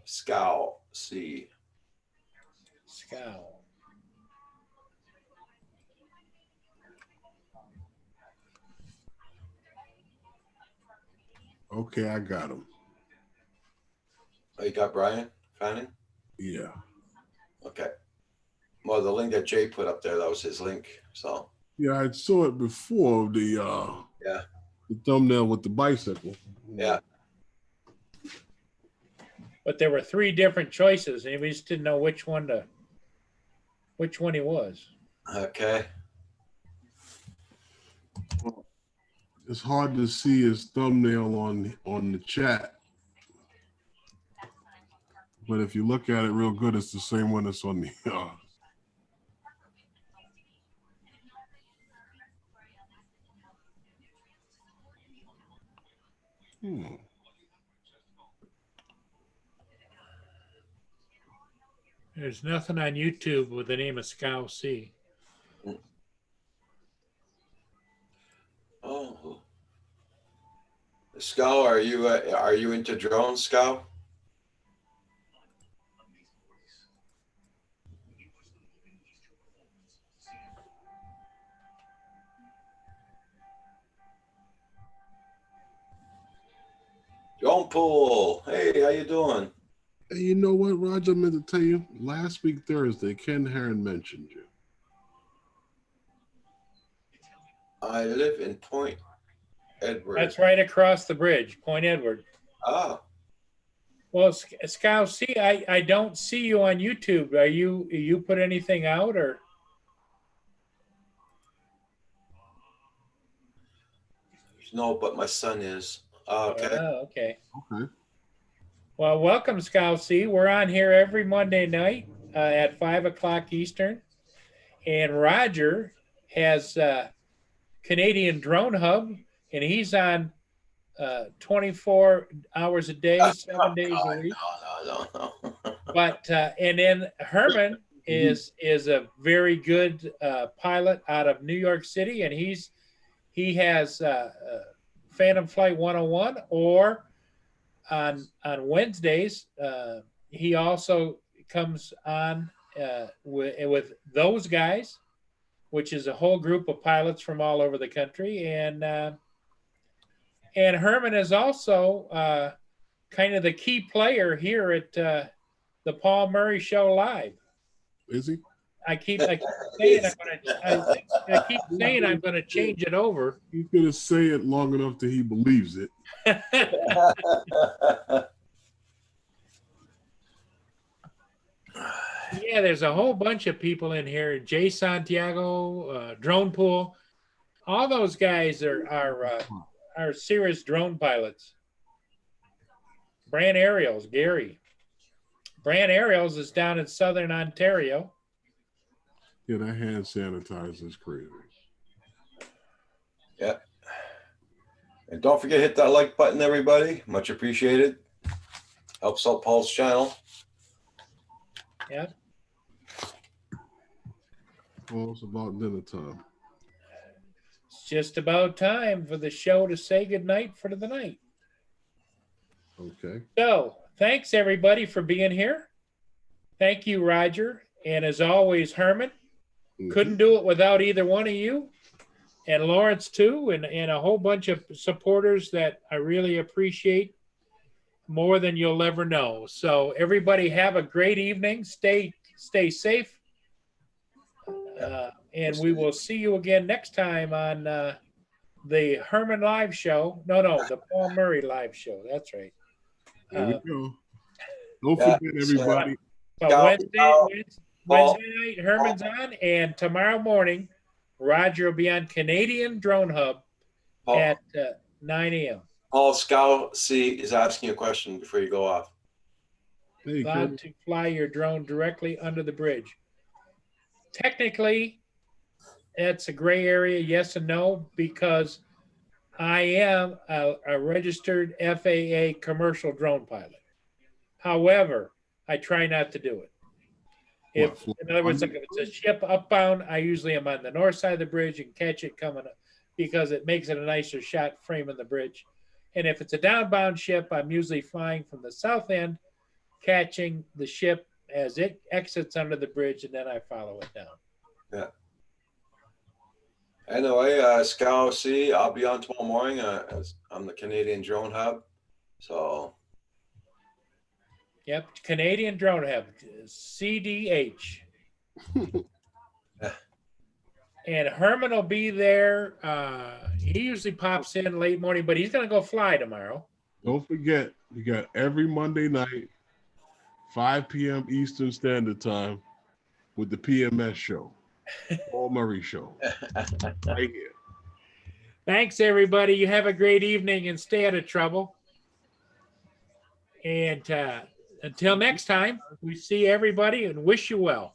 G: Scowl C.
B: Scowl.
A: Okay, I got him.
G: Oh, you got Brian Fanning?
A: Yeah.
G: Okay. Well, the link that Jay put up there, that was his link. So
A: Yeah, I saw it before the
G: yeah,
A: the thumbnail with the bicycle.
G: yeah.
B: But there were 3 different choices, and we just didn't know which one he was.
G: Okay.
A: It's hard to see his thumbnail on the chat. But if you look at it real good, it's the same one that's on the
B: There's nothing on YouTube with the name of Scowl C.
G: Oh. Scowl, are you into drones, Scowl? Drone Pool. Hey, how you doing?
A: Hey, you know what, Roger? I meant to tell you, last week Thursday, Ken Heron mentioned you.
G: I live in Point Edward.
B: That's right across the bridge, Point Edward.
G: Ah.
B: Well, Scowl C, I don't see you on YouTube. Are you put anything out or?
G: No, but my son is. Okay.
B: Oh, okay.
A: Okay.
B: Well, welcome, Scowl C. We're on here every Monday night at 5 o'clock Eastern. And Roger has Canadian Drone Hub, and he's on 24 hours a day, 7 days a week.
G: No.
B: But and then Herman is a very good pilot out of New York City, and he has Phantom Flight 101, or on Wednesdays he also comes on with those guys, which is a whole group of pilots from all over the country, and Herman is also kind of the key player here at the Paul Murray Show Live.
A: Is he?
B: I keep saying I'm gonna change it over.
A: He's gonna say it long enough that he believes it.
B: Yeah, there's a whole bunch of people in here. Jay Santiago, Drone Pool, all those guys are serious drone pilots. Brand Aerials, Gary. Brand Aerials is down in Southern Ontario.
A: Yeah, that hand sanitizer is crazy.
G: Yeah. And don't forget to hit that like button, everybody. Much appreciated. Helps out Paul's channel.
B: Yeah.
A: Well, it's about dinner time.
B: It's just about time for the show to say goodnight for the night.
A: Okay.
B: So, thanks everybody for being here. Thank you, Roger. And as always, Herman. Couldn't do it without either one of you. And Lawrence too, and a whole bunch of supporters that I really appreciate more than you'll ever know. So everybody have a great evening. Stay safe. And we will see you again next time on the Herman Live Show. No, the Paul Murray Live Show. That's right.
A: There we go. Don't forget, everybody.
B: So Wednesday night, Herman's on, and tomorrow morning, Roger will be on Canadian Drone Hub at 9 a.m.
G: Paul Scout C is asking you a question before you go off.
B: Allowed to fly your drone directly under the bridge. Technically, it's a gray area, yes and no, because I am a registered FAA commercial drone pilot. However, I try not to do it. In other words, like if it's a ship upbound, I usually am on the north side of the bridge and catch it coming up because it makes it a nicer shot framing the bridge. And if it's a downbound ship, I'm usually flying from the south end, catching the ship as it exits under the bridge, and then I follow it down.
G: Yeah. Anyway, Scout C, I'll be on tomorrow morning. I'm the Canadian Drone Hub. So.
B: Yep, Canadian Drone Hub, CDH. And Herman will be there. He usually pops in late morning, but he's going to go fly tomorrow.
A: Don't forget, we got every Monday night, 5 p.m. Eastern Standard Time with the PMS show, Paul Murray Show, right here.
B: Thanks, everybody. You have a great evening and stay out of trouble. And until next time, we see everybody and wish you well.